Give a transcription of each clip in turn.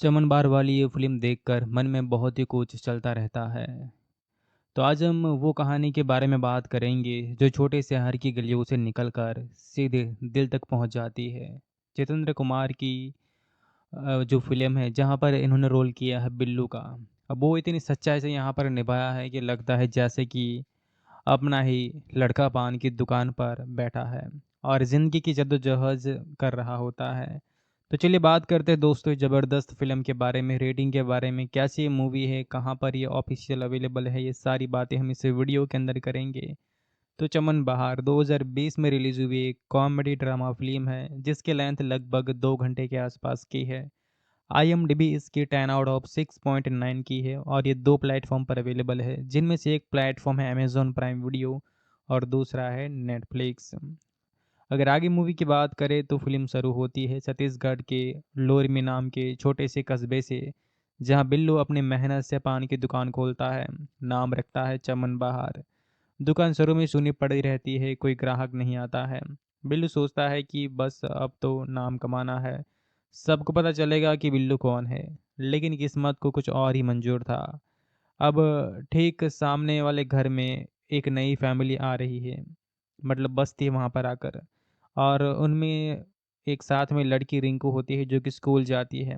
चमन बार वाली ये फ़िल्म देखकर मन में बहुत ही कुछ चलता रहता है। तो आज हम वो कहानी के बारे में बात करेंगे जो छोटे शहर की गलियों से निकलकर सीधे दिल तक पहुंच जाती है। जितेंद्र कुमार की जो फ़िल्म है जहां पर इन्होंने रोल किया है बिल्लू का। अब वो इतनी सच्चाई से यहाँ पर निभाया है कि लगता है जैसे कि अपना ही लड़का पान की दुकान पर बैठा है और ज़िंदगी की जद्दोजहद कर रहा होता है। तो चलिए बात करते हैं दोस्तों ज़बरदस्त फ़िल्म के बारे में, रेटिंग के बारे में, कैसी ये मूवी है, कहाँ पर ये ऑफ़िशियल अवेलेबल है, ये सारी बातें हम इस वीडियो के अंदर करेंगे। तो चमन बहार 2020 में रिलीज़ हुई एक कॉमेडी ड्रामा फ़िल्म है जिसकी लेंथ लगभग 2 घंटे के आसपास की है। आईएमडीबी इसकी 10 आउट ऑफ 6.9 की है और ये 2 प्लेटफ़ॉर्म पर अवेलेबल है, जिनमें से एक प्लेटफ़ॉर्म है अमेज़न प्राइम वीडियो और दूसरा है नेटफ्लिक्स। अगर आगे मूवी की बात करें तो फ़िल्म शुरू होती है छत्तीसगढ़ के लोरमी नाम के छोटे से कस्बे से, जहां बिल्लू अपनी मेहनत से पान की दुकान खोलता है। नाम रखता है चमन बहार। दुकान शुरू में सुनी पड़ी रहती है, कोई ग्राहक नहीं आता है। बिल्लू सोचता है कि बस अब तो नाम कमाना है, सबको पता चलेगा कि बिल्लू कौन है। लेकिन किस्मत को कुछ और ही मंजूर था। अब ठीक सामने वाले घर में एक नई फैमिली आ रही है, मतलब बसती है वहाँ पर आकर। और उनमें एक साथ में लड़की रिंकू होती है जो कि स्कूल जाती है।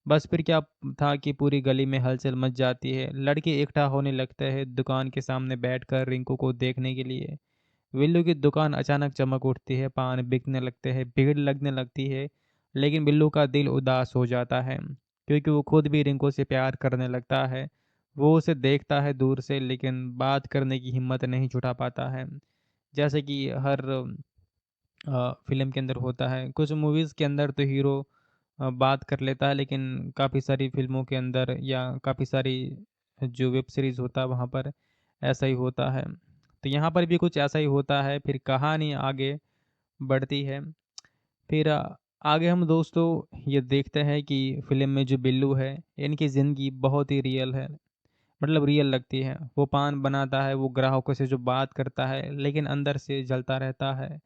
बस फिर क्या था कि पूरी गली में हलचल मच जाती है। लड़के इकट्ठा होने लगते हैं दुकान के सामने बैठकर रिंकू को देखने के लिए। बिल्लू की दुकान अचानक चमक उठती है, पान बिकने लगते हैं, भीड़ लगने लगती है। लेकिन बिल्लू का दिल उदास हो जाता है क्योंकि वो खुद भी रिंकू से प्यार करने लगता है। वो उसे देखता है दूर से लेकिन बात करने की हिम्मत नहीं जुटा पाता है। जैसे कि हर फ़िल्म के अंदर होता है। कुछ मूवीज़ के अंदर तो हीरो बात कर लेता है, लेकिन काफ़ी सारी फ़िल्मों के अंदर या काफ़ी सारी जो वेब सीरीज़ होता है वहाँ पर ऐसा ही होता है। तो यहाँ पर भी कुछ ऐसा ही होता है, फिर कहानी आगे बढ़ती है। फिर आगे हम दोस्तों ये देखते हैं कि फ़िल्म में जो बिल्लू है, इनकी ज़िंदगी बहुत ही रियल है, मतलब रियल लगती है। वो पान बनाता है, वो ग्राहकों से जो बात करता है, लेकिन अंदर से जलता रहता है।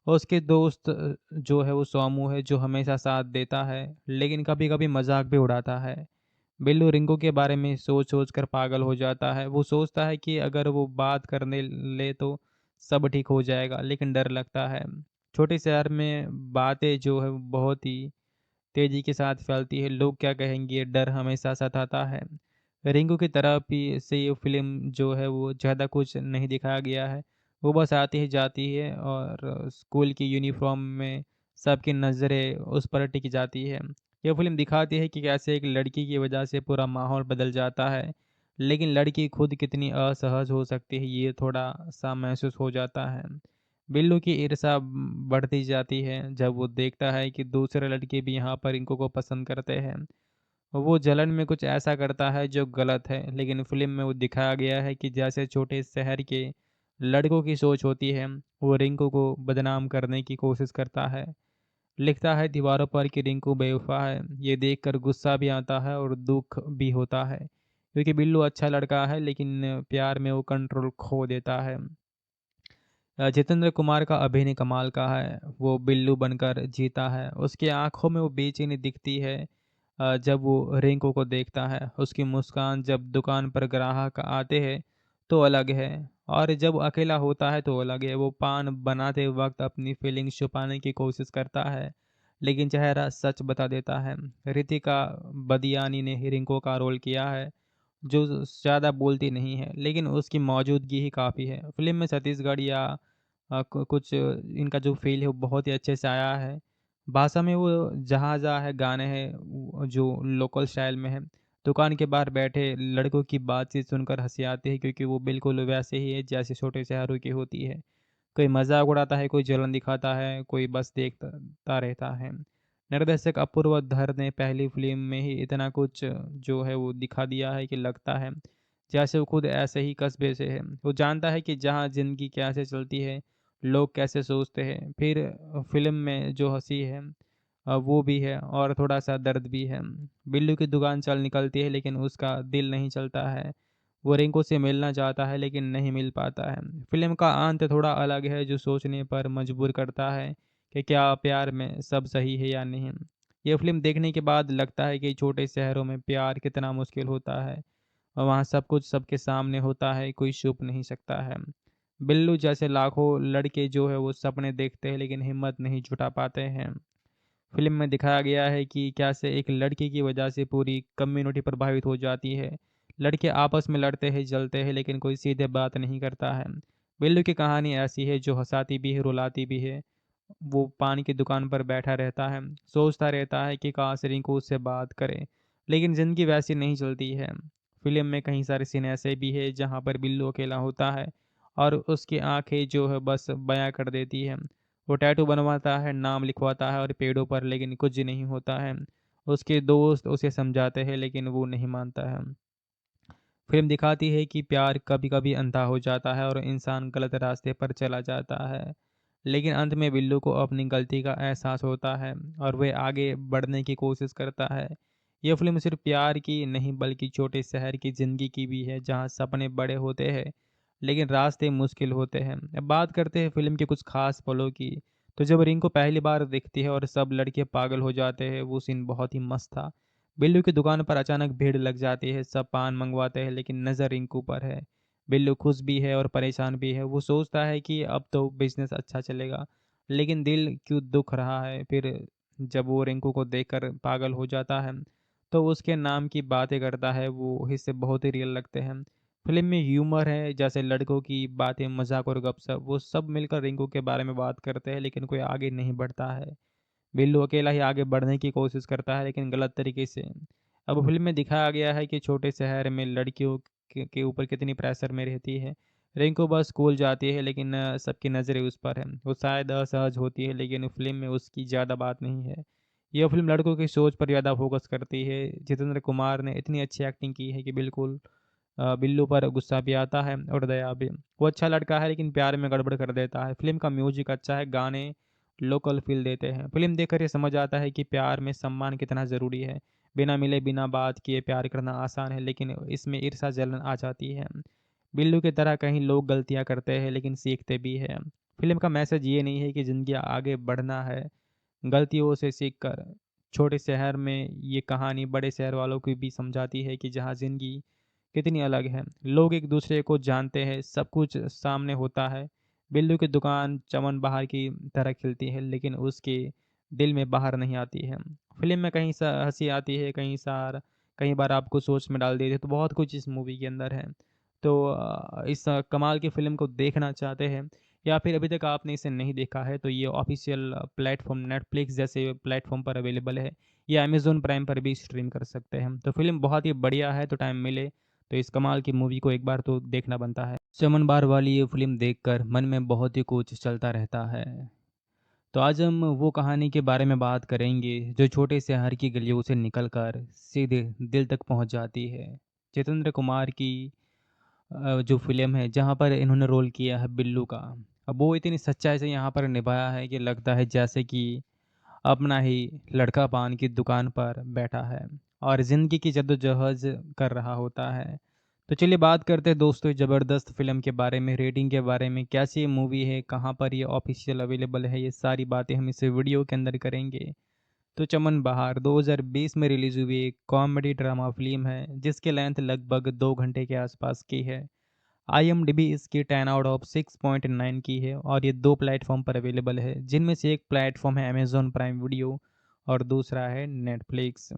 और उसके दोस्त जो है वो सोमू है जो हमेशा साथ देता है, लेकिन कभी-कभी मज़ाक भी उड़ाता है। बिल्लू रिंकू के बारे में सोच-सोच कर पागल हो जाता है। वो सोचता है कि अगर वो बात करने ले तो सब ठीक हो जाएगा, लेकिन डर लगता है। छोटे शहर में बातें जो है वो बहुत ही तेज़ी के साथ फैलती है। लोग क्या कहेंगे, ये डर हमेशा सताता है। रिंकू की तरफ ही से ये फ़िल्म जो है वो ज़्यादा कुछ नहीं दिखाया गया है। वो बस आती है जाती है और स्कूल की यूनिफ़ॉर्म में सबकी नज़रें उस पर टिक जाती है। ये फ़िल्म दिखाती है कि कैसे एक लड़की की वजह से पूरा माहौल बदल जाता है, लेकिन लड़की खुद कितनी असहज हो सकती है ये थोड़ा-सा महसूस हो जाता है। बिल्लू की ईर्ष्या बढ़ती जाती है जब वो देखता है कि दूसरे लड़के भी यहाँ पर रिंकू को पसंद करते हैं। वो जलन में कुछ ऐसा करता है जो गलत है, लेकिन फ़िल्म में वो दिखाया गया है कि जैसे छोटे शहर के लड़कों की सोच होती है, वो रिंकू को बदनाम करने की कोशिश करता है। लिखता है दीवारों पर कि रिंकू बेवफ़ा है। ये देखकर गुस्सा भी आता है और दुःख भी होता है, क्योंकि बिल्लू अच्छा लड़का है लेकिन प्यार में वो कंट्रोल खो देता है। जितेंद्र कुमार का अभिनय कमाल का है। वो बिल्लू बनकर जीता है। उसकी आँखों में वो बेचैनी दिखती है जब वो रिंकू को देखता है। उसकी मुस्कान जब दुकान पर ग्राहक आते हैं तो अलग है, और जब अकेला होता है तो अलग है। वो पान बनाते वक़्त अपनी फीलिंग्स छुपाने की कोशिश करता है, लेकिन चेहरा सच बता देता है। रितिका बदियानी ने रिंकू का रोल किया है, जो ज़्यादा बोलती नहीं है, लेकिन उसकी मौजूदगी ही काफ़ी है। फ़िल्म में छत्तीसगढ़ या कुछ इनका जो फ़ील है वो बहुत ही अच्छे से आया है। भाषा में वो जहाँ-जहाँ है गाने हैं वो जो लोकल स्टाइल में है। दुकान के बाहर बैठे लड़कों की बातचीत सुनकर हँसी आती है क्योंकि वो बिल्कुल वैसे ही है जैसे छोटे शहरों की होती है। कोई मज़ाक उड़ाता है, कोई जलन दिखाता है, कोई बस देखता रहता है। निर्देशक अपूर्व धर ने पहली फ़िल्म में ही इतना कुछ जो है वो दिखा दिया है कि लगता है जैसे वो खुद ऐसे ही कस्बे से है। वो जानता है कि जहाँ ज़िंदगी कैसे चलती है, लोग कैसे सोचते हैं। फिर फ़िल्म में जो हँसी है वो भी है और थोड़ा-सा दर्द भी है। बिल्लू की दुकान चल निकलती है लेकिन उसका दिल नहीं चलता है। वो रिंकू से मिलना चाहता है लेकिन नहीं मिल पाता है। फ़िल्म का अंत थोड़ा अलग है जो सोचने पर मजबूर करता है कि क्या प्यार में सब सही है या नहीं। ये फ़िल्म देखने के बाद लगता है कि छोटे शहरों में प्यार कितना मुश्किल होता है और वहाँ सब कुछ सबके सामने होता है, कोई छुप नहीं सकता है। बिल्लू जैसे लाखों लड़के जो है वो सपने देखते हैं लेकिन हिम्मत नहीं जुटा पाते हैं। फ़िल्म में दिखाया गया है कि कैसे एक लड़की की वजह से पूरी कम्युनिटी प्रभावित हो जाती है। लड़के आपस में लड़ते हैं, जलते हैं लेकिन कोई सीधे बात नहीं करता है। बिल्लू की कहानी ऐसी है जो हँसाती भी है, रुलाती भी है। वो पान की दुकान पर बैठा रहता है, सोचता रहता है कि काश रिंकू उससे बात करे, लेकिन ज़िंदगी वैसी नहीं चलती है। फ़िल्म में कई सारे सीन ऐसे भी हैं जहाँ पर बिल्लू अकेला होता है और उसकी आँखें जो है बस बयाँ कर देती हैं। वो टैटू बनवाता है, नाम लिखवाता है और पेड़ों पर लेकिन कुछ नहीं होता है। उसके दोस्त उसे समझाते हैं लेकिन वो नहीं मानता है। फ़िल्म दिखाती है कि प्यार कभी-कभी अंधा हो जाता है और इंसान गलत रास्ते पर चला जाता है। लेकिन अंत में बिल्लू को अपनी गलती का एहसास होता है और वह आगे बढ़ने की कोशिश करता है। यह फ़िल्म सिर्फ़ प्यार की नहीं बल्कि छोटे शहर की ज़िंदगी की भी है जहाँ सपने बड़े होते हैं, लेकिन रास्ते मुश्किल होते हैं। अब बात करते हैं फ़िल्म के कुछ ख़ास पलों की। तो जब रिंकू पहली बार दिखती है और सब लड़के पागल हो जाते हैं, वो सीन बहुत ही मस्त था। बिल्लू की दुकान पर अचानक भीड़ लग जाती है, सब पान मंगवाते हैं लेकिन नज़र रिंकू पर है। बिल्लू खुश भी है और परेशान भी है। वो सोचता है कि अब तो बिज़नेस अच्छा चलेगा, लेकिन दिल क्यों दुख रहा है। फिर जब वो रिंकू को देखकर पागल हो जाता है, तो उसके नाम की बातें करता है, वो हिस्से बहुत ही रियल लगते हैं। फ़िल्म में ह्यूमर है, जैसे लड़कों की बातें, मज़ाक और गपशप, वो सब मिलकर रिंकू के बारे में बात करते हैं लेकिन कोई आगे नहीं बढ़ता है। बिल्लू अकेला ही आगे बढ़ने की कोशिश करता है लेकिन गलत तरीके से। अब फ़िल्म में दिखाया गया है कि छोटे शहर में लड़कियों के ऊपर कितनी प्रेशर में रहती है। रिंकू बस स्कूल जाती है लेकिन सबकी नज़रें उस पर हैं। वो शायद असहज होती है लेकिन फ़िल्म में उसकी ज़्यादा बात नहीं है। यह फ़िल्म लड़कों की सोच पर ज़्यादा फ़ोकस करती है। जितेंद्र कुमार ने इतनी अच्छी एक्टिंग की है कि बिल्कुल बिल्लू पर गुस्सा भी आता है और दया भी। वो अच्छा लड़का है लेकिन प्यार में गड़बड़ कर देता है। फ़िल्म का म्यूज़िक अच्छा है, गाने लोकल फ़ील देते हैं। फ़िल्म देखकर ये समझ आता है कि प्यार में सम्मान कितना ज़रूरी है। बिना मिले, बिना बात किए प्यार करना आसान है लेकिन इसमें ईर्ष्या जलन आ जाती है। बिल्लू की तरह कहीं लोग गलतियाँ करते हैं लेकिन सीखते भी हैं। फ़िल्म का मैसेज ये नहीं है कि ज़िंदगी आगे बढ़ना है, गलतियों से सीख कर। छोटे शहर में ये कहानी बड़े शहर वालों को भी समझाती है कि जहाँ ज़िंदगी कितनी अलग है। लोग एक दूसरे को जानते हैं, सब कुछ सामने होता है। बिल्लू की दुकान चमन बाहर की तरह खिलती है लेकिन उसके दिल में बाहर नहीं आती है। फ़िल्म में कहीं सा हँसी आती है, कई बार आपको सोच में डाल देती है, तो बहुत कुछ इस मूवी के अंदर है। तो इस कमाल की फ़िल्म को देखना चाहते हैं या फिर अभी तक आपने इसे नहीं देखा है तो ये ऑफ़िशियल प्लेटफ़ॉर्म नेटफ्लिक्स जैसे प्लेटफ़ॉर्म पर अवेलेबल है या अमेज़न प्राइम पर भी स्ट्रीम कर सकते हैं। तो फ़िल्म बहुत ही बढ़िया है, तो टाइम मिले तो इस कमाल की मूवी को एक बार तो देखना बनता है। चमन बार वाली ये फ़िल्म देखकर मन में बहुत ही कुछ चलता रहता है। तो आज हम वो कहानी के बारे में बात करेंगे जो छोटे से शहर की गलियों से निकलकर सीधे दिल तक पहुंच जाती है। जितेंद्र कुमार की जो फ़िल्म है जहां पर इन्होंने रोल किया है बिल्लू का। अब वो इतनी सच्चाई से यहाँ पर निभाया है कि लगता है जैसे कि अपना ही लड़का पान की दुकान पर बैठा है और ज़िंदगी की जद्दोजहद कर रहा होता है। तो चलिए बात करते हैं दोस्तों इस ज़बरदस्त फ़िल्म के बारे में, रेटिंग के बारे में, कैसी ये मूवी है, कहाँ पर ये ऑफ़िशियल अवेलेबल है, ये सारी बातें हम इस वीडियो के अंदर करेंगे। तो चमन बहार 2020 में रिलीज़ हुई एक कॉमेडी ड्रामा फ़िल्म है जिसकी लेंथ लगभग 2 घंटे के आसपास की है। आईएमडीबी इसकी 10 आउट ऑफ 6.9 की है और ये 2 प्लेटफ़ॉर्म पर अवेलेबल है, जिनमें से एक प्लेटफ़ॉर्म है अमेज़न प्राइम वीडियो और दूसरा है नेटफ्लिक्स।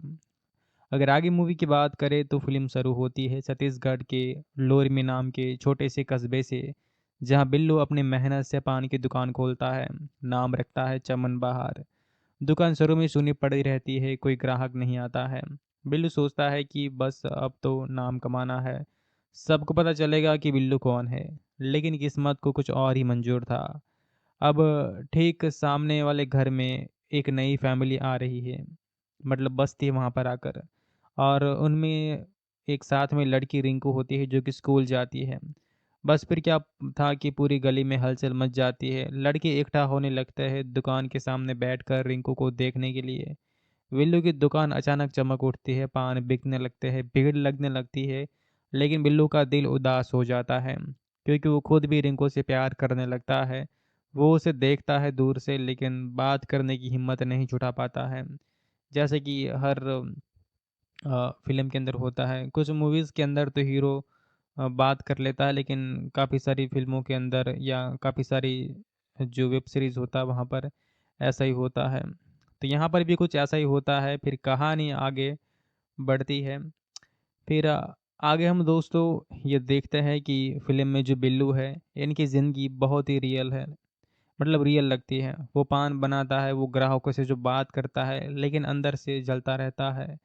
अगर आगे मूवी की बात करें तो फ़िल्म शुरू होती है छत्तीसगढ़ के लोरमी नाम के छोटे से कस्बे से, जहां बिल्लू अपनी मेहनत से पान की दुकान खोलता है। नाम रखता है चमन बहार। दुकान शुरू में सूनी पड़ी रहती है, कोई ग्राहक नहीं आता है। बिल्लू सोचता है कि बस अब तो नाम कमाना है, सबको पता चलेगा कि बिल्लू कौन है। लेकिन किस्मत को कुछ और ही मंजूर था। अब ठीक सामने वाले घर में एक नई फैमिली आ रही है, मतलब बस्ती है वहाँ पर आकर, और उनमें एक साथ में लड़की रिंकू होती है जो कि स्कूल जाती है। बस फिर क्या था कि पूरी गली में हलचल मच जाती है। लड़के इकट्ठा होने लगते हैं दुकान के सामने बैठकर रिंकू को देखने के लिए। बिल्लू की दुकान अचानक चमक उठती है, पान बिकने लगते हैं, भीड़ लगने लगती है। लेकिन बिल्लू का दिल उदास हो जाता है क्योंकि वो खुद भी रिंकू से प्यार करने लगता है। वो उसे देखता है दूर से लेकिन बात करने की हिम्मत नहीं जुटा पाता है। जैसे कि हर फ़िल्म के अंदर होता है। कुछ मूवीज़ के अंदर तो हीरो बात कर लेता है, लेकिन काफ़ी सारी फ़िल्मों के अंदर या काफ़ी सारी जो वेब सीरीज़ होता है वहाँ पर ऐसा ही होता है। तो यहाँ पर भी कुछ ऐसा ही होता है, फिर कहानी आगे बढ़ती है। फिर आगे हम दोस्तों ये देखते हैं कि फ़िल्म में जो बिल्लू है, इनकी ज़िंदगी बहुत ही रियल है, मतलब रियल लगती है। वो पान बनाता है, वो ग्राहकों से जो बात करता है, लेकिन अंदर से जलता रहता है।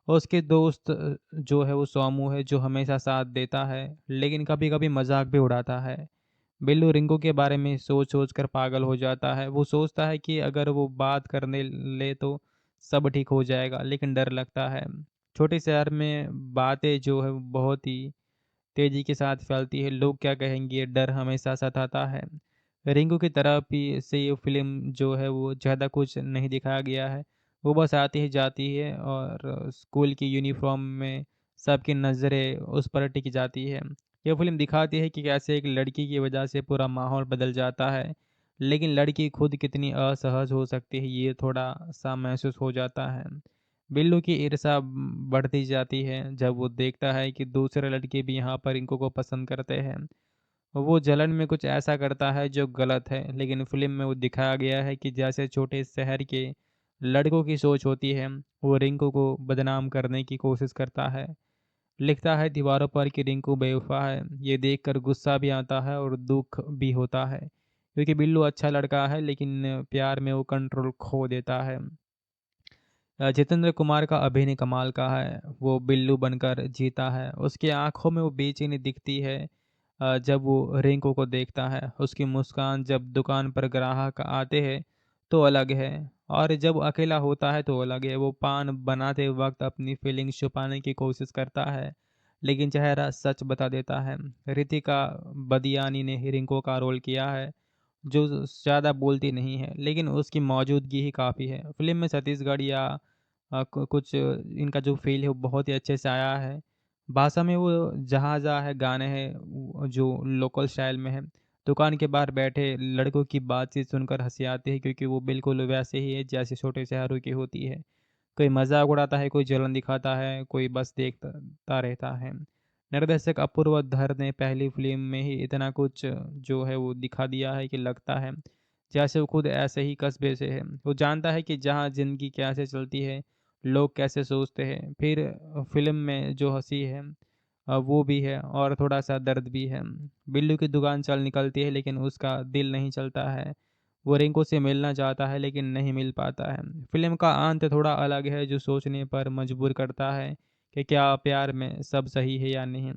और उसके दोस्त जो है वो सोमू है, जो हमेशा साथ देता है, लेकिन कभी-कभी मज़ाक भी उड़ाता है। बिल्लू रिंकू के बारे में सोच-सोच कर पागल हो जाता है। वो सोचता है कि अगर वो बात करने ले तो सब ठीक हो जाएगा, लेकिन डर लगता है। छोटे शहर में बातें जो है वो बहुत ही तेज़ी के साथ फैलती है। लोग क्या कहेंगे, ये डर हमेशा सताता है। रिंकू की तरफ ही से ये फ़िल्म जो है वो ज़्यादा कुछ नहीं दिखाया गया है। वो बस आती है जाती है और स्कूल की यूनिफ़ॉर्म में सबकी नज़रें उस पर टिक जाती है। ये फ़िल्म दिखाती है कि कैसे एक लड़की की वजह से पूरा माहौल बदल जाता है, लेकिन लड़की खुद कितनी असहज हो सकती है ये थोड़ा-सा महसूस हो जाता है। बिल्लू की ईर्ष्या बढ़ती जाती है जब वो देखता है कि दूसरे लड़के भी यहाँ पर रिंकू को पसंद करते हैं। वो जलन में कुछ ऐसा करता है जो गलत है, लेकिन फ़िल्म में वो दिखाया गया है कि जैसे छोटे शहर के लड़कों की सोच होती है, वो रिंकू को बदनाम करने की कोशिश करता है। लिखता है दीवारों पर कि रिंकू बेवफ़ा है। ये देखकर गुस्सा भी आता है और दुःख भी होता है, क्योंकि बिल्लू अच्छा लड़का है, लेकिन प्यार में वो कंट्रोल खो देता है। जितेंद्र कुमार का अभिनय कमाल का है। वो बिल्लू बनकर जीता है। उसकी आँखों में वो बेचैनी दिखती है जब वो रिंकू को देखता है। उसकी मुस्कान जब दुकान पर ग्राहक आते हैं तो अलग है, और जब अकेला होता है तो अलग है। वो पान बनाते वक़्त अपनी फीलिंग्स छुपाने की कोशिश करता है, लेकिन चेहरा सच बता देता है। रितिका बदियानी ने रिंकू का रोल किया है, जो ज़्यादा बोलती नहीं है, लेकिन उसकी मौजूदगी ही काफ़ी है। फ़िल्म में छत्तीसगढ़ या कुछ इनका जो फ़ील है वो बहुत ही अच्छे से आया है। भाषा में वो जहाँ-जहाँ है गाने हैं जो लोकल स्टाइल में है। दुकान के बाहर बैठे लड़कों की बातचीत सुनकर हँसी आती है, क्योंकि वो बिल्कुल वैसे ही है जैसे छोटे शहरों की होती है। कोई मज़ाक उड़ाता है, कोई जलन दिखाता है, कोई बस देखता रहता है। निर्देशक अपूर्व धर ने पहली फ़िल्म में ही इतना कुछ जो है वो दिखा दिया है कि लगता है जैसे वो खुद ऐसे ही कस्बे से है। वो जानता है कि जहाँ ज़िंदगी कैसे चलती है, लोग कैसे सोचते हैं। फिर फ़िल्म में जो हँसी है वो भी है और थोड़ा-सा दर्द भी है। बिल्लू की दुकान चल निकलती है, लेकिन उसका दिल नहीं चलता है। वो रिंकू से मिलना चाहता है, लेकिन नहीं मिल पाता है। फ़िल्म का अंत थोड़ा अलग है, जो सोचने पर मजबूर करता है कि क्या प्यार में सब सही है या नहीं।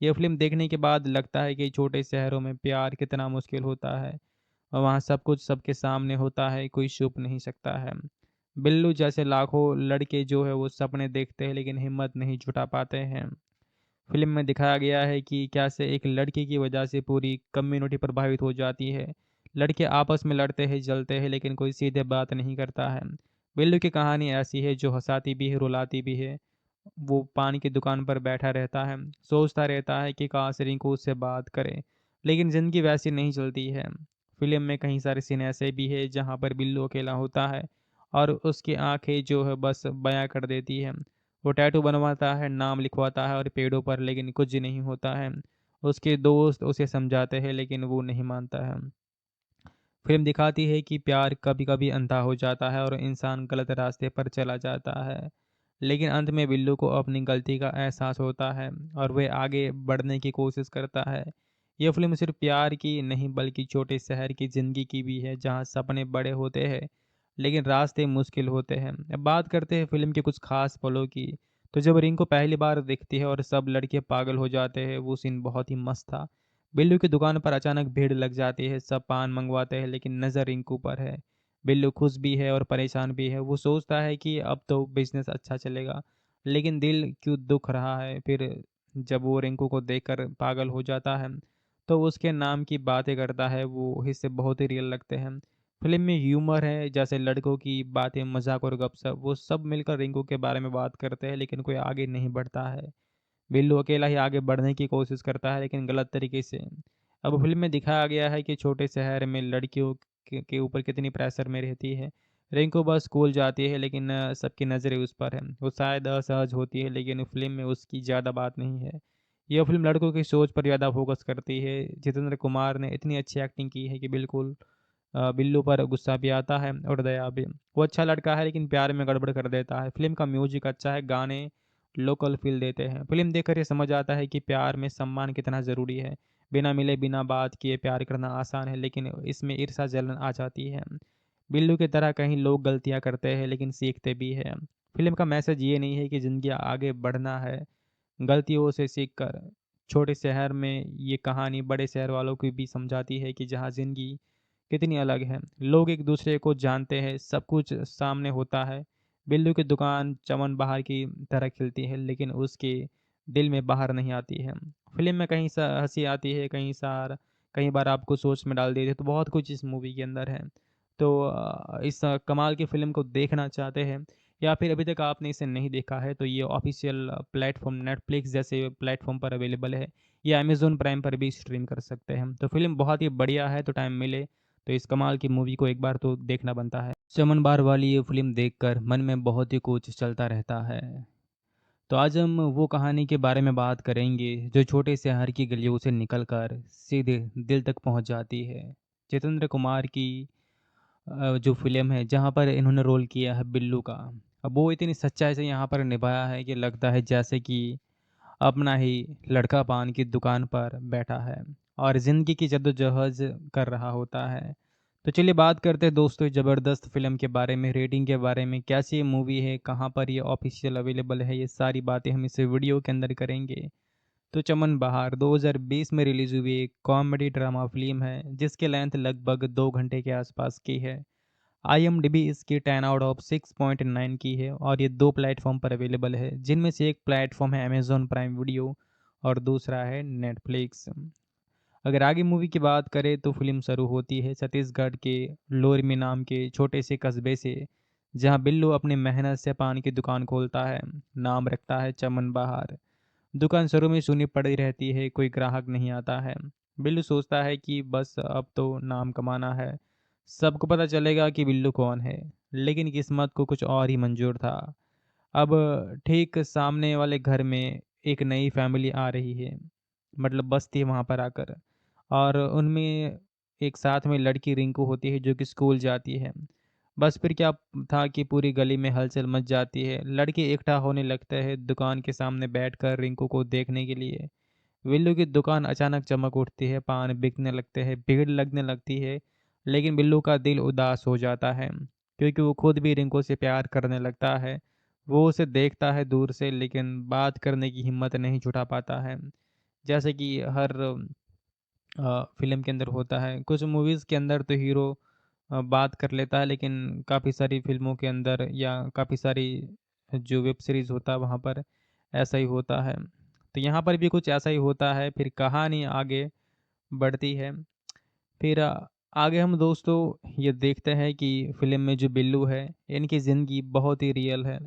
ये फ़िल्म देखने के बाद लगता है कि छोटे शहरों में प्यार कितना मुश्किल होता है, और वहाँ सब कुछ सबके सामने होता है, कोई छुप नहीं सकता है। बिल्लू जैसे लाखों लड़के जो है वो सपने देखते हैं, लेकिन हिम्मत नहीं जुटा पाते हैं। फ़िल्म में दिखाया गया है कि कैसे एक लड़की की वजह से पूरी कम्युनिटी प्रभावित हो जाती है। लड़के आपस में लड़ते हैं, जलते हैं, लेकिन कोई सीधे बात नहीं करता है। बिल्लू की कहानी ऐसी है जो हँसाती भी है, रुलाती भी है। वो पान की दुकान पर बैठा रहता है, सोचता रहता है कि काश रिंकू उससे बात करे, लेकिन ज़िंदगी वैसी नहीं चलती है। फ़िल्म में कई सारे सीन ऐसे भी हैं जहाँ पर बिल्लू अकेला होता है और उसकी आँखें जो है बस बयाँ कर देती हैं। वो टैटू बनवाता है, नाम लिखवाता है और पेड़ों पर, लेकिन कुछ नहीं होता है। उसके दोस्त उसे समझाते हैं, लेकिन वो नहीं मानता है। फ़िल्म दिखाती है कि प्यार कभी-कभी अंधा हो जाता है और इंसान गलत रास्ते पर चला जाता है। लेकिन अंत में बिल्लू को अपनी गलती का एहसास होता है और वह आगे बढ़ने की कोशिश करता है। यह फ़िल्म सिर्फ़ प्यार की नहीं, बल्कि छोटे शहर की ज़िंदगी की भी है, जहाँ सपने बड़े होते हैं, लेकिन रास्ते मुश्किल होते हैं। अब बात करते हैं फ़िल्म के कुछ ख़ास पलों की। तो जब रिंकू पहली बार दिखती है और सब लड़के पागल हो जाते हैं, वो सीन बहुत ही मस्त था। बिल्लू की दुकान पर अचानक भीड़ लग जाती है, सब पान मंगवाते हैं, लेकिन नज़र रिंकू पर है। बिल्लू खुश भी है और परेशान भी है। वो सोचता है कि अब तो बिज़नेस अच्छा चलेगा, लेकिन दिल क्यों दुख रहा है। फिर जब वो रिंकू को देखकर पागल हो जाता है, तो उसके नाम की बातें करता है, वो हिस्से बहुत ही रियल लगते हैं। फ़िल्म में ह्यूमर है, जैसे लड़कों की बातें, मज़ाक और गपशप, वो सब मिलकर रिंकू के बारे में बात करते हैं, लेकिन कोई आगे नहीं बढ़ता है। बिल्लू अकेला ही आगे बढ़ने की कोशिश करता है, लेकिन गलत तरीके से। अब फ़िल्म में दिखाया गया है कि छोटे शहर में लड़कियों के ऊपर कितनी प्रेशर में रहती है। रिंकू बस स्कूल जाती है लेकिन सबकी नज़रें उस पर हैं। वो शायद असहज होती है लेकिन फ़िल्म में उसकी ज़्यादा बात नहीं है। यह फ़िल्म लड़कों की सोच पर ज़्यादा फ़ोकस करती है। जितेंद्र कुमार ने इतनी अच्छी एक्टिंग की है कि बिल्कुल बिल्लू पर गुस्सा भी आता है और दया भी। वो अच्छा लड़का है लेकिन प्यार में गड़बड़ कर देता है। फ़िल्म का म्यूज़िक अच्छा है, गाने लोकल फ़ील देते हैं। फ़िल्म देखकर ये समझ आता है कि प्यार में सम्मान कितना ज़रूरी है। बिना मिले, बिना बात किए प्यार करना आसान है लेकिन इसमें ईर्ष्या, जलन आ जाती है। बिल्लू की तरह कहीं लोग गलतियाँ करते हैं लेकिन सीखते भी हैं। फ़िल्म का मैसेज ये नहीं है कि ज़िंदगी आगे बढ़ना है, गलतियों से सीख कर। छोटे शहर में ये कहानी बड़े शहर वालों को भी समझाती है कि जहाँ ज़िंदगी कितनी अलग है। लोग एक दूसरे को जानते हैं, सब कुछ सामने होता है। बिल्लू की दुकान चमन बाहर की तरह खिलती है लेकिन उसके दिल में बाहर नहीं आती है। फ़िल्म में कहीं सा हँसी आती है, कई बार आपको सोच में डाल देती है, तो बहुत कुछ इस मूवी के अंदर है। तो इस कमाल की फ़िल्म को देखना चाहते हैं या फिर अभी तक आपने इसे नहीं देखा है तो ये ऑफ़िशियल प्लेटफ़ॉर्म नेटफ्लिक्स जैसे प्लेटफ़ॉर्म पर अवेलेबल है या अमेज़न प्राइम पर भी स्ट्रीम कर सकते हैं। तो फ़िल्म बहुत ही बढ़िया है, तो टाइम मिले तो इस कमाल की मूवी को एक बार तो देखना बनता है। चमन बार वाली ये फ़िल्म देखकर मन में बहुत ही कुछ चलता रहता है। तो आज हम वो कहानी के बारे में बात करेंगे जो छोटे शहर की गलियों से निकलकर सीधे दिल तक पहुंच जाती है। जितेंद्र कुमार की जो फ़िल्म है जहां पर इन्होंने रोल किया है बिल्लू का। अब वो इतनी सच्चाई से यहाँ पर निभाया है कि लगता है जैसे कि अपना ही लड़का पान की दुकान पर बैठा है और ज़िंदगी की जद्दोजहद कर रहा होता है। तो चलिए बात करते हैं दोस्तों इस ज़बरदस्त फ़िल्म के बारे में, रेटिंग के बारे में, कैसी ये मूवी है, कहाँ पर ये ऑफ़िशियल अवेलेबल है, ये सारी बातें हम इस वीडियो के अंदर करेंगे। तो चमन बहार 2020 में रिलीज़ हुई एक कॉमेडी ड्रामा फ़िल्म है जिसकी लेंथ लगभग 2 घंटे के आसपास की है। आईएमडीबी इसकी 10 आउट ऑफ 6.9 की है और ये 2 प्लेटफ़ॉर्म पर अवेलेबल है, जिनमें से एक प्लेटफ़ॉर्म है अमेज़न प्राइम वीडियो और दूसरा है नेटफ्लिक्स। अगर आगे मूवी की बात करें तो फ़िल्म शुरू होती है छत्तीसगढ़ के लोरमी नाम के छोटे से कस्बे से, जहां बिल्लू अपनी मेहनत से पान की दुकान खोलता है। नाम रखता है चमन बहार। दुकान शुरू में सूनी पड़ी रहती है, कोई ग्राहक नहीं आता है। बिल्लू सोचता है कि बस अब तो नाम कमाना है, सबको पता चलेगा कि बिल्लू कौन है। लेकिन किस्मत को कुछ और ही मंजूर था। अब ठीक सामने वाले घर में एक नई फैमिली आ रही है, मतलब बसती है वहाँ पर आकर, और उनमें एक साथ में लड़की रिंकू होती है जो कि स्कूल जाती है। बस फिर क्या था कि पूरी गली में हलचल मच जाती है। लड़के इकट्ठा होने लगते हैं दुकान के सामने बैठकर रिंकू को देखने के लिए। बिल्लू की दुकान अचानक चमक उठती है, पान बिकने लगते हैं, भीड़ लगने लगती है। लेकिन बिल्लू का दिल उदास हो जाता है क्योंकि वो खुद भी रिंकू से प्यार करने लगता है। वो उसे देखता है दूर से लेकिन बात करने की हिम्मत नहीं जुटा पाता है। जैसे कि हर फ़िल्म के अंदर होता है। कुछ मूवीज़ के अंदर तो हीरो बात कर लेता है लेकिन काफ़ी सारी फ़िल्मों के अंदर या काफ़ी सारी जो वेब सीरीज़ होता है वहाँ पर ऐसा ही होता है। तो यहाँ पर भी कुछ ऐसा ही होता है, फिर कहानी आगे बढ़ती है। फिर आगे हम दोस्तों ये देखते हैं कि फ़िल्म में जो बिल्लू है, इनकी ज़िंदगी बहुत ही रियल है,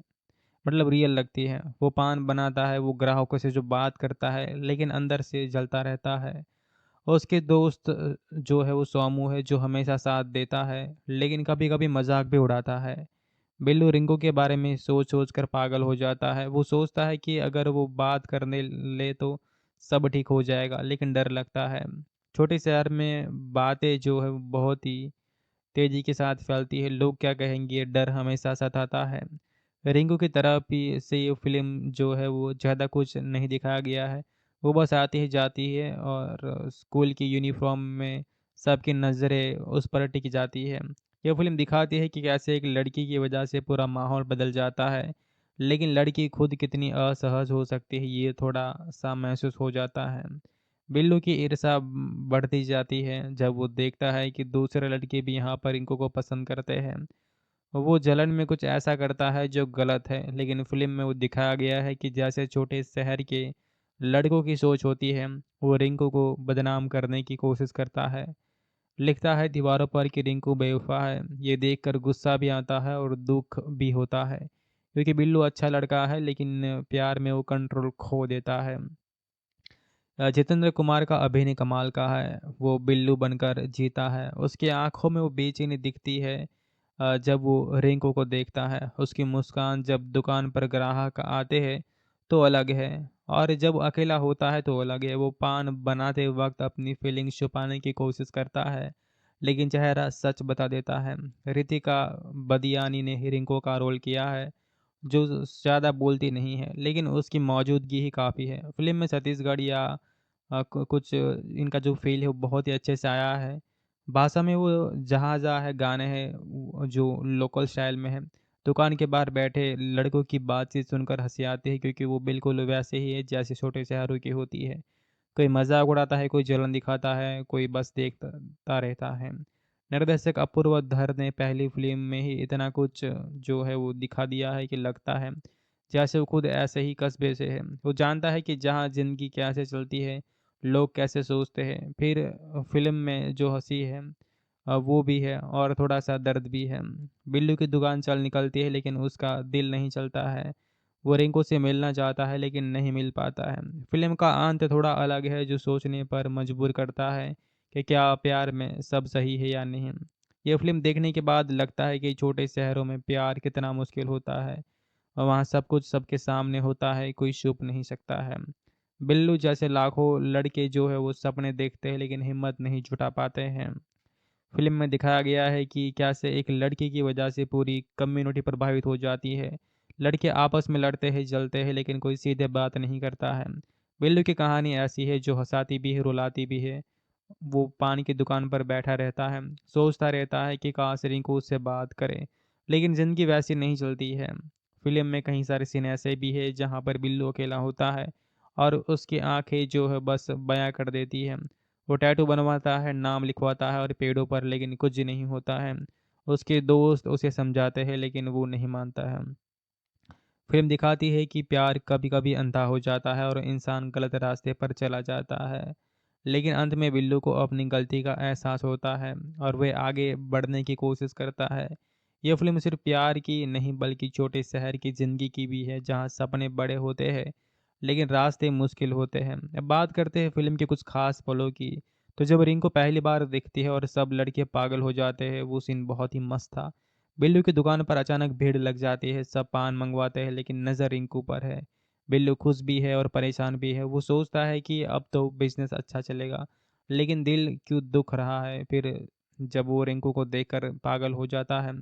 मतलब रियल लगती है। वो पान बनाता है, वो ग्राहकों से जो बात करता है लेकिन अंदर से जलता रहता है। और उसके दोस्त जो है वो सोमू है जो हमेशा साथ देता है लेकिन कभी-कभी मज़ाक भी उड़ाता है। बिल्लू रिंकू के बारे में सोच-सोच कर पागल हो जाता है। वो सोचता है कि अगर वो बात करने ले तो सब ठीक हो जाएगा, लेकिन डर लगता है। छोटे शहर में बातें जो है वो बहुत ही तेज़ी के साथ फैलती है। लोग क्या कहेंगे, ये डर हमेशा सताता है। रिंकू की तरफ भी से ये फ़िल्म जो है वो ज़्यादा कुछ नहीं दिखाया गया है। वो बस आती है जाती है और स्कूल की यूनिफ़ॉर्म में सबकी नज़रें उस पर टिक जाती है। ये फ़िल्म दिखाती है कि कैसे एक लड़की की वजह से पूरा माहौल बदल जाता है, लेकिन लड़की खुद कितनी असहज हो सकती है ये थोड़ा-सा महसूस हो जाता है। बिल्लू की ईर्ष्या बढ़ती जाती है जब वो देखता है कि दूसरे लड़के भी यहाँ पर रिंकू को पसंद करते हैं। वो जलन में कुछ ऐसा करता है जो गलत है, लेकिन फ़िल्म में वो दिखाया गया है कि जैसे छोटे शहर के लड़कों की सोच होती है, वो रिंकू को बदनाम करने की कोशिश करता है। लिखता है दीवारों पर कि रिंकू बेवफ़ा है। ये देखकर गुस्सा भी आता है और दुःख भी होता है, क्योंकि बिल्लू अच्छा लड़का है लेकिन प्यार में वो कंट्रोल खो देता है। जितेंद्र कुमार का अभिनय कमाल का है। वो बिल्लू बनकर जीता है। उसकी आँखों में वो बेचैनी दिखती है। जब वो रिंकू को देखता है, उसकी मुस्कान जब दुकान पर ग्राहक आते हैं तो अलग है, और जब अकेला होता है तो अलग है। वो पान बनाते वक्त अपनी फीलिंग्स छुपाने की कोशिश करता है, लेकिन चेहरा सच बता देता है। रितिका बदियानी ने रिंकू का रोल किया है, जो ज़्यादा बोलती नहीं है, लेकिन उसकी मौजूदगी ही काफ़ी है। फ़िल्म में छत्तीसगढ़ या कुछ इनका जो फ़ील है वो बहुत ही अच्छे से आया है। भाषा में वो जहाँ-जहाँ है गाने हैं जो लोकल स्टाइल में है। दुकान के बाहर बैठे लड़कों की बातचीत सुनकर हँसी आती है, क्योंकि वो बिल्कुल वैसे ही है जैसे छोटे शहरों की होती है। कोई मज़ाक उड़ाता है, कोई जलन दिखाता है, कोई बस देखता रहता है। निर्देशक अपूर्व धर ने पहली फ़िल्म में ही इतना कुछ जो है वो दिखा दिया है कि लगता है जैसे वो खुद ऐसे ही कस्बे से है। वो जानता है कि जहाँ ज़िंदगी कैसे चलती है, लोग कैसे सोचते हैं। फिर फ़िल्म में जो हँसी है वो भी है, और थोड़ा-सा दर्द भी है। बिल्लू की दुकान चल निकलती है, लेकिन उसका दिल नहीं चलता है। वो रिंकू से मिलना चाहता है, लेकिन नहीं मिल पाता है। फ़िल्म का अंत थोड़ा अलग है, जो सोचने पर मजबूर करता है कि क्या प्यार में सब सही है या नहीं। ये फ़िल्म देखने के बाद लगता है कि छोटे शहरों में प्यार कितना मुश्किल होता है, और वहाँ सब कुछ सबके सामने होता है, कोई छुप नहीं सकता है। बिल्लू जैसे लाखों लड़के जो है वो सपने देखते हैं, लेकिन हिम्मत नहीं जुटा पाते हैं। फ़िल्म में दिखाया गया है कि कैसे एक लड़की की वजह से पूरी कम्युनिटी प्रभावित हो जाती है। लड़के आपस में लड़ते हैं, जलते हैं, लेकिन कोई सीधे बात नहीं करता है। बिल्लू की कहानी ऐसी है जो हँसाती भी है, रुलाती भी है। वो पान की दुकान पर बैठा रहता है, सोचता रहता है कि काश रिंकू उससे बात करे, लेकिन ज़िंदगी वैसी नहीं चलती है। फ़िल्म में कई सारे सीन ऐसे भी है जहाँ पर बिल्लू अकेला होता है, और उसकी आँखें जो है बस बयाँ कर देती है। वो टैटू बनवाता है, नाम लिखवाता है और पेड़ों पर, लेकिन कुछ नहीं होता है। उसके दोस्त उसे समझाते हैं, लेकिन वो नहीं मानता है। फ़िल्म दिखाती है कि प्यार कभी-कभी अंधा हो जाता है और इंसान गलत रास्ते पर चला जाता है। लेकिन अंत में बिल्लू को अपनी गलती का एहसास होता है, और वह आगे बढ़ने की कोशिश करता है। यह फ़िल्म सिर्फ़ प्यार की नहीं, बल्कि छोटे शहर की ज़िंदगी की भी है, जहाँ सपने बड़े होते हैं, लेकिन रास्ते मुश्किल होते हैं। अब बात करते हैं फ़िल्म के कुछ ख़ास पलों की। तो जब रिंकू पहली बार दिखती है और सब लड़के पागल हो जाते हैं, वो सीन बहुत ही मस्त था। बिल्लू की दुकान पर अचानक भीड़ लग जाती है, सब पान मंगवाते हैं, लेकिन नज़र रिंकू पर है। बिल्लू खुश भी है और परेशान भी है। वो सोचता है कि अब तो बिज़नेस अच्छा चलेगा, लेकिन दिल क्यों दुख रहा है। फिर जब वो रिंकू को देखकर पागल हो जाता है,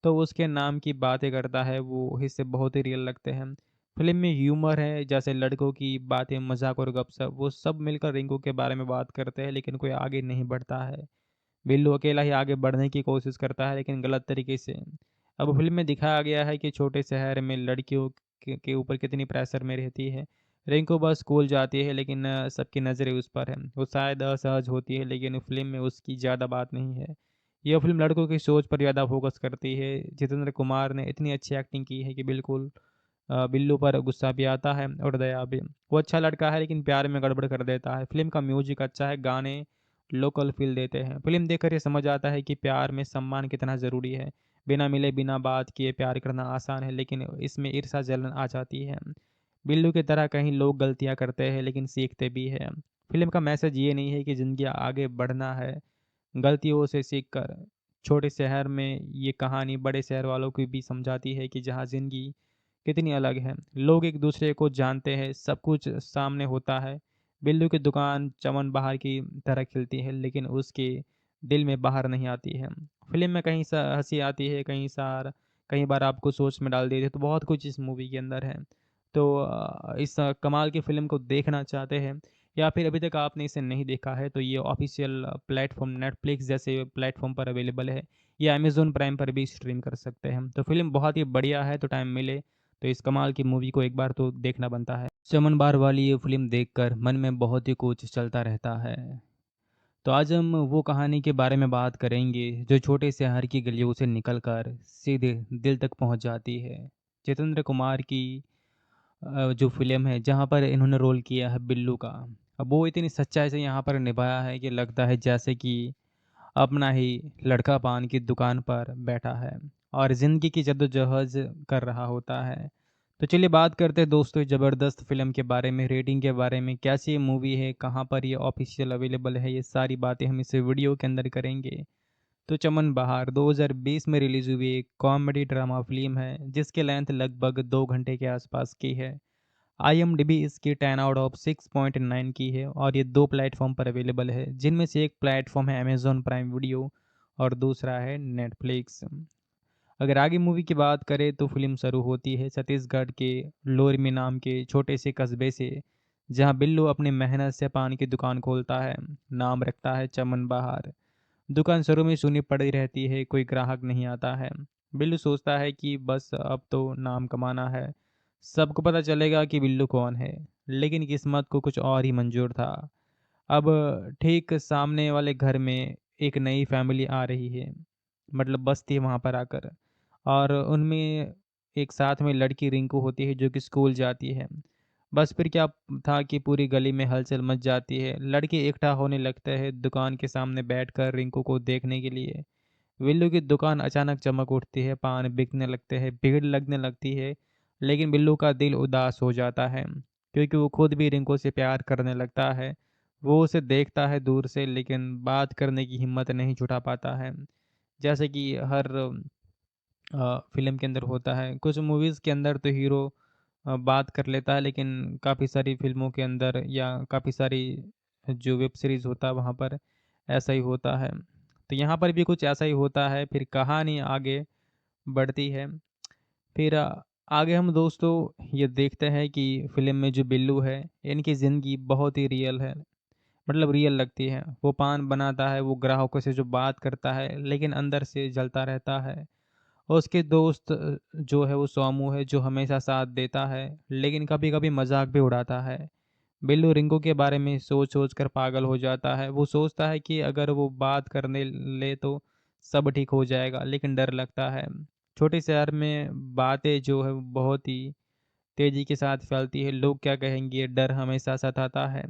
तो उसके नाम की बातें करता है, वो हिस्से बहुत ही रियल लगते हैं। फ़िल्म में ह्यूमर है, जैसे लड़कों की बातें, मज़ाक और गपशप, वो सब मिलकर रिंकू के बारे में बात करते हैं, लेकिन कोई आगे नहीं बढ़ता है। बिल्लू अकेला ही आगे बढ़ने की कोशिश करता है, लेकिन गलत तरीके से। अब फ़िल्म में दिखाया गया है कि छोटे शहर में लड़कियों के ऊपर कितनी प्रेशर में रहती है। रिंकू बस स्कूल जाती है, लेकिन सबकी नज़रें उस पर हैं। वो शायद असहज होती है, लेकिन फ़िल्म में उसकी ज़्यादा बात नहीं है। यह फ़िल्म लड़कों की सोच पर ज़्यादा फ़ोकस करती है। जितेंद्र कुमार ने इतनी अच्छी एक्टिंग की है कि बिल्कुल बिल्लू पर गुस्सा भी आता है और दया भी। वो अच्छा लड़का है, लेकिन प्यार में गड़बड़ कर देता है। फ़िल्म का म्यूज़िक अच्छा है, गाने लोकल फ़ील देते हैं। फ़िल्म देखकर ये समझ आता है कि प्यार में सम्मान कितना ज़रूरी है। बिना मिले, बिना बात किए प्यार करना आसान है, लेकिन इसमें ईर्ष्या, जलन आ जाती है। बिल्लू की तरह कहीं लोग गलतियाँ करते हैं, लेकिन सीखते भी हैं। फ़िल्म का मैसेज ये नहीं है कि ज़िंदगी आगे बढ़ना है, गलतियों से सीख कर। छोटे शहर में ये कहानी बड़े शहर वालों को भी समझाती है कि जहाँ ज़िंदगी कितनी अलग है। लोग एक दूसरे को जानते हैं, सब कुछ सामने होता है। बिल्लू की दुकान चमन बाहर की तरह खिलती है, लेकिन उसके दिल में बाहर नहीं आती है। फ़िल्म में कहीं सा हँसी आती है, कई बार आपको सोच में डाल देती है, तो बहुत कुछ इस मूवी के अंदर है। तो इस कमाल की फ़िल्म को देखना चाहते हैं, या फिर अभी तक आपने इसे नहीं देखा है, तो ये ऑफ़िशियल प्लेटफ़ॉर्म नेटफ्लिक्स जैसे प्लेटफ़ॉर्म पर अवेलेबल है, या अमेज़न प्राइम पर भी स्ट्रीम कर सकते हैं। तो फ़िल्म बहुत ही बढ़िया है, तो टाइम मिले तो इस कमाल की मूवी को एक बार तो देखना बनता है। चमन बार वाली ये फ़िल्म देखकर मन में बहुत ही कुछ चलता रहता है। तो आज हम वो कहानी के बारे में बात करेंगे जो छोटे शहर की गलियों से निकलकर सीधे दिल तक पहुंच जाती है। जितेंद्र कुमार की जो फ़िल्म है जहां पर इन्होंने रोल किया है बिल्लू का, अब वो इतनी सच्चाई से यहाँ पर निभाया है कि लगता है जैसे कि अपना ही लड़का पान की दुकान पर बैठा है और ज़िंदगी की जद्दोजहद कर रहा होता है। तो चलिए बात करते हैं दोस्तों इस ज़बरदस्त फ़िल्म के बारे में, रेटिंग के बारे में, कैसी ये मूवी है, कहाँ पर ये ऑफ़िशियल अवेलेबल है, ये सारी बातें हम इस वीडियो के अंदर करेंगे। तो चमन बहार 2020 में रिलीज हुई एक कॉमेडी ड्रामा फिल्म है जिसकी लेंथ लगभग 2 घंटे के आसपास की है। IMDb इसकी 10 आउट ऑफ 6.9 की है और ये दो प्लेटफॉर्म पर अवेलेबल है, जिनमें से एक प्लेटफॉर्म है अमेजोन प्राइम वीडियो और दूसरा है नेटफ्लिक्स। अगर आगे मूवी की बात करें तो फिल्म शुरू होती है छत्तीसगढ़ के लोरमी नाम के छोटे से कस्बे से, जहां बिल्लू अपनी मेहनत से पान की दुकान खोलता है। नाम रखता है चमन बहार। दुकान शुरू में सूनी पड़ी रहती है, कोई ग्राहक नहीं आता है। बिल्लू सोचता है कि बस अब तो नाम कमाना है, सबको पता चलेगा कि बिल्लू कौन है। लेकिन किस्मत को कुछ और ही मंजूर था। अब ठीक सामने वाले घर में एक नई फैमिली आ रही है, मतलब बसती है वहाँ पर आकर। और उनमें एक साथ में लड़की रिंकू होती है जो कि स्कूल जाती है। बस फिर क्या था कि पूरी गली में हलचल मच जाती है। लड़के इकट्ठा होने लगते हैं दुकान के सामने बैठकर रिंकू को देखने के लिए। बिल्लू की दुकान अचानक चमक उठती है, पान बिकने लगते हैं, भीड़ लगने लगती है। लेकिन बिल्लू का दिल उदास हो जाता है क्योंकि वो खुद भी रिंकू से प्यार करने लगता है। वो उसे देखता है दूर से, लेकिन बात करने की हिम्मत नहीं जुटा पाता है। जैसे कि हर फ़िल्म के अंदर होता है। कुछ मूवीज़ के अंदर तो हीरो बात कर लेता है, लेकिन काफ़ी सारी फ़िल्मों के अंदर या काफ़ी सारी जो वेब सीरीज़ होता है वहाँ पर ऐसा ही होता है। तो यहाँ पर भी कुछ ऐसा ही होता है, फिर कहानी आगे बढ़ती है। फिर आगे हम दोस्तों ये देखते हैं कि फ़िल्म में जो बिल्लू है, इनकी ज़िंदगी बहुत ही रियल है, मतलब रियल लगती है। वो पान बनाता है, वो ग्राहकों से जो बात करता है, लेकिन अंदर से जलता रहता है। और उसके दोस्त जो है वो सोमू है, जो हमेशा साथ देता है, लेकिन कभी-कभी मज़ाक भी उड़ाता है। बिल्लू रिंकू के बारे में सोच-सोच कर पागल हो जाता है। वो सोचता है कि अगर वो बात करने ले तो सब ठीक हो जाएगा, लेकिन डर लगता है। छोटे शहर में बातें जो है वो बहुत ही तेज़ी के साथ फैलती है। लोग क्या कहेंगे, ये डर हमेशा सताता है।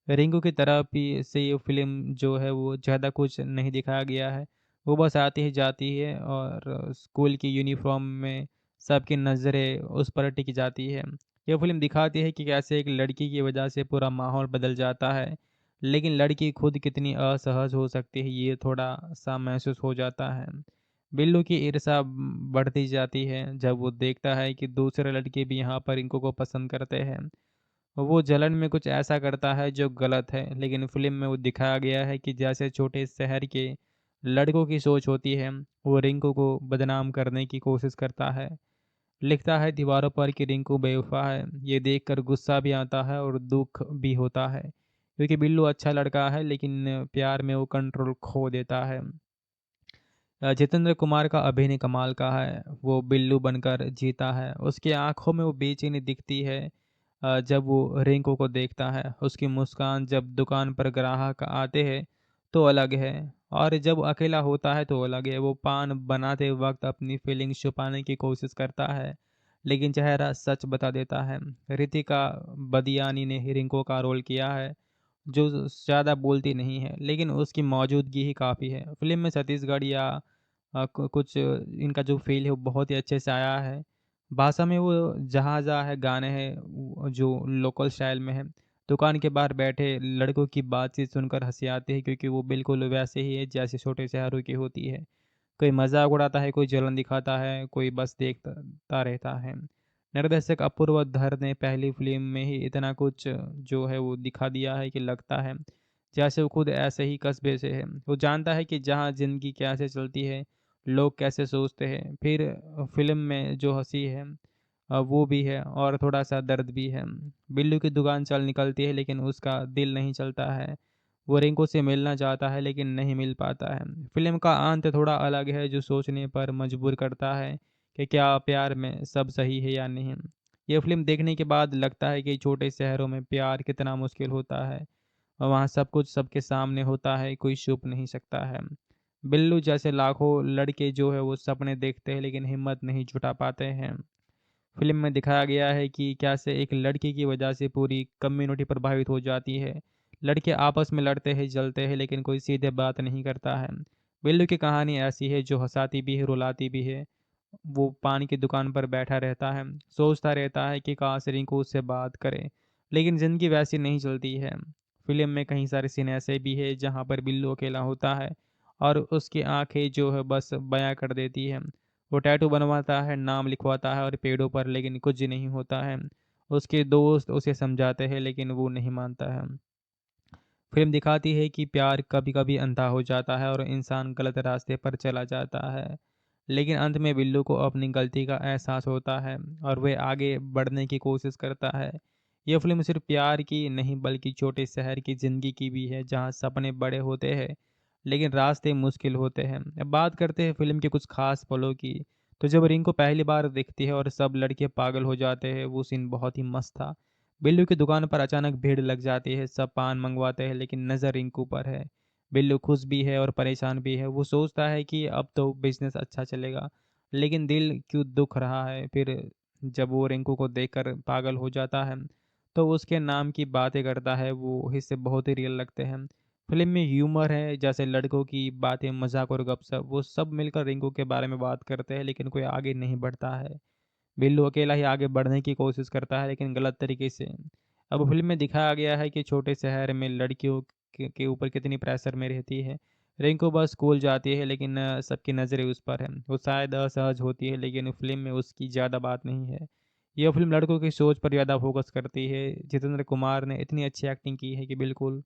रिंकू की तरफ ही से ये फ़िल्म जो है वो ज़्यादा कुछ नहीं दिखाया गया है। वो बस आती ही जाती है और स्कूल की यूनिफ़ॉर्म में सबकी नज़रें उस पर टिक जाती है। ये फ़िल्म दिखाती है कि कैसे एक लड़की की वजह से पूरा माहौल बदल जाता है, लेकिन लड़की खुद कितनी असहज हो सकती है ये थोड़ा-सा महसूस हो जाता है। बिल्लू की ईर्ष्या बढ़ती जाती है जब वो देखता है कि दूसरे लड़के भी यहाँ पर रिंकू को पसंद करते हैं। वो जलन में कुछ ऐसा करता है जो गलत है, लेकिन फ़िल्म में वो दिखाया गया है कि जैसे छोटे शहर के लड़कों की सोच होती है, वो रिंकू को बदनाम करने की कोशिश करता है। लिखता है दीवारों पर कि रिंकू बेवफ़ा है। ये देखकर गुस्सा भी आता है और दुःख भी होता है, क्योंकि बिल्लू अच्छा लड़का है लेकिन प्यार में वो कंट्रोल खो देता है। जितेंद्र कुमार का अभिनय कमाल का है। वो बिल्लू बनकर जीता है। उसकी आँखों में वो बेचैनी दिखती है जब वो रिंकू को देखता है। उसकी मुस्कान जब दुकान पर ग्राहक आते हैं तो अलग है, और जब अकेला होता है तो अलग है। वो पान बनाते वक्त अपनी फीलिंग्स छुपाने की कोशिश करता है, लेकिन चेहरा सच बता देता है। रितिका बदियानी ने रिंकू का रोल किया है, जो ज़्यादा बोलती नहीं है, लेकिन उसकी मौजूदगी ही काफ़ी है। फ़िल्म में छत्तीसगढ़ या कुछ इनका जो फ़ील है वो बहुत ही अच्छे से आया है। भाषा में वो जहाँ-जहाँ है गाने हैं जो लोकल स्टाइल में है। दुकान के बाहर बैठे लड़कों की बातचीत सुनकर हँसी आती है, क्योंकि वो बिल्कुल वैसे ही है जैसे छोटे शहरों की होती है। कोई मज़ाक उड़ाता है, कोई जलन दिखाता है, कोई बस देखता रहता है। निर्देशक अपूर्व धर ने पहली फ़िल्म में ही इतना कुछ जो है वो दिखा दिया है कि लगता है जैसे वो खुद ऐसे ही कस्बे से है। वो जानता है कि जहाँ ज़िंदगी कैसे चलती है, लोग कैसे सोचते हैं। फिर फ़िल्म में जो हँसी है वो भी है और थोड़ा-सा दर्द भी है। बिल्लू की दुकान चल निकलती है, लेकिन उसका दिल नहीं चलता है। वो रिंकू से मिलना चाहता है लेकिन नहीं मिल पाता है। फ़िल्म का अंत थोड़ा अलग है, जो सोचने पर मजबूर करता है कि क्या प्यार में सब सही है या नहीं। ये फ़िल्म देखने के बाद लगता है कि छोटे शहरों में प्यार कितना मुश्किल होता है। और वहाँ सब कुछ सबके सामने होता है, कोई छुप नहीं सकता है। बिल्लू जैसे लाखों लड़के जो है वो सपने देखते हैं लेकिन हिम्मत नहीं जुटा पाते हैं। फ़िल्म में दिखाया गया है कि कैसे एक लड़की की वजह से पूरी कम्युनिटी प्रभावित हो जाती है। लड़के आपस में लड़ते हैं, जलते हैं, लेकिन कोई सीधे बात नहीं करता है। बिल्लू की कहानी ऐसी है जो हँसाती भी है, रुलाती भी है। वो पान की दुकान पर बैठा रहता है, सोचता रहता है कि काश रिंकू उससे बात करे, लेकिन ज़िंदगी वैसी नहीं चलती है। फ़िल्म में कई सारे सीन ऐसे भी है जहाँ पर बिल्लू अकेला होता है और उसकी आँखें जो है बस बयाँ कर देती हैं। वो टैटू बनवाता है, नाम लिखवाता है और पेड़ों पर, लेकिन कुछ नहीं होता है। उसके दोस्त उसे समझाते हैं लेकिन वो नहीं मानता है। फ़िल्म दिखाती है कि प्यार कभी-कभी अंधा हो जाता है और इंसान गलत रास्ते पर चला जाता है। लेकिन अंत में बिल्लू को अपनी गलती का एहसास होता है और वह आगे बढ़ने की कोशिश करता है। यह फ़िल्म सिर्फ़ प्यार की नहीं बल्कि छोटे शहर की ज़िंदगी की भी है, जहाँ सपने बड़े होते हैं लेकिन रास्ते मुश्किल होते हैं। अब बात करते हैं फ़िल्म के कुछ ख़ास पलों की। तो जब रिंकू पहली बार दिखती है और सब लड़के पागल हो जाते हैं, वो सीन बहुत ही मस्त था। बिल्लू की दुकान पर अचानक भीड़ लग जाती है, सब पान मंगवाते हैं लेकिन नज़र रिंकू पर है। बिल्लू खुश भी है और परेशान भी है। वो सोचता है कि अब तो बिजनेस अच्छा चलेगा, लेकिन दिल क्यों दुख रहा है। फिर जब वो रिंकू को देखकर पागल हो जाता है, तो उसके नाम की बातें करता है। वो हिस्से बहुत ही रियल लगते हैं। फिल्म में ह्यूमर है, जैसे लड़कों की बातें, मजाक और गपशप, वो सब मिलकर रिंकू के बारे में बात करते हैं लेकिन कोई आगे नहीं बढ़ता है। बिल्लू अकेला ही आगे बढ़ने की कोशिश करता है लेकिन गलत तरीके से। अब फिल्म में दिखाया गया है कि छोटे शहर में लड़कियों के ऊपर कितनी प्रेशर में रहती है। रिंकू बस स्कूल जाती है लेकिन सबकी नज़रें उस पर है। वो शायद असहज होती है लेकिन फिल्म में उसकी ज़्यादा बात नहीं है। यह फिल्म लड़कों की सोच पर ज़्यादा फोकस करती है। जितेंद्र कुमार ने इतनी अच्छी एक्टिंग की है कि बिल्कुल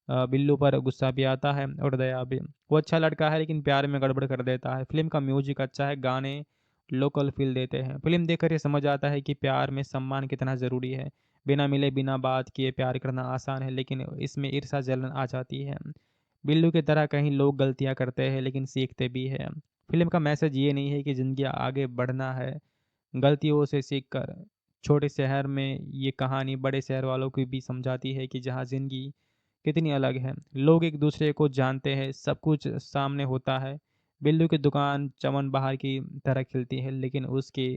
बिल्लू पर गुस्सा भी आता है और दया भी। वो अच्छा लड़का है लेकिन प्यार में गड़बड़ कर देता है। फिल्म का म्यूजिक अच्छा है, गाने लोकल फील देते हैं। फिल्म देखकर ये समझ आता है कि प्यार में सम्मान कितना ज़रूरी है। बिना मिले बिना बात किए प्यार करना आसान है लेकिन इसमें ईर्ष्या जलन आ जाती है। बिल्लू की तरह कहीं लोग गलतियां करते हैं लेकिन सीखते भी हैं। फिल्म का मैसेज ये नहीं है कि ज़िंदगी आगे बढ़ना है गलतियों से सीखकर। छोटे शहर में ये कहानी बड़े शहर वालों को भी समझाती है कि जहाँ ज़िंदगी कितनी अलग है, लोग एक दूसरे को जानते हैं, सब कुछ सामने होता है। बिल्लू की दुकान चमन बाहर की तरह खिलती है लेकिन उसके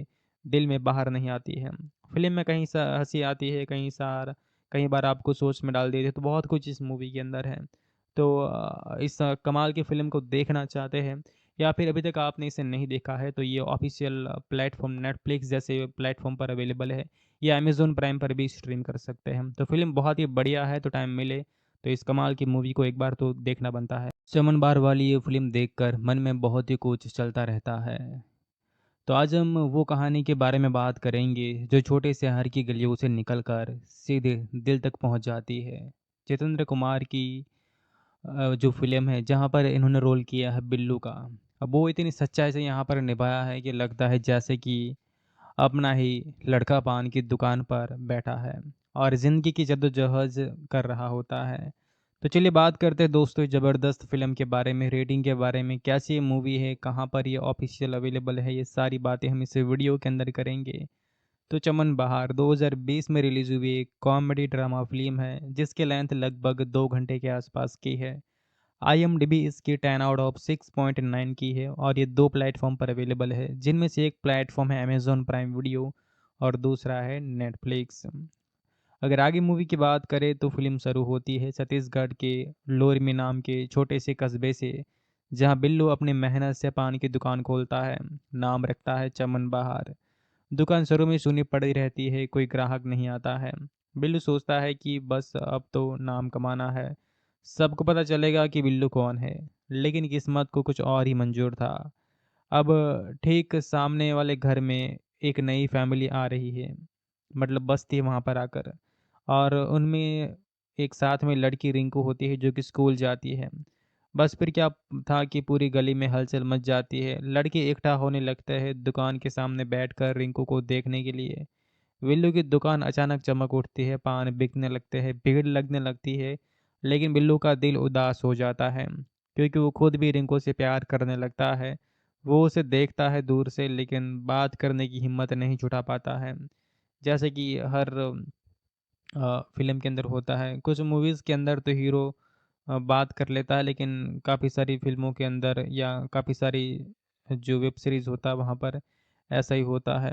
दिल में बाहर नहीं आती है। फिल्म में कहीं सा हंसी आती है, कई बार आपको सोच में डाल देती है। तो बहुत कुछ इस मूवी के अंदर है। तो इस कमाल की फ़िल्म को देखना चाहते हैं या फिर अभी तक आपने इसे नहीं देखा है, तो ये ऑफ़िशियल प्लेटफ़ॉर्म नेटफ्लिक्स जैसे प्लेटफ़ॉर्म पर अवेलेबल है या अमेज़न प्राइम पर भी स्ट्रीम कर सकते हैं। तो फ़िल्म बहुत ही बढ़िया है, तो टाइम मिले तो इस कमाल की मूवी को एक बार तो देखना बनता है। चमन बार वाली ये फ़िल्म देखकर मन में बहुत ही कुछ चलता रहता है। तो आज हम वो कहानी के बारे में बात करेंगे जो छोटे शहर की गलियों से निकलकर सीधे दिल तक पहुंच जाती है। जितेंद्र कुमार की जो फ़िल्म है जहाँ पर इन्होंने रोल किया है बिल्लू का। अब वो इतनी सच्चाई से यहाँ पर निभाया है कि लगता है जैसे कि अपना ही लड़का पान की दुकान पर बैठा है और ज़िंदगी की जद्दोजहद कर रहा होता है। तो चलिए बात करते हैं दोस्तों ज़बरदस्त फ़िल्म के बारे में, रेटिंग के बारे में, कैसी ये मूवी है, कहाँ पर ये ऑफिशियल अवेलेबल है, ये सारी बातें हम इस वीडियो के अंदर करेंगे। तो चमन बहार 2020 में रिलीज़ हुई एक कॉमेडी ड्रामा फ़िल्म है जिसकी लेंथ लगभग 2 घंटे के आसपास की है। आईएमडीबी इसकी 10 आउट ऑफ 6.9 की है और ये 2 प्लेटफ़ॉर्म पर अवेलेबल है, जिनमें से एक प्लेटफ़ॉर्म है अमेज़न प्राइम वीडियो और दूसरा है नेटफ्लिक्स। अगर आगे मूवी की बात करें तो फ़िल्म शुरू होती है छत्तीसगढ़ के लोरमी नाम के छोटे से कस्बे से, जहां बिल्लू अपनी मेहनत से पान की दुकान खोलता है। नाम रखता है चमन बहार। दुकान शुरू में सूनी पड़ी रहती है, कोई ग्राहक नहीं आता है। बिल्लू सोचता है कि बस अब तो नाम कमाना है, सबको पता चलेगा कि बिल्लू कौन है। लेकिन किस्मत को कुछ और ही मंजूर था। अब ठीक सामने वाले घर में एक नई फैमिली आ रही है, मतलब बसती है वहाँ पर आकर, और उनमें एक साथ में लड़की रिंकू होती है जो कि स्कूल जाती है। बस फिर क्या था कि पूरी गली में हलचल मच जाती है। लड़के इकट्ठा होने लगते हैं दुकान के सामने बैठकर रिंकू को देखने के लिए। बिल्लू की दुकान अचानक चमक उठती है, पान बिकने लगते हैं, भीड़ लगने लगती है। लेकिन बिल्लू का दिल उदास हो जाता है क्योंकि वो खुद भी रिंकू से प्यार करने लगता है। वो उसे देखता है दूर से लेकिन बात करने की हिम्मत नहीं जुटा पाता है। जैसे कि हर फ़िल्म के अंदर होता है। कुछ मूवीज़ के अंदर तो हीरो बात कर लेता है लेकिन काफ़ी सारी फ़िल्मों के अंदर या काफ़ी सारी जो वेब सीरीज़ होता है वहाँ पर ऐसा ही होता है।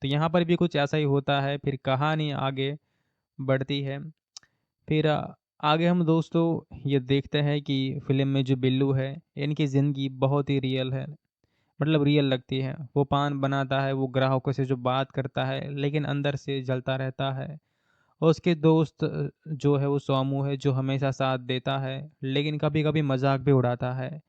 तो यहाँ पर भी कुछ ऐसा ही होता है, फिर कहानी आगे बढ़ती है। फिर आगे हम दोस्तों ये देखते हैं कि फ़िल्म में जो बिल्लू है, इनकी ज़िंदगी बहुत ही रियल है, मतलब रियल लगती है। वो पान बनाता है, वो ग्राहकों से जो बात करता है लेकिन अंदर से जलता रहता है। और उसके दोस्त जो है वो सोमू है जो हमेशा साथ देता है लेकिन कभी-कभी मज़ाक भी उड़ाता है।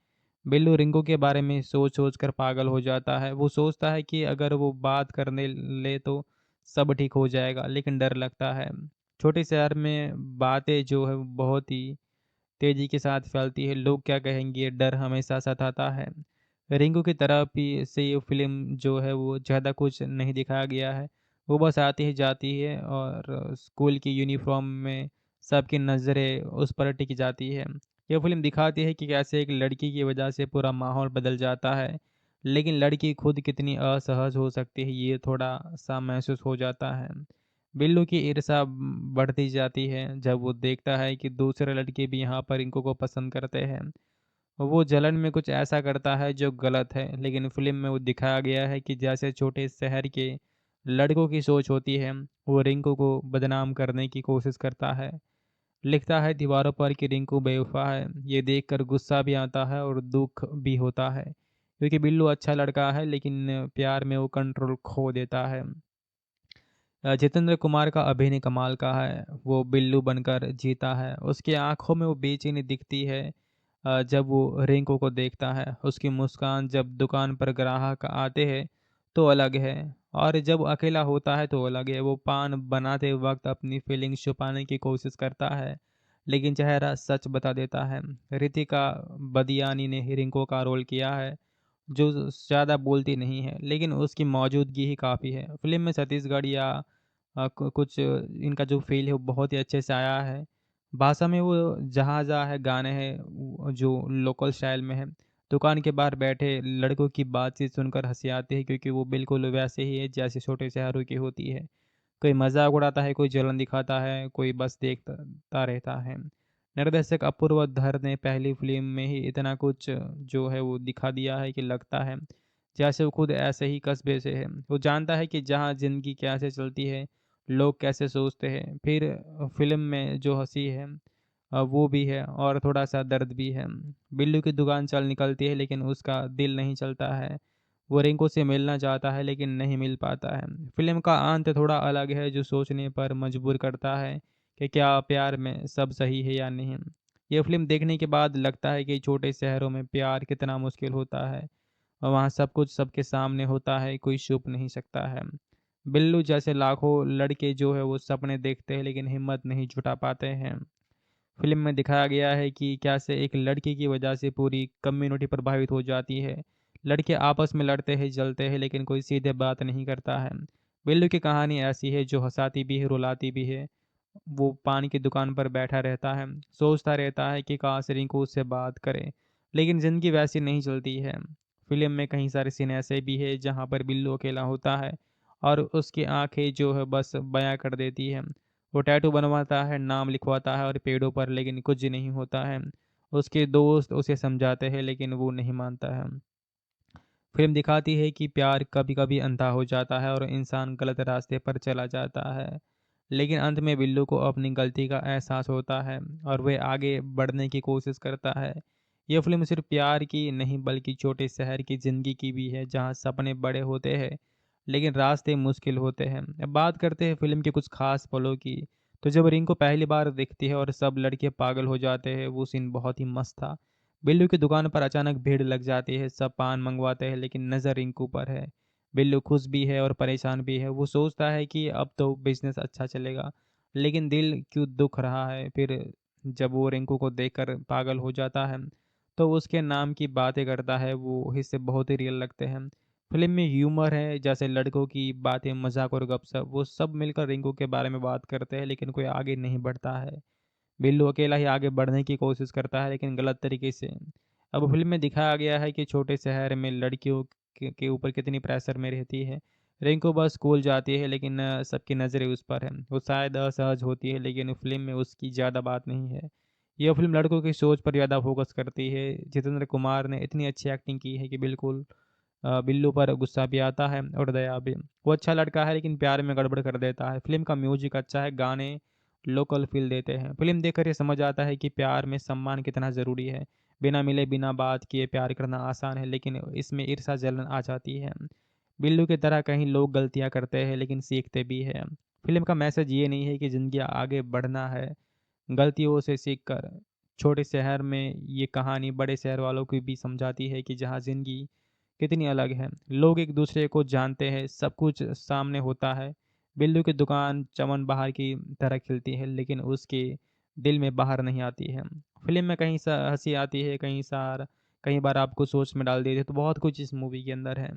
बिल्लू रिंकू के बारे में सोच-सोच कर पागल हो जाता है। वो सोचता है कि अगर वो बात करने ले तो सब ठीक हो जाएगा, लेकिन डर लगता है। छोटे शहर में बातें जो है वो बहुत ही तेज़ी के साथ फैलती है। लोग क्या कहेंगे, ये डर हमेशा सताता है। रिंकू की तरफ ही से ये फ़िल्म जो है वो ज़्यादा कुछ नहीं दिखाया गया है। वो बस आती है जाती है और स्कूल की यूनिफ़ॉर्म में सबकी नज़रें उस पर टिक जाती है। ये फ़िल्म दिखाती है कि कैसे एक लड़की की वजह से पूरा माहौल बदल जाता है, लेकिन लड़की खुद कितनी असहज हो सकती है ये थोड़ा-सा महसूस हो जाता है। बिल्लू की ईर्ष्या बढ़ती जाती है जब वो देखता है कि दूसरे लड़के भी यहाँ पर रिंकू को पसंद करते हैं। वो जलन में कुछ ऐसा करता है जो गलत है, लेकिन फ़िल्म में वो दिखाया गया है कि जैसे छोटे शहर के लड़कों की सोच होती है, वो रिंकू को बदनाम करने की कोशिश करता है। लिखता है दीवारों पर कि रिंकू बेवफ़ा है। ये देखकर गुस्सा भी आता है और दुःख भी होता है, क्योंकि बिल्लू अच्छा लड़का है लेकिन प्यार में वो कंट्रोल खो देता है। जितेंद्र कुमार का अभिनय कमाल का है। वो बिल्लू बनकर जीता है। उसकी आँखों में वो बेचैनी दिखती है जब वो रिंकू को देखता है। उसकी मुस्कान जब दुकान पर ग्राहक आते हैं तो अलग है, और जब अकेला होता है तो अलग है। वो पान बनाते वक़्त अपनी फीलिंग्स छुपाने की कोशिश करता है, लेकिन चेहरा सच बता देता है। रितिका बदियानी ने रिंकू का रोल किया है, जो ज़्यादा बोलती नहीं है, लेकिन उसकी मौजूदगी ही काफ़ी है। फ़िल्म में छत्तीसगढ़ या कुछ इनका जो फ़ील है वो बहुत ही अच्छे से आया है। भाषा में वो जहाँ-जहाँ है गाने हैं जो लोकल स्टाइल में है। दुकान के बाहर बैठे लड़कों की बातचीत सुनकर हँसी आती है, क्योंकि वो बिल्कुल वैसे ही है जैसे छोटे शहरों की होती है। कोई मज़ाक उड़ाता है, कोई जलन दिखाता है, कोई बस देखता रहता है। निर्देशक अपूर्व धर ने पहली फ़िल्म में ही इतना कुछ जो है वो दिखा दिया है कि लगता है जैसे वो खुद ऐसे ही कस्बे से है। वो जानता है कि जहाँ ज़िंदगी कैसे चलती है, लोग कैसे सोचते हैं। फिर फ़िल्म में जो हँसी है वो भी है और थोड़ा-सा दर्द भी है। बिल्लू की दुकान चल निकलती है, लेकिन उसका दिल नहीं चलता है। वो रिंकू से मिलना चाहता है लेकिन नहीं मिल पाता है। फ़िल्म का अंत थोड़ा अलग है, जो सोचने पर मजबूर करता है कि क्या प्यार में सब सही है या नहीं। ये फ़िल्म देखने के बाद लगता है कि छोटे शहरों में प्यार कितना मुश्किल होता है। और वहाँ सब कुछ सबके सामने होता है, कोई छुप नहीं सकता है। बिल्लू जैसे लाखों लड़के जो है वो सपने देखते हैं लेकिन हिम्मत नहीं जुटा पाते हैं। फ़िल्म में दिखाया गया है कि कैसे एक लड़की की वजह से पूरी कम्युनिटी प्रभावित हो जाती है। लड़के आपस में लड़ते हैं, जलते हैं, लेकिन कोई सीधे बात नहीं करता है। बिल्लू की कहानी ऐसी है जो हँसाती भी है, रुलाती भी है। वो पान की दुकान पर बैठा रहता है, सोचता रहता है कि काश रिंकू उससे बात करे, लेकिन ज़िंदगी वैसी नहीं चलती है। फ़िल्म में कई सारे सीन ऐसे भी हैं जहाँ पर बिल्लू अकेला होता है और उसकी आँखें जो है बस बयाँ कर देती हैं। वो टैटू बनवाता है, नाम लिखवाता है और पेड़ों पर, लेकिन कुछ नहीं होता है। उसके दोस्त उसे समझाते हैं लेकिन वो नहीं मानता है। फ़िल्म दिखाती है कि प्यार कभी-कभी अंधा हो जाता है और इंसान गलत रास्ते पर चला जाता है। लेकिन अंत में बिल्लू को अपनी गलती का एहसास होता है और वह आगे बढ़ने की कोशिश करता है। यह फ़िल्म सिर्फ़ प्यार की नहीं बल्कि छोटे शहर की ज़िंदगी की भी है, जहाँ सपने बड़े होते हैं लेकिन रास्ते मुश्किल होते हैं। अब बात करते हैं फ़िल्म के कुछ ख़ास पलों की। तो जब रिंकू पहली बार दिखती है और सब लड़के पागल हो जाते हैं, वो सीन बहुत ही मस्त था। बिल्लू की दुकान पर अचानक भीड़ लग जाती है, सब पान मंगवाते हैं लेकिन नज़र रिंकू पर है। बिल्लू खुश भी है और परेशान भी है। वो सोचता है कि अब तो बिज़नेस अच्छा चलेगा, लेकिन दिल क्यों दुख रहा है। फिर जब वो रिंकू को देखकर पागल हो जाता है, तो उसके नाम की बातें करता है। वो हिस्से बहुत ही रियल लगते हैं। फ़िल्म में ह्यूमर है, जैसे लड़कों की बातें, मज़ाक और गपशप, वो सब मिलकर रिंकू के बारे में बात करते हैं, लेकिन कोई आगे नहीं बढ़ता है। बिल्लू अकेला ही आगे बढ़ने की कोशिश करता है लेकिन गलत तरीके से। अब फ़िल्म में दिखाया गया है कि छोटे शहर में लड़कियों के ऊपर कितनी प्रेशर में रहती है। रिंकू बस स्कूल जाती है लेकिन सबकी नज़रें उस पर हैं। वो शायद असहज होती है लेकिन फ़िल्म में उसकी ज़्यादा बात नहीं है। यह फ़िल्म लड़कों की सोच पर ज़्यादा फ़ोकस करती है। जितेंद्र कुमार ने इतनी अच्छी एक्टिंग की है कि बिल्कुल बिल्लू पर गुस्सा भी आता है और दया भी। वो अच्छा लड़का है लेकिन प्यार में गड़बड़ कर देता है। फ़िल्म का म्यूज़िक अच्छा है, गाने लोकल फ़ील देते हैं। फ़िल्म देखकर ये समझ आता है कि प्यार में सम्मान कितना ज़रूरी है। बिना मिले, बिना बात किए प्यार करना आसान है, लेकिन इसमें ईर्ष्या, जलन आ जाती है। बिल्लू की तरह कहीं लोग गलतियाँ करते हैं लेकिन सीखते भी हैं। फ़िल्म का मैसेज ये नहीं है कि ज़िंदगी आगे बढ़ना है, गलतियों से सीख कर छोटे शहर में ये कहानी बड़े शहर वालों को भी समझाती है कि जहाँ ज़िंदगी कितनी अलग है। लोग एक दूसरे को जानते हैं, सब कुछ सामने होता है। बिल्लू की दुकान चमन बाहर की तरह खिलती है, लेकिन उसके दिल में बाहर नहीं आती है। फ़िल्म में कहीं सा हँसी आती है, कई बार आपको सोच में डाल देती है, तो बहुत कुछ इस मूवी के अंदर है।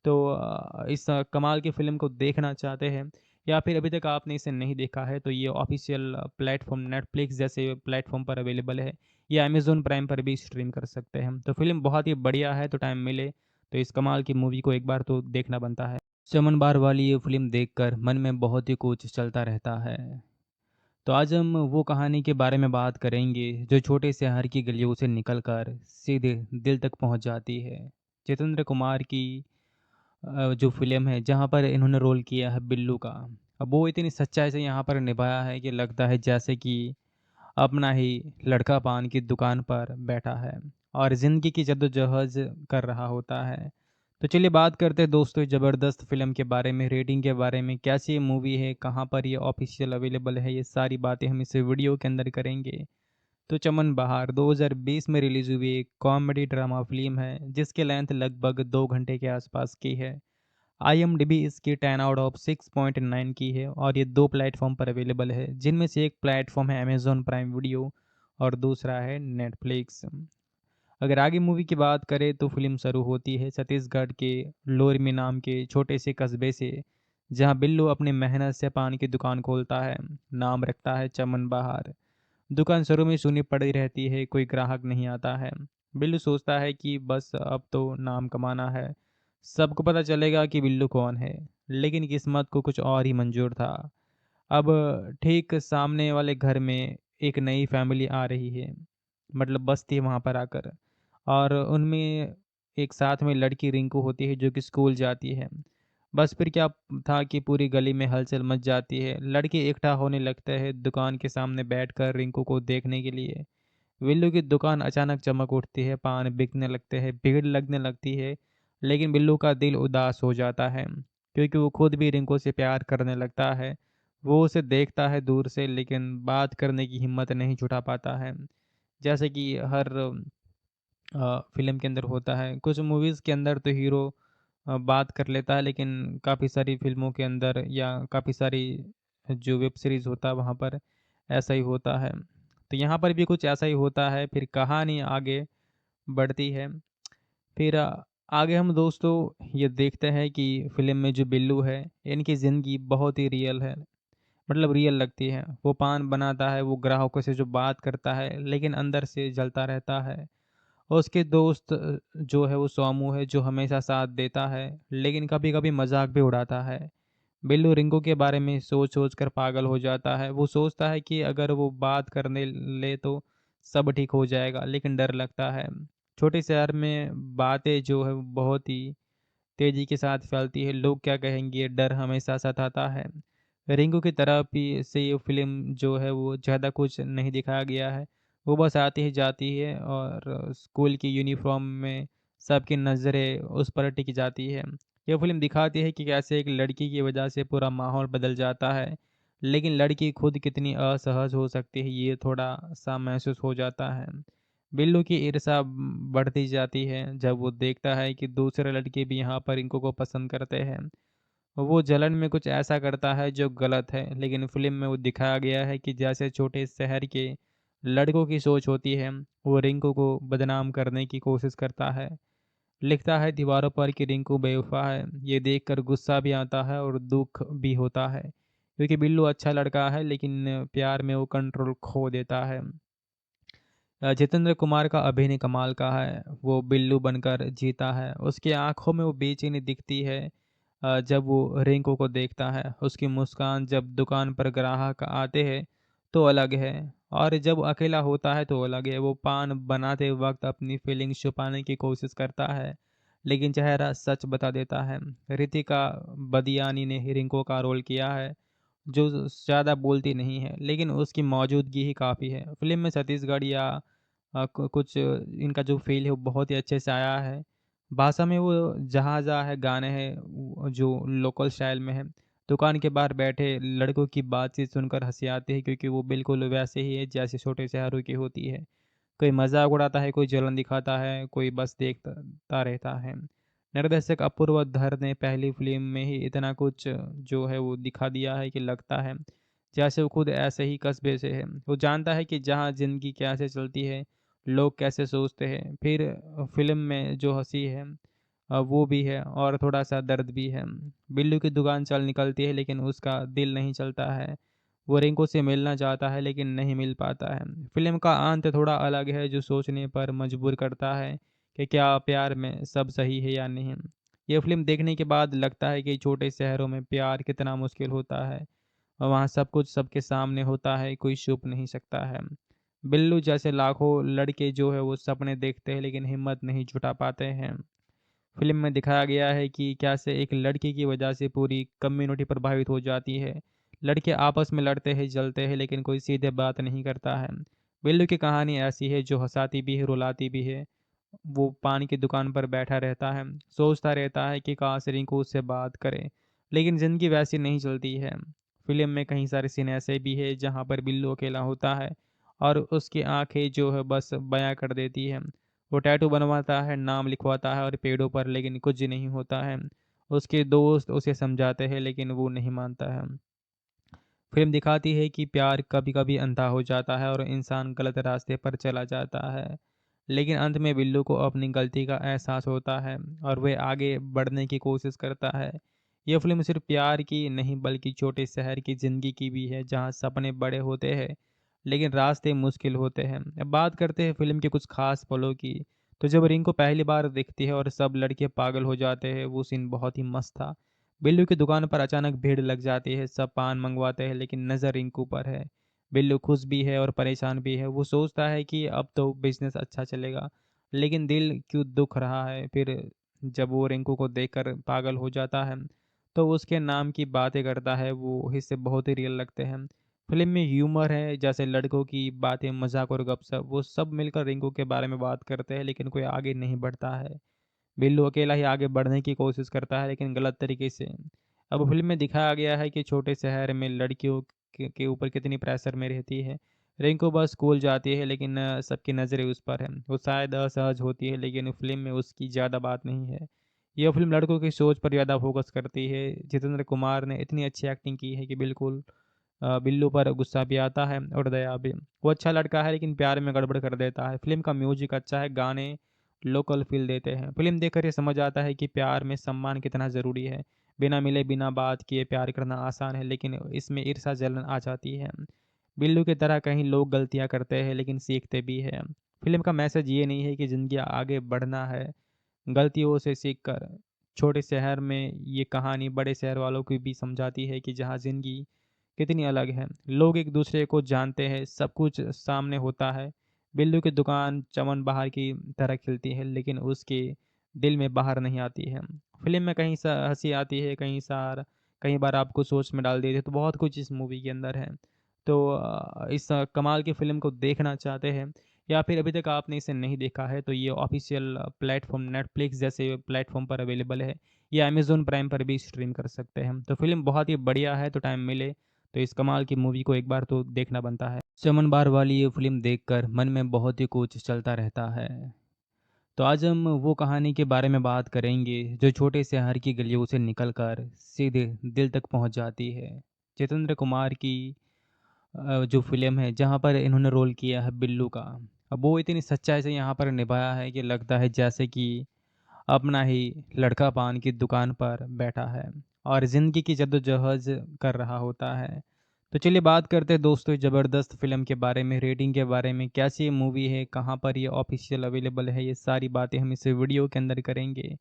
तो इस कमाल की फ़िल्म को देखना चाहते हैं या फिर अभी तक आपने इसे नहीं देखा है, तो ये ऑफ़िशियल प्लेटफ़ॉर्म नेटफ्लिक्स जैसे प्लेटफ़ॉर्म पर अवेलेबल है या अमेज़न प्राइम पर भी स्ट्रीम कर सकते हैं। तो फ़िल्म बहुत ही बढ़िया है, तो टाइम मिले तो इस कमाल की मूवी को एक बार तो देखना बनता है। चमन बार वाली ये फ़िल्म देखकर मन में बहुत ही कुछ चलता रहता है। तो आज हम वो कहानी के बारे में बात करेंगे जो छोटे शहर की गलियों से निकलकर सीधे दिल तक पहुंच जाती है। जितेंद्र कुमार की जो फ़िल्म है जहाँ पर इन्होंने रोल किया है बिल्लू का। अब वो इतनी सच्चाई से यहाँ पर निभाया है कि लगता है जैसे कि अपना ही लड़का पान की दुकान पर बैठा है और ज़िंदगी की जद्दोजहद कर रहा होता है। तो चलिए बात करते हैं दोस्तों ज़बरदस्त फ़िल्म के बारे में, रेटिंग के बारे में, कैसी ये मूवी है, कहाँ पर ये ऑफ़िशियल अवेलेबल है, ये सारी बातें हम इस वीडियो के अंदर करेंगे। तो चमन बहार 2020 में रिलीज़ हुई एक कॉमेडी ड्रामा फ़िल्म है जिसकी लेंथ लगभग 2 घंटे के आसपास की है। आईएमडीबी इसकी 10 आउट ऑफ 6.9 की है और ये 2 प्लेटफ़ॉर्म पर अवेलेबल है, जिनमें से एक प्लेटफ़ॉर्म है अमेज़न प्राइम वीडियो और दूसरा है नेटफ्लिक्स। अगर आगे मूवी की बात करें तो फ़िल्म शुरू होती है छत्तीसगढ़ के लोरमी नाम के छोटे से कस्बे से, जहाँ बिल्लू अपनी मेहनत से पान की दुकान खोलता है। नाम रखता है चमन बहार। दुकान शुरू में सूनी पड़ी रहती है, कोई ग्राहक नहीं आता है। बिल्लू सोचता है कि बस अब तो नाम कमाना है, सबको पता चलेगा कि बिल्लू कौन है। लेकिन किस्मत को कुछ और ही मंजूर था। अब ठीक सामने वाले घर में एक नई फैमिली आ रही है, मतलब बसती है वहाँ पर आकर, और उनमें एक साथ में लड़की रिंकू होती है जो कि स्कूल जाती है। बस फिर क्या था कि पूरी गली में हलचल मच जाती है। लड़के इकट्ठा होने लगते हैं दुकान के सामने बैठकर रिंकू को देखने के लिए। बिल्लू की दुकान अचानक चमक उठती है, पान बिकने लगते हैं, भीड़ लगने लगती है। लेकिन बिल्लू का दिल उदास हो जाता है क्योंकि वो खुद भी रिंकू से प्यार करने लगता है। वो उसे देखता है दूर से, लेकिन बात करने की हिम्मत नहीं जुटा पाता है। जैसे कि हर फ़िल्म के अंदर होता है। कुछ मूवीज़ के अंदर तो हीरो बात कर लेता है, लेकिन काफ़ी सारी फ़िल्मों के अंदर या काफ़ी सारी जो वेब सीरीज़ होता है वहाँ पर ऐसा ही होता है। तो यहाँ पर भी कुछ ऐसा ही होता है, फिर कहानी आगे बढ़ती है। फिर आगे हम दोस्तों ये देखते हैं कि फ़िल्म में जो बिल्लू है, इनकी ज़िंदगी बहुत ही रियल है, मतलब रियल लगती है। वो पान बनाता है, वो ग्राहकों से जो बात करता है, लेकिन अंदर से जलता रहता है। और उसके दोस्त जो है वो सोमू है जो हमेशा साथ देता है, लेकिन कभी-कभी मज़ाक भी उड़ाता है। बिल्लू रिंकू के बारे में सोच-सोच कर पागल हो जाता है। वो सोचता है कि अगर वो बात करने ले तो सब ठीक हो जाएगा, लेकिन डर लगता है। छोटे शहर में बातें जो है वो बहुत ही तेज़ी के साथ फैलती है। लोग क्या कहेंगे, ये डर हमेशा सताता है। रिंकू की तरफ भी से ये फ़िल्म जो है वो ज़्यादा कुछ नहीं दिखाया गया है। वो बस आती है जाती है और स्कूल की यूनिफ़ॉर्म में सबकी नज़रें उस पर टिक जाती है। ये फ़िल्म दिखाती है कि कैसे एक लड़की की वजह से पूरा माहौल बदल जाता है, लेकिन लड़की खुद कितनी असहज हो सकती है ये थोड़ा-सा महसूस हो जाता है। बिल्लू की ईर्ष्या बढ़ती जाती है जब वो देखता है कि दूसरे लड़के भी यहाँ पर रिंकू को पसंद करते हैं। वो जलन में कुछ ऐसा करता है जो गलत है, लेकिन फ़िल्म में वो दिखाया गया है कि जैसे छोटे शहर के लड़कों की सोच होती है, वो रिंकू को बदनाम करने की कोशिश करता है। लिखता है दीवारों पर कि रिंकू बेवफ़ा है। ये देखकर गुस्सा भी आता है और दुःख भी होता है, क्योंकि बिल्लू अच्छा लड़का है लेकिन प्यार में वो कंट्रोल खो देता है। जितेंद्र कुमार का अभिनय कमाल का है। वो बिल्लू बनकर जीता है। उसकी आँखों में वो बेचैनी दिखती है जब वो रिंकू को देखता है। उसकी मुस्कान जब दुकान पर ग्राहक आते हैं तो अलग है, और जब अकेला होता है तो अलग है। वो पान बनाते वक़्त अपनी फीलिंग्स छुपाने की कोशिश करता है, लेकिन चेहरा सच बता देता है। रितिका बदियानी ने रिंकू का रोल किया है, जो ज़्यादा बोलती नहीं है, लेकिन उसकी मौजूदगी ही काफ़ी है। फ़िल्म में छत्तीसगढ़ या कुछ इनका जो फ़ील है वो बहुत ही अच्छे से आया है। भाषा में वो जहाँ-जहाँ है गाने हैं जो लोकल स्टाइल में है। दुकान के बाहर बैठे लड़कों की बातचीत सुनकर हँसी आती है क्योंकि वो बिल्कुल वैसे ही है जैसे छोटे शहरों की होती है। कोई मज़ाक उड़ाता है, कोई जलन दिखाता है, कोई बस देखता रहता है। निर्देशक अपूर्व धर ने पहली फ़िल्म में ही इतना कुछ जो है वो दिखा दिया है कि लगता है जैसे वो खुद ऐसे ही कस्बे से है। वो जानता है कि जहाँ ज़िंदगी कैसे चलती है, लोग कैसे सोचते हैं। फिर फ़िल्म में जो हँसी है वो भी है और थोड़ा-सा दर्द भी है। बिल्लू की दुकान चल निकलती है लेकिन उसका दिल नहीं चलता है। वो रिंकू से मिलना चाहता है लेकिन नहीं मिल पाता है। फ़िल्म का अंत थोड़ा अलग है जो सोचने पर मजबूर करता है कि क्या प्यार में सब सही है या नहीं। ये फ़िल्म देखने के बाद लगता है कि छोटे शहरों में प्यार कितना मुश्किल होता है। और वहाँ सब कुछ सबके सामने होता है, कोई छुप नहीं सकता है। बिल्लू जैसे लाखों लड़के जो है वो सपने देखते हैं लेकिन हिम्मत नहीं जुटा पाते हैं। फ़िल्म में दिखाया गया है कि कैसे एक लड़की की वजह से पूरी कम्युनिटी प्रभावित हो जाती है। लड़के आपस में लड़ते हैं, जलते हैं लेकिन कोई सीधे बात नहीं करता है। बिल्लू की कहानी ऐसी है जो हँसाती भी है, रुलाती भी है। वो पान की दुकान पर बैठा रहता है, सोचता रहता है कि काश रिंकू उससे बात करे, लेकिन ज़िंदगी वैसी नहीं चलती है। फ़िल्म में कई सारे सीन ऐसे भी है जहाँ पर बिल्लू अकेला होता है और उसकी आँखें जो है बस बयाँ कर देती है। वो टैटू बनवाता है, नाम लिखवाता है और पेड़ों पर लेकिन कुछ नहीं होता है। उसके दोस्त उसे समझाते हैं लेकिन वो नहीं मानता है। फ़िल्म दिखाती है कि प्यार कभी-कभी अंधा हो जाता है और इंसान गलत रास्ते पर चला जाता है। लेकिन अंत में बिल्लू को अपनी गलती का एहसास होता है और वह आगे बढ़ने की कोशिश करता है। यह फ़िल्म सिर्फ प्यार की नहीं बल्कि छोटे शहर की ज़िंदगी की भी है जहाँ सपने बड़े होते हैं लेकिन रास्ते मुश्किल होते हैं। अब बात करते हैं फ़िल्म के कुछ ख़ास पलों की। तो जब रिंकू पहली बार दिखती है और सब लड़के पागल हो जाते हैं, वो सीन बहुत ही मस्त था। बिल्लू की दुकान पर अचानक भीड़ लग जाती है, सब पान मंगवाते हैं लेकिन नज़र रिंकू पर है। बिल्लू खुश भी है और परेशान भी है। वो सोचता है कि अब तो बिज़नेस अच्छा चलेगा, लेकिन दिल क्यों दुख रहा है। फिर जब वो रिंकू को देखकर पागल हो जाता है, तो उसके नाम की बातें करता है, वो हिस्से बहुत ही रियल लगते हैं। फ़िल्म में ह्यूमर है, जैसे लड़कों की बातें, मज़ाक और गपशप, वो सब मिलकर रिंकू के बारे में बात करते हैं लेकिन कोई आगे नहीं बढ़ता है। बिल्लू अकेला ही आगे बढ़ने की कोशिश करता है लेकिन गलत तरीके से। अब फ़िल्म में दिखाया गया है कि छोटे शहर में लड़कियों के ऊपर कितनी प्रेशर में रहती है। रिंकू बस स्कूल जाती है लेकिन सबकी नज़रें उस पर हैं। वो शायद असहज होती है लेकिन फ़िल्म में उसकी ज़्यादा बात नहीं है। यह फ़िल्म लड़कों की सोच पर ज़्यादा फ़ोकस करती है। जितेंद्र कुमार ने इतनी अच्छी एक्टिंग की है कि बिल्कुल बिल्लू पर गुस्सा भी आता है और दया भी। वो अच्छा लड़का है लेकिन प्यार में गड़बड़ कर देता है। फ़िल्म का म्यूज़िक अच्छा है, गाने लोकल फ़ील देते हैं। फ़िल्म देखकर ये समझ आता है कि प्यार में सम्मान कितना ज़रूरी है। बिना मिले, बिना बात किए प्यार करना आसान है लेकिन इसमें ईर्ष्या जलन आ जाती है। बिल्लू की तरह कहीं लोग गलतियाँ करते हैं लेकिन सीखते भी हैं। फ़िल्म का मैसेज ये नहीं है कि ज़िंदगी आगे बढ़ना है, गलतियों से सीखकर। छोटे शहर में ये कहानी बड़े शहर वालों को भी समझाती है कि जहाँ ज़िंदगी कितनी अलग है। लोग एक दूसरे को जानते हैं, सब कुछ सामने होता है। बिल्लू की दुकान चमन बाहर की तरह खिलती है लेकिन उसके दिल में बाहर नहीं आती है। फ़िल्म में कहीं सा हँसी आती है, कई बार आपको सोच में डाल देती है, तो बहुत कुछ इस मूवी के अंदर है। तो इस कमाल की फ़िल्म को देखना चाहते हैं या फिर अभी तक आपने इसे नहीं देखा है तो ये ऑफ़िशियल प्लेटफ़ॉर्म नेटफ्लिक्स जैसे प्लेटफ़ॉर्म पर अवेलेबल है या अमेज़न प्राइम पर भी स्ट्रीम कर सकते हैं। तो फ़िल्म बहुत ही बढ़िया है, तो टाइम मिले तो इस कमाल की मूवी को एक बार तो देखना बनता है। चमन बार वाली ये फ़िल्म देखकर मन में बहुत ही कुछ चलता रहता है। तो आज हम वो कहानी के बारे में बात करेंगे जो छोटे शहर की गलियों से निकलकर सीधे दिल तक पहुंच जाती है। जितेंद्र कुमार की जो फ़िल्म है जहाँ पर इन्होंने रोल किया है बिल्लू का। अब वो इतनी सच्चाई से यहाँ पर निभाया है कि लगता है जैसे कि अपना ही लड़का पान की दुकान पर बैठा है और ज़िंदगी की जद्दोजहद कर रहा होता है। तो चलिए बात करते हैं दोस्तों ज़बरदस्त फ़िल्म के बारे में, रेटिंग के बारे में, कैसी ये मूवी है, कहाँ पर ये ऑफ़िशियल अवेलेबल है, ये सारी बातें हम इस वीडियो के अंदर करेंगे।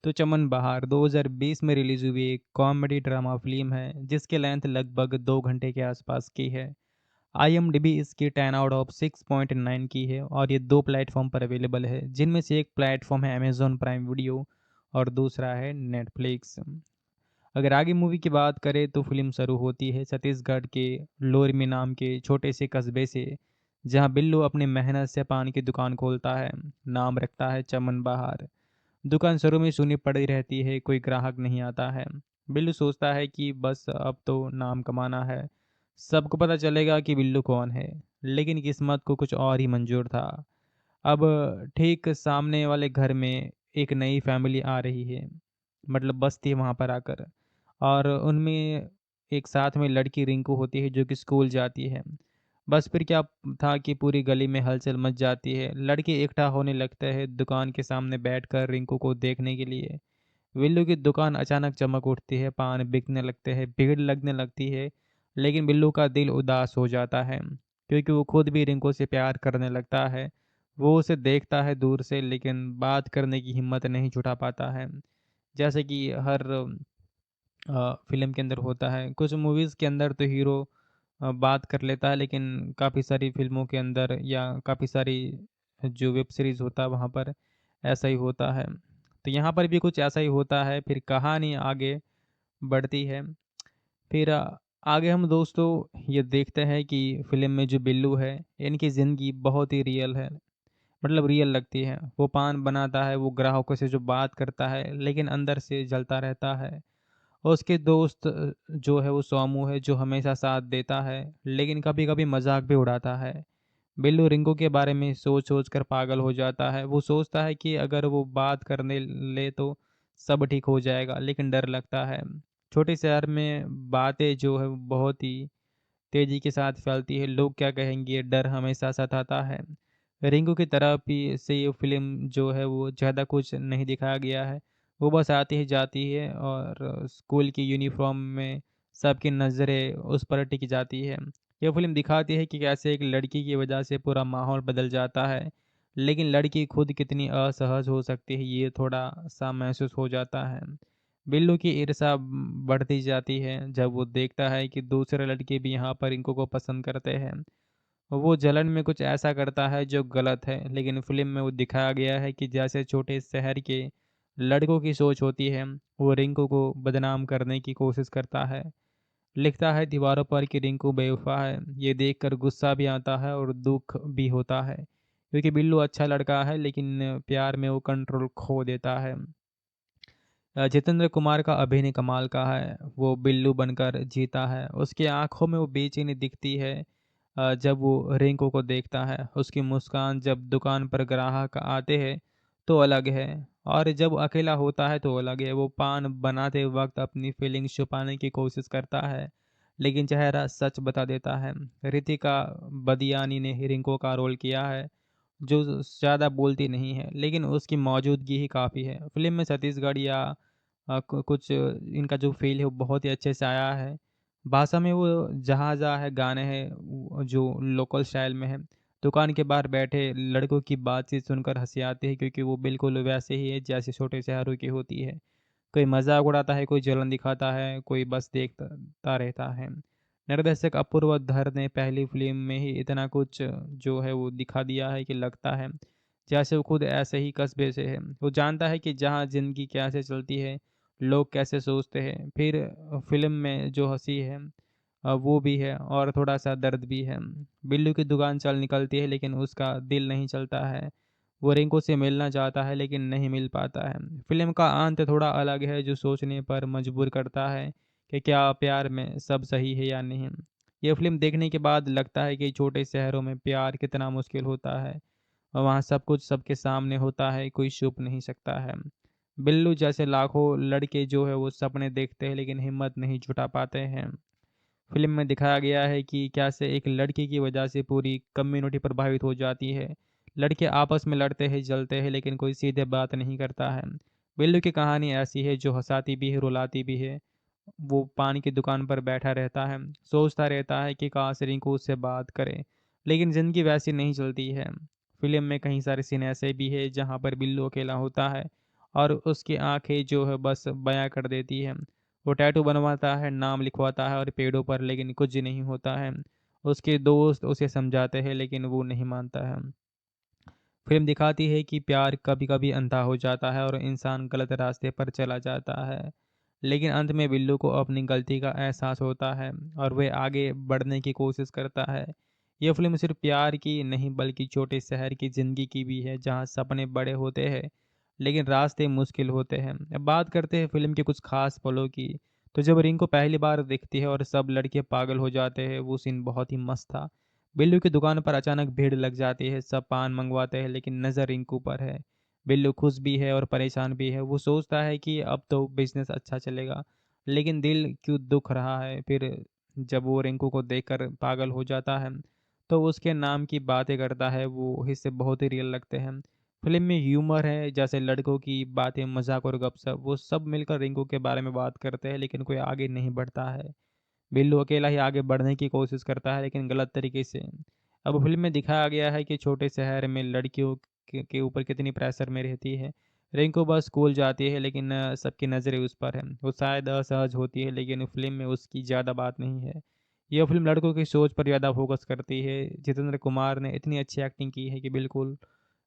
तो चमन बहार 2020 में रिलीज़ हुई एक कॉमेडी ड्रामा फ़िल्म है जिसकी लेंथ लगभग 2 घंटे के आसपास की है। आईएमडीबी इसकी 10 आउट ऑफ 6.9 की है और ये 2 प्लेटफ़ॉर्म पर अवेलेबल है, जिनमें से एक प्लेटफ़ॉर्म है अमेज़न प्राइम वीडियो और दूसरा है नेटफ्लिक्स। अगर आगे मूवी की बात करें तो फ़िल्म शुरू होती है छत्तीसगढ़ के लोरमी नाम के छोटे से कस्बे से, जहाँ बिल्लू अपनी मेहनत से पान की दुकान खोलता है। नाम रखता है चमन बहार। दुकान शुरू में सूनी पड़ी रहती है, कोई ग्राहक नहीं आता है। बिल्लू सोचता है कि बस अब तो नाम कमाना है, सबको पता चलेगा कि बिल्लू कौन है। लेकिन किस्मत को कुछ और ही मंजूर था। अब ठीक सामने वाले घर में एक नई फैमिली आ रही है, मतलब बसती है वहाँ पर आकर, और उनमें एक साथ में लड़की रिंकू होती है जो कि स्कूल जाती है। बस फिर क्या था कि पूरी गली में हलचल मच जाती है। लड़के इकट्ठा होने लगते हैं दुकान के सामने बैठकर रिंकू को देखने के लिए। बिल्लू की दुकान अचानक चमक उठती है, पान बिकने लगते हैं, भीड़ लगने लगती है। लेकिन बिल्लू का दिल उदास हो जाता है, क्योंकि वो खुद भी रिंकू से प्यार करने लगता है। वो उसे देखता है दूर से, लेकिन बात करने की हिम्मत नहीं जुटा पाता है। जैसे कि हर फ़िल्म के अंदर होता है। कुछ मूवीज़ के अंदर तो हीरो बात कर लेता है, लेकिन काफ़ी सारी फ़िल्मों के अंदर या काफ़ी सारी जो वेब सीरीज़ होता है वहाँ पर ऐसा ही होता है। तो यहाँ पर भी कुछ ऐसा ही होता है, फिर कहानी आगे बढ़ती है। फिर आगे हम दोस्तों ये देखते हैं कि फ़िल्म में जो बिल्लू है, इनकी ज़िंदगी बहुत ही रियल है, मतलब रियल लगती है। वो पान बनाता है, वो ग्राहकों से जो बात करता है, लेकिन अंदर से जलता रहता है। और उसके दोस्त जो है वो सोमू है, जो हमेशा साथ देता है, लेकिन कभी-कभी मज़ाक भी उड़ाता है। बिल्लू रिंकू के बारे में सोच-सोच कर पागल हो जाता है। वो सोचता है कि अगर वो बात करने ले तो सब ठीक हो जाएगा, लेकिन डर लगता है। छोटे शहर में बातें जो है वो बहुत ही तेज़ी के साथ फैलती है। लोग क्या कहेंगे, डर हमेशा सताता है। रिंकू की तरफ ही से ये फ़िल्म जो है वो ज़्यादा कुछ नहीं दिखाया गया है। वो बस आती है जाती है और स्कूल की यूनिफ़ॉर्म में सबकी नज़रें उस पर टिक जाती है। ये फ़िल्म दिखाती है कि कैसे एक लड़की की वजह से पूरा माहौल बदल जाता है। लेकिन लड़की खुद कितनी असहज हो सकती है, ये थोड़ा-सा महसूस हो जाता है। बिल्लू की ईर्ष्या बढ़ती जाती है जब वो देखता है कि दूसरे लड़के भी यहाँ पर रिंकू को पसंद करते हैं। वो जलन में कुछ ऐसा करता है जो गलत है, लेकिन फ़िल्म में वो दिखाया गया है कि जैसे छोटे शहर के लड़कों की सोच होती है, वो रिंकू को बदनाम करने की कोशिश करता है। लिखता है दीवारों पर कि रिंकू बेवफ़ा है। ये देखकर गुस्सा भी आता है और दुःख भी होता है, क्योंकि बिल्लू अच्छा लड़का है, लेकिन प्यार में वो कंट्रोल खो देता है। जितेंद्र कुमार का अभिनय कमाल का है। वो बिल्लू बनकर जीता है। उसकी आँखों में वो बेचैनी दिखती है जब वो रिंकू को देखता है। उसकी मुस्कान जब दुकान पर ग्राहक आते हैं तो अलग है, और जब अकेला होता है तो अलग है। वो पान बनाते वक़्त अपनी फीलिंग्स छुपाने की कोशिश करता है, लेकिन चेहरा सच बता देता है। रितिका बदियानी ने रिंकू का रोल किया है, जो ज़्यादा बोलती नहीं है, लेकिन उसकी मौजूदगी ही काफ़ी है। फ़िल्म में छत्तीसगढ़ या कुछ इनका जो फ़ील है वो बहुत ही अच्छे से आया है। भाषा में वो जहाँ-जहाँ है गाने हैं जो लोकल स्टाइल में है। दुकान के बाहर बैठे लड़कों की बातचीत सुनकर हँसी आती है, क्योंकि वो बिल्कुल वैसे ही है जैसे छोटे शहरों की होती है। कोई मज़ाक उड़ाता है, कोई जलन दिखाता है, कोई बस देखता रहता है। निर्देशक अपूर्व धर ने पहली फ़िल्म में ही इतना कुछ जो है वो दिखा दिया है कि लगता है जैसे वो खुद ऐसे ही कस्बे से है। वो जानता है कि जहाँ ज़िंदगी कैसे चलती है, लोग कैसे सोचते हैं। फिर फ़िल्म में जो हँसी है वो भी है और थोड़ा-सा दर्द भी है। बिल्लू की दुकान चल निकलती है, लेकिन उसका दिल नहीं चलता है। वो रिंकू से मिलना चाहता है, लेकिन नहीं मिल पाता है। फ़िल्म का अंत थोड़ा अलग है, जो सोचने पर मजबूर करता है कि क्या प्यार में सब सही है या नहीं। ये फ़िल्म देखने के बाद लगता है कि छोटे शहरों में प्यार कितना मुश्किल होता है, और वहाँ सब कुछ सबके सामने होता है, कोई छुप नहीं सकता है। बिल्लू जैसे लाखों लड़के जो है वो सपने देखते हैं, लेकिन हिम्मत नहीं जुटा पाते हैं। फ़िल्म में दिखाया गया है कि कैसे एक लड़की की वजह से पूरी कम्युनिटी प्रभावित हो जाती है। लड़के आपस में लड़ते हैं, जलते हैं, लेकिन कोई सीधे बात नहीं करता है। बिल्लू की कहानी ऐसी है जो हँसाती भी है, रुलाती भी है। वो पान की दुकान पर बैठा रहता है, सोचता रहता है कि काश रिंकू उससे बात करे, लेकिन ज़िंदगी वैसी नहीं चलती है। फ़िल्म में कई सारे सीन ऐसे भी हैं जहाँ पर बिल्लू अकेला होता है और उसकी आँखें जो है बस बयाँ कर देती हैं। वो टैटू बनवाता है, नाम लिखवाता है और पेड़ों पर, लेकिन कुछ नहीं होता है। उसके दोस्त उसे समझाते हैं, लेकिन वो नहीं मानता है। फ़िल्म दिखाती है कि प्यार कभी-कभी अंधा हो जाता है और इंसान गलत रास्ते पर चला जाता है। लेकिन अंत में बिल्लू को अपनी गलती का एहसास होता है और वह आगे बढ़ने की कोशिश करता है। ये फ़िल्म सिर्फ़ प्यार की नहीं, बल्कि छोटे शहर की ज़िंदगी की भी है, जहाँ सपने बड़े होते हैं, लेकिन रास्ते मुश्किल होते हैं। अब बात करते हैं फ़िल्म के कुछ ख़ास पलों की। तो जब रिंकू पहली बार दिखती है और सब लड़के पागल हो जाते हैं, वो सीन बहुत ही मस्त था। बिल्लू की दुकान पर अचानक भीड़ लग जाती है। सब पान मंगवाते हैं लेकिन नज़र रिंकू पर है। बिल्लू खुश भी है और परेशान भी है। वो सोचता है कि अब तो बिजनेस अच्छा चलेगा, लेकिन दिल क्यों दुख रहा है। फिर जब वो रिंकू को देखकर पागल हो जाता है तो उसके नाम की बातें करता है। वो हिस्से बहुत ही रियल लगते हैं। फिल्म में ह्यूमर है, जैसे लड़कों की बातें, मजाक और गपशप, वो सब मिलकर रिंकू के बारे में बात करते हैं, लेकिन कोई आगे नहीं बढ़ता है। बिल्लू अकेला ही आगे बढ़ने की कोशिश करता है, लेकिन गलत तरीके से। अब फिल्म में दिखाया गया है कि छोटे शहर में लड़कियों के ऊपर कितनी प्रेशर में रहती है। रिंकू बस स्कूल जाती है, लेकिन सबकी नज़रें उस पर है। वो शायद असहज होती है, लेकिन फिल्म में उसकी ज़्यादा बात नहीं है। यह फिल्म लड़कों की सोच पर ज़्यादा फोकस करती है। जितेंद्र कुमार ने इतनी अच्छी एक्टिंग की है कि बिल्कुल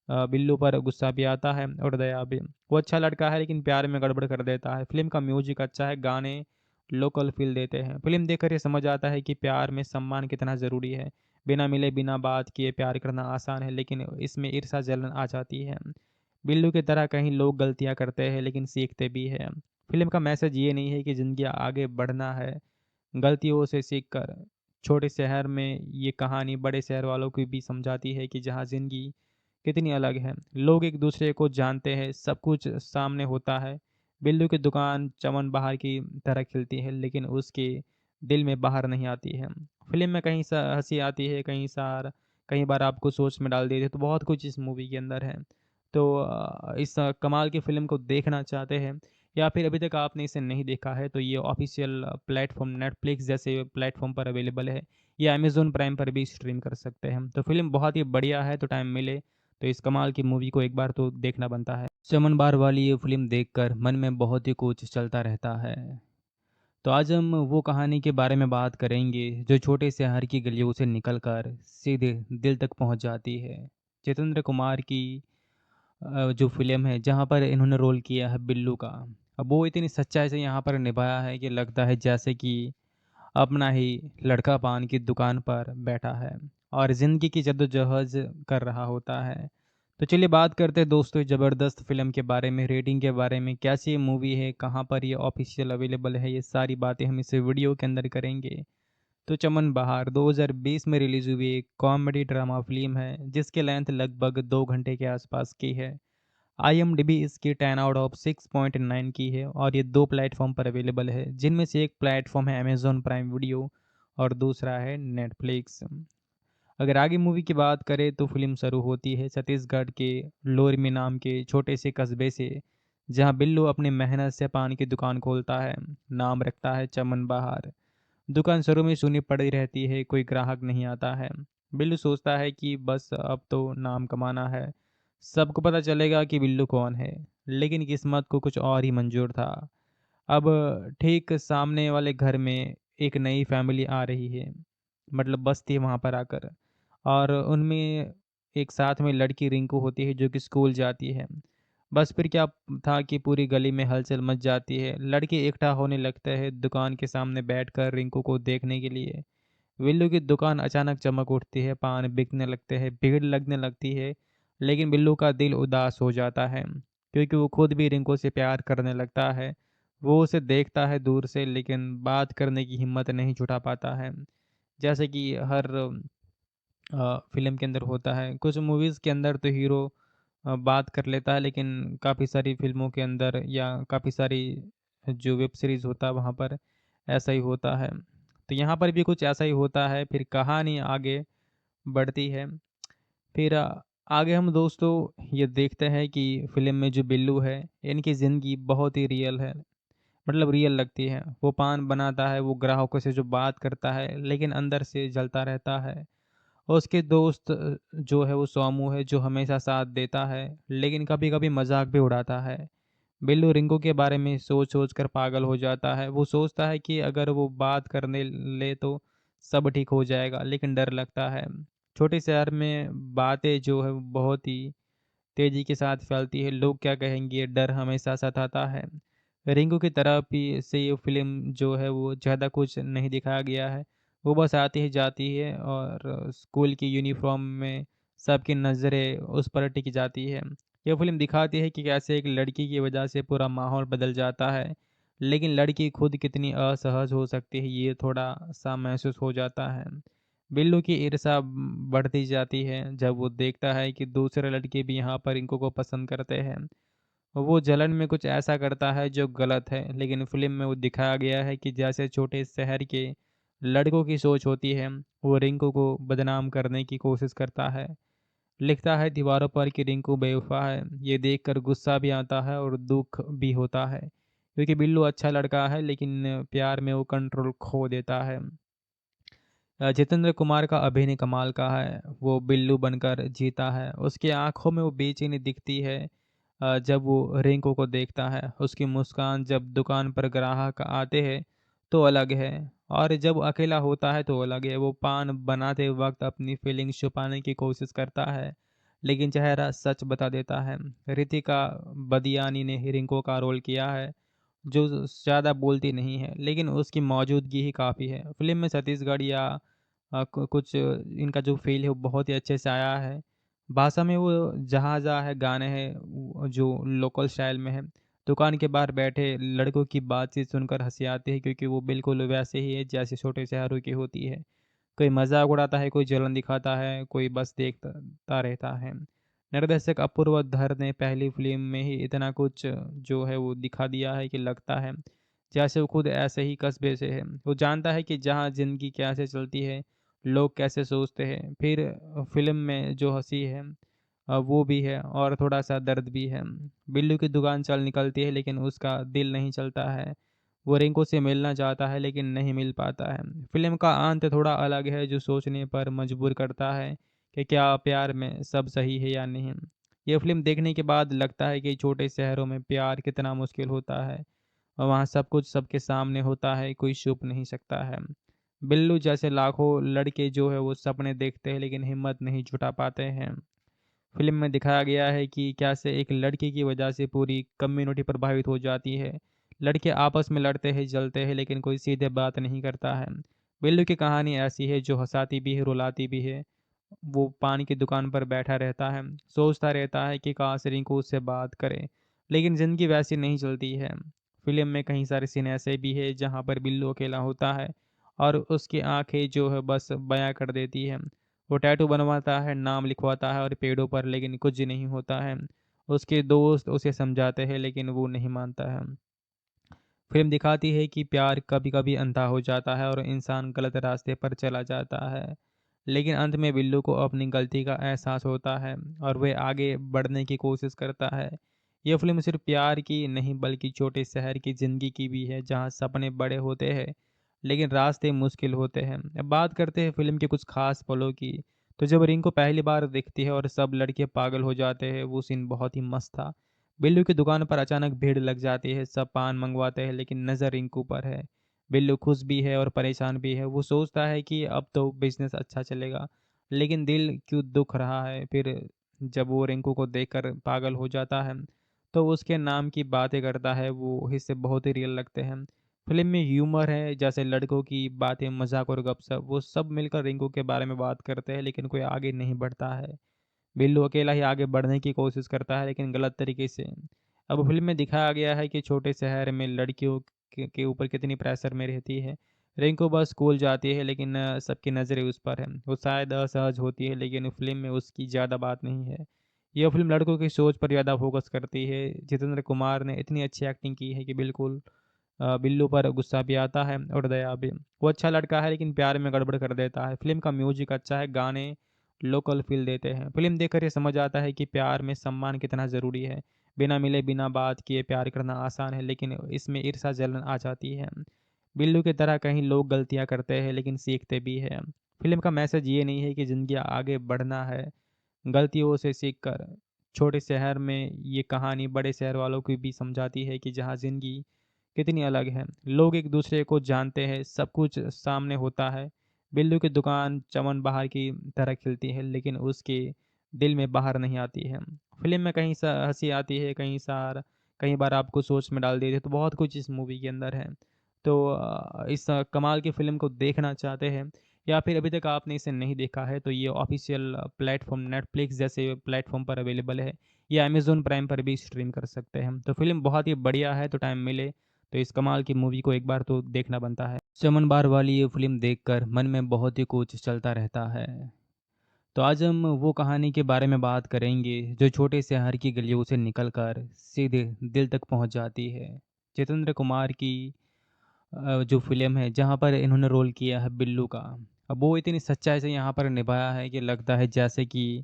बिल्लू पर गुस्सा भी आता है और दया भी। वो अच्छा लड़का है, लेकिन प्यार में गड़बड़ कर देता है। फिल्म का म्यूजिक अच्छा है, गाने लोकल फील देते हैं। फिल्म देखकर ये समझ आता है कि प्यार में सम्मान कितना ज़रूरी है। बिना मिले बिना बात किए प्यार करना आसान है, लेकिन इसमें ईर्ष्या जलन आ जाती है। बिल्लू की तरह कहीं लोग गलतियां करते हैं, लेकिन सीखते भी हैं। फिल्म का मैसेज ये नहीं है कि ज़िंदगी आगे बढ़ना है गलतियों से सीखकर। छोटे शहर में ये कहानी बड़े शहर वालों को भी समझाती है कि जहाँ ज़िंदगी कितनी अलग है। लोग एक दूसरे को जानते हैं, सब कुछ सामने होता है। बिल्लू की दुकान चमन बाहर की तरह खिलती है, लेकिन उसके दिल में बाहर नहीं आती है। फिल्म में कहीं सा हंसी आती है, कई बार आपको सोच में डाल देती है। तो बहुत कुछ इस मूवी के अंदर है। तो इस कमाल की फिल्म को देखना चाहते हैं, या फिर अभी तक आपने इसे नहीं देखा है, तो ये ऑफिशियल प्लेटफॉर्म नेटफ्लिक्स जैसे प्लेटफॉर्म पर अवेलेबल है, या अमेजोन प्राइम पर भी स्ट्रीम कर सकते हैं। तो फिल्म बहुत ही बढ़िया है, तो टाइम मिले तो इस कमाल की मूवी को एक बार तो देखना बनता है। चमन बार वाली ये फिल्म देखकर मन में बहुत ही कुछ चलता रहता है। तो आज हम वो कहानी के बारे में बात करेंगे जो छोटे से शहर की गलियों से निकलकर सीधे दिल तक पहुंच जाती है। जितेंद्र कुमार की जो फिल्म है, जहां पर इन्होंने रोल किया है बिल्लू का, अब वो इतनी सच्चाई से यहाँ पर निभाया है कि लगता है जैसे कि अपना ही लड़का पान की दुकान पर बैठा है और ज़िंदगी की जद्दोजहद कर रहा होता है। तो चलिए बात करते हैं दोस्तों ज़बरदस्त फिल्म के बारे में, रेटिंग के बारे में, कैसी ये मूवी है, कहाँ पर ये ऑफिशियल अवेलेबल है, ये सारी बातें हम इस वीडियो के अंदर करेंगे। तो चमन बहार 2020 में रिलीज हुई एक कॉमेडी ड्रामा फिल्म है, जिसकी लेंथ लगभग 2 घंटे के आसपास की है। IMDb इसकी 10 आउट ऑफ 6.9 की है और ये 2 प्लेटफॉर्म पर अवेलेबल है, जिनमें से एक प्लेटफॉर्म है अमेजोन प्राइम वीडियो और दूसरा है नेटफ्लिक्स। अगर आगे मूवी की बात करें तो फिल्म शुरू होती है छत्तीसगढ़ के लोरमी नाम के छोटे से कस्बे से, जहां बिल्लू अपनी मेहनत से पान की दुकान खोलता है। नाम रखता है चमन बहार। दुकान शुरू में सुनी पड़ी रहती है, कोई ग्राहक नहीं आता है। बिल्लू सोचता है कि बस अब तो नाम कमाना है, सबको पता चलेगा कि बिल्लू कौन है। लेकिन किस्मत को कुछ और ही मंजूर था। अब ठीक सामने वाले घर में एक नई फैमिली आ रही है, मतलब बसती है वहाँ पर आकर, और उनमें एक साथ में लड़की रिंकू होती है जो कि स्कूल जाती है। बस फिर क्या था कि पूरी गली में हलचल मच जाती है। लड़के इकट्ठा होने लगते हैं दुकान के सामने बैठकर रिंकू को देखने के लिए। बिल्लू की दुकान अचानक चमक उठती है, पान बिकने लगते हैं, भीड़ लगने लगती है। लेकिन बिल्लू का दिल उदास हो जाता है, क्योंकि वो खुद भी रिंकू से प्यार करने लगता है। वो उसे देखता है दूर से, लेकिन बात करने की हिम्मत नहीं जुटा पाता है। जैसे कि हर फ़िल्म के अंदर होता है। कुछ मूवीज़ के अंदर तो हीरो बात कर लेता है, लेकिन काफ़ी सारी फ़िल्मों के अंदर या काफ़ी सारी जो वेब सीरीज़ होता है वहाँ पर ऐसा ही होता है। तो यहाँ पर भी कुछ ऐसा ही होता है, फिर कहानी आगे बढ़ती है। फिर आगे हम दोस्तों ये देखते हैं कि फ़िल्म में जो बिल्लू है, इनकी ज़िंदगी बहुत ही रियल है, मतलब रियल लगती है। वो पान बनाता है, वो ग्राहकों से जो बात करता है, लेकिन अंदर से जलता रहता है। और उसके दोस्त जो है वो सोमू है, जो हमेशा साथ देता है, लेकिन कभी-कभी मज़ाक भी उड़ाता है। बिल्लू रिंकू के बारे में सोच-सोच कर पागल हो जाता है। वो सोचता है कि अगर वो बात करने ले तो सब ठीक हो जाएगा, लेकिन डर लगता है। छोटे शहर में बातें जो है वो बहुत ही तेज़ी के साथ फैलती है। लोग क्या कहेंगे, डर हमेशा सताता है। रिंकू की तरफ ही से ये फ़िल्म जो है वो ज़्यादा कुछ नहीं दिखाया गया है। वो बस आती है जाती है और स्कूल की यूनिफ़ॉर्म में सबकी नज़रें उस पर टिक जाती है। ये फ़िल्म दिखाती है कि कैसे एक लड़की की वजह से पूरा माहौल बदल जाता है। लेकिन लड़की खुद कितनी असहज हो सकती है, ये थोड़ा-सा महसूस हो जाता है। बिल्लू की ईर्ष्या बढ़ती जाती है जब वो देखता है कि दूसरे लड़के भी यहाँ पर रिंकू को पसंद करते हैं। वो जलन में कुछ ऐसा करता है जो गलत है, लेकिन फ़िल्म में वो दिखाया गया है कि जैसे छोटे शहर के लड़कों की सोच होती है, वो रिंकू को बदनाम करने की कोशिश करता है। लिखता है दीवारों पर कि रिंकू बेवफ़ा है। ये देखकर गुस्सा भी आता है और दुःख भी होता है, क्योंकि बिल्लू अच्छा लड़का है लेकिन प्यार में वो कंट्रोल खो देता है। जितेंद्र कुमार का अभिनय कमाल का है। वो बिल्लू बनकर जीता है। उसकी आँखों में वो बेचैनी दिखती है जब वो रिंकू को देखता है। उसकी मुस्कान जब दुकान पर ग्राहक आते हैं तो अलग है, और जब अकेला होता है तो अलग है। वो पान बनाते वक्त अपनी फीलिंग्स छुपाने की कोशिश करता है, लेकिन चेहरा सच बता देता है। रितिका बदियानी ने रिंकू का रोल किया है, जो ज़्यादा बोलती नहीं है, लेकिन उसकी मौजूदगी ही काफ़ी है। फ़िल्म में छत्तीसगढ़ या कुछ इनका जो फ़ील है वो बहुत ही अच्छे से आया है। भाषा में वो जहाँ-जहाँ है गाने हैं जो लोकल स्टाइल में है। दुकान के बाहर बैठे लड़कों की बातचीत सुनकर हँसी आती है, क्योंकि वो बिल्कुल वैसे ही है जैसे छोटे शहरों की होती है। कोई मज़ाक उड़ाता है, कोई जलन दिखाता है, कोई बस देखता रहता है। निर्देशक अपूर्व धर ने पहली फ़िल्म में ही इतना कुछ जो है वो दिखा दिया है कि लगता है जैसे वो खुद ऐसे ही कस्बे से है। वो जानता है कि जहाँ ज़िंदगी कैसे चलती है, लोग कैसे सोचते हैं। फिर फ़िल्म में जो हँसी है वो भी है और थोड़ा-सा दर्द भी है। बिल्लू की दुकान चल निकलती है लेकिन उसका दिल नहीं चलता है। वो रिंकू से मिलना चाहता है लेकिन नहीं मिल पाता है। फ़िल्म का अंत थोड़ा अलग है, जो सोचने पर मजबूर करता है कि क्या प्यार में सब सही है या नहीं। ये फ़िल्म देखने के बाद लगता है कि छोटे शहरों में प्यार कितना मुश्किल होता है, और वहाँ सब कुछ सबके सामने होता है, कोई छुप नहीं सकता है। बिल्लू जैसे लाखों लड़के जो है वो सपने देखते हैं लेकिन हिम्मत नहीं जुटा पाते हैं। फ़िल्म में दिखाया गया है कि कैसे एक लड़की की वजह से पूरी कम्युनिटी प्रभावित हो जाती है। लड़के आपस में लड़ते हैं, जलते हैं, लेकिन कोई सीधे बात नहीं करता है। बिल्लू की कहानी ऐसी है जो हँसाती भी है, रुलाती भी है। वो पान की दुकान पर बैठा रहता है, सोचता रहता है कि काश रिंकू उससे बात करे, लेकिन ज़िंदगी वैसी नहीं चलती है। फ़िल्म में कई सारे सीन ऐसे भी हैं जहाँ पर बिल्लू अकेला होता है और उसकी आँखें जो है बस बयाँ कर देती हैं। वो टैटू बनवाता है, नाम लिखवाता है और पेड़ों पर, लेकिन कुछ नहीं होता है। उसके दोस्त उसे समझाते हैं लेकिन वो नहीं मानता है। फ़िल्म दिखाती है कि प्यार कभी-कभी अंधा हो जाता है और इंसान गलत रास्ते पर चला जाता है। लेकिन अंत में बिल्लू को अपनी गलती का एहसास होता है और वह आगे बढ़ने की कोशिश करता है। यह फ़िल्म सिर्फ़ प्यार की नहीं बल्कि छोटे शहर की ज़िंदगी की भी है, जहाँ सपने बड़े होते हैं लेकिन रास्ते मुश्किल होते हैं। अब बात करते हैं फ़िल्म के कुछ ख़ास पलों की। तो जब रिंकू पहली बार दिखती है और सब लड़के पागल हो जाते हैं, वो सीन बहुत ही मस्त था। बिल्लू की दुकान पर अचानक भीड़ लग जाती है, सब पान मंगवाते हैं लेकिन नज़र रिंकू पर है। बिल्लू खुश भी है और परेशान भी है। वो सोचता है कि अब तो बिज़नेस अच्छा चलेगा, लेकिन दिल क्यों दुख रहा है। फिर जब वो रिंकू को देखकर पागल हो जाता है, तो उसके नाम की बातें करता है, वो हिस्से बहुत ही रियल लगते हैं। फ़िल्म में ह्यूमर है, जैसे लड़कों की बातें, मज़ाक और गपशप, वो सब मिलकर रिंकू के बारे में बात करते हैं लेकिन कोई आगे नहीं बढ़ता है। बिल्लू अकेला ही आगे बढ़ने की कोशिश करता है लेकिन गलत तरीके से। अब फ़िल्म में दिखाया गया है कि छोटे शहर में लड़कियों के ऊपर कितनी प्रेशर में रहती है। रिंकू बस स्कूल जाती है लेकिन सबकी नज़रें उस पर हैं। वो शायद असहज होती है लेकिन फ़िल्म में उसकी ज़्यादा बात नहीं है। यह फ़िल्म लड़कों की सोच पर ज़्यादा फ़ोकस करती है। जितेंद्र कुमार ने इतनी अच्छी एक्टिंग की है कि बिल्कुल बिल्लू पर गुस्सा भी आता है और दया भी। वो अच्छा लड़का है लेकिन प्यार में गड़बड़ कर देता है। फ़िल्म का म्यूज़िक अच्छा है, गाने लोकल फ़ील देते हैं। फ़िल्म देखकर ये समझ आता है कि प्यार में सम्मान कितना ज़रूरी है। बिना मिले, बिना बात किए प्यार करना आसान है, लेकिन इसमें ईर्ष्या, जलन आ जाती है। बिल्लू की तरह कहीं लोग गलतियाँ करते हैं लेकिन सीखते भी हैं। फ़िल्म का मैसेज ये नहीं है कि ज़िंदगी आगे बढ़ना है, गलतियों से सीख कर। छोटे शहर में ये कहानी बड़े शहर वालों को भी समझाती है कि जहाँ ज़िंदगी कितनी अलग है। लोग एक दूसरे को जानते हैं, सब कुछ सामने होता है। बिल्लू की दुकान चमन बाहर की तरह खिलती है लेकिन उसके दिल में बाहर नहीं आती है। फ़िल्म में कहीं सा हँसी आती है, कई बार आपको सोच में डाल देती है, तो बहुत कुछ इस मूवी के अंदर है। तो इस कमाल की फ़िल्म को देखना चाहते हैं या फिर अभी तक आपने इसे नहीं देखा है, तो ये ऑफ़िशियल प्लेटफ़ॉर्म नेटफ्लिक्स जैसे प्लेटफ़ॉर्म पर अवेलेबल है या अमेज़न प्राइम पर भी स्ट्रीम कर सकते हैं। तो फ़िल्म बहुत ही बढ़िया है, तो टाइम मिले तो इस कमाल की मूवी को एक बार तो देखना बनता है। चमन बार वाली ये फ़िल्म देखकर मन में बहुत ही कुछ चलता रहता है। तो आज हम वो कहानी के बारे में बात करेंगे जो छोटे से शहर की गलियों से निकलकर सीधे दिल तक पहुंच जाती है। जितेंद्र कुमार की जो फ़िल्म है जहां पर इन्होंने रोल किया है बिल्लू का। अब वो इतनी सच्चाई से यहाँ पर निभाया है कि लगता है जैसे कि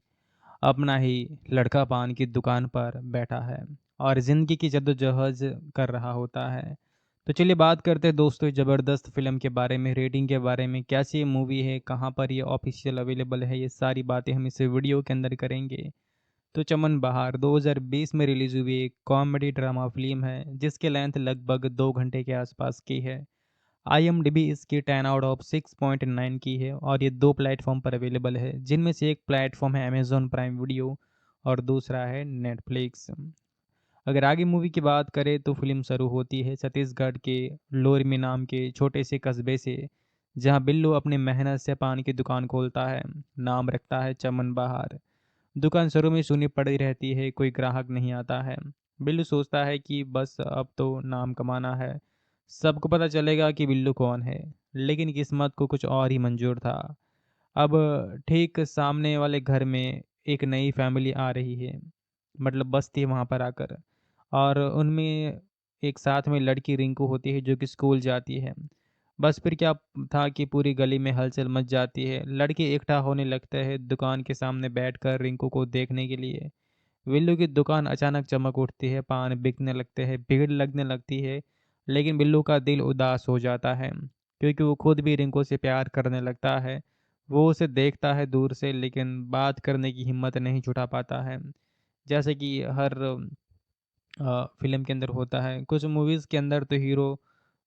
अपना ही लड़का पान की दुकान पर बैठा है और ज़िंदगी की जद्दोजहद कर रहा होता है। तो चलिए बात करते हैं दोस्तों ज़बरदस्त फ़िल्म के बारे में, रेटिंग के बारे में, कैसी ये मूवी है, कहाँ पर ये ऑफ़िशियल अवेलेबल है, ये सारी बातें हम इस वीडियो के अंदर करेंगे। तो चमन बहार 2020 में रिलीज़ हुई एक कॉमेडी ड्रामा फ़िल्म है जिसकी लेंथ लगभग 2 घंटे के आसपास की है। आईएमडीबी इसकी 10 आउट ऑफ 6.9 की है और ये 2 प्लेटफ़ॉर्म पर अवेलेबल है, जिनमें से एक प्लेटफ़ॉर्म है अमेज़न प्राइम वीडियो और दूसरा है नेटफ्लिक्स। अगर आगे मूवी की बात करें तो फ़िल्म शुरू होती है छत्तीसगढ़ के लोरमी नाम के छोटे से कस्बे से, जहां बिल्लू अपनी मेहनत से पान की दुकान खोलता है। नाम रखता है चमन बहार। दुकान शुरू में सुनी पड़ी रहती है, कोई ग्राहक नहीं आता है। बिल्लू सोचता है कि बस अब तो नाम कमाना है, सबको पता चलेगा कि बिल्लू कौन है। लेकिन किस्मत को कुछ और ही मंजूर था। अब ठीक सामने वाले घर में एक नई फैमिली आ रही है, मतलब बसती है वहाँ पर आकर, और उनमें एक साथ में लड़की रिंकू होती है जो कि स्कूल जाती है। बस फिर क्या था कि पूरी गली में हलचल मच जाती है। लड़के इकट्ठा होने लगते हैं दुकान के सामने बैठकर रिंकू को देखने के लिए। बिल्लू की दुकान अचानक चमक उठती है, पान बिकने लगते हैं, भीड़ लगने लगती है। लेकिन बिल्लू का दिल उदास हो जाता है क्योंकि वो खुद भी रिंकू से प्यार करने लगता है। वो उसे देखता है दूर से लेकिन बात करने की हिम्मत नहीं जुटा पाता है। जैसे कि हर फ़िल्म के अंदर होता है। कुछ मूवीज़ के अंदर तो हीरो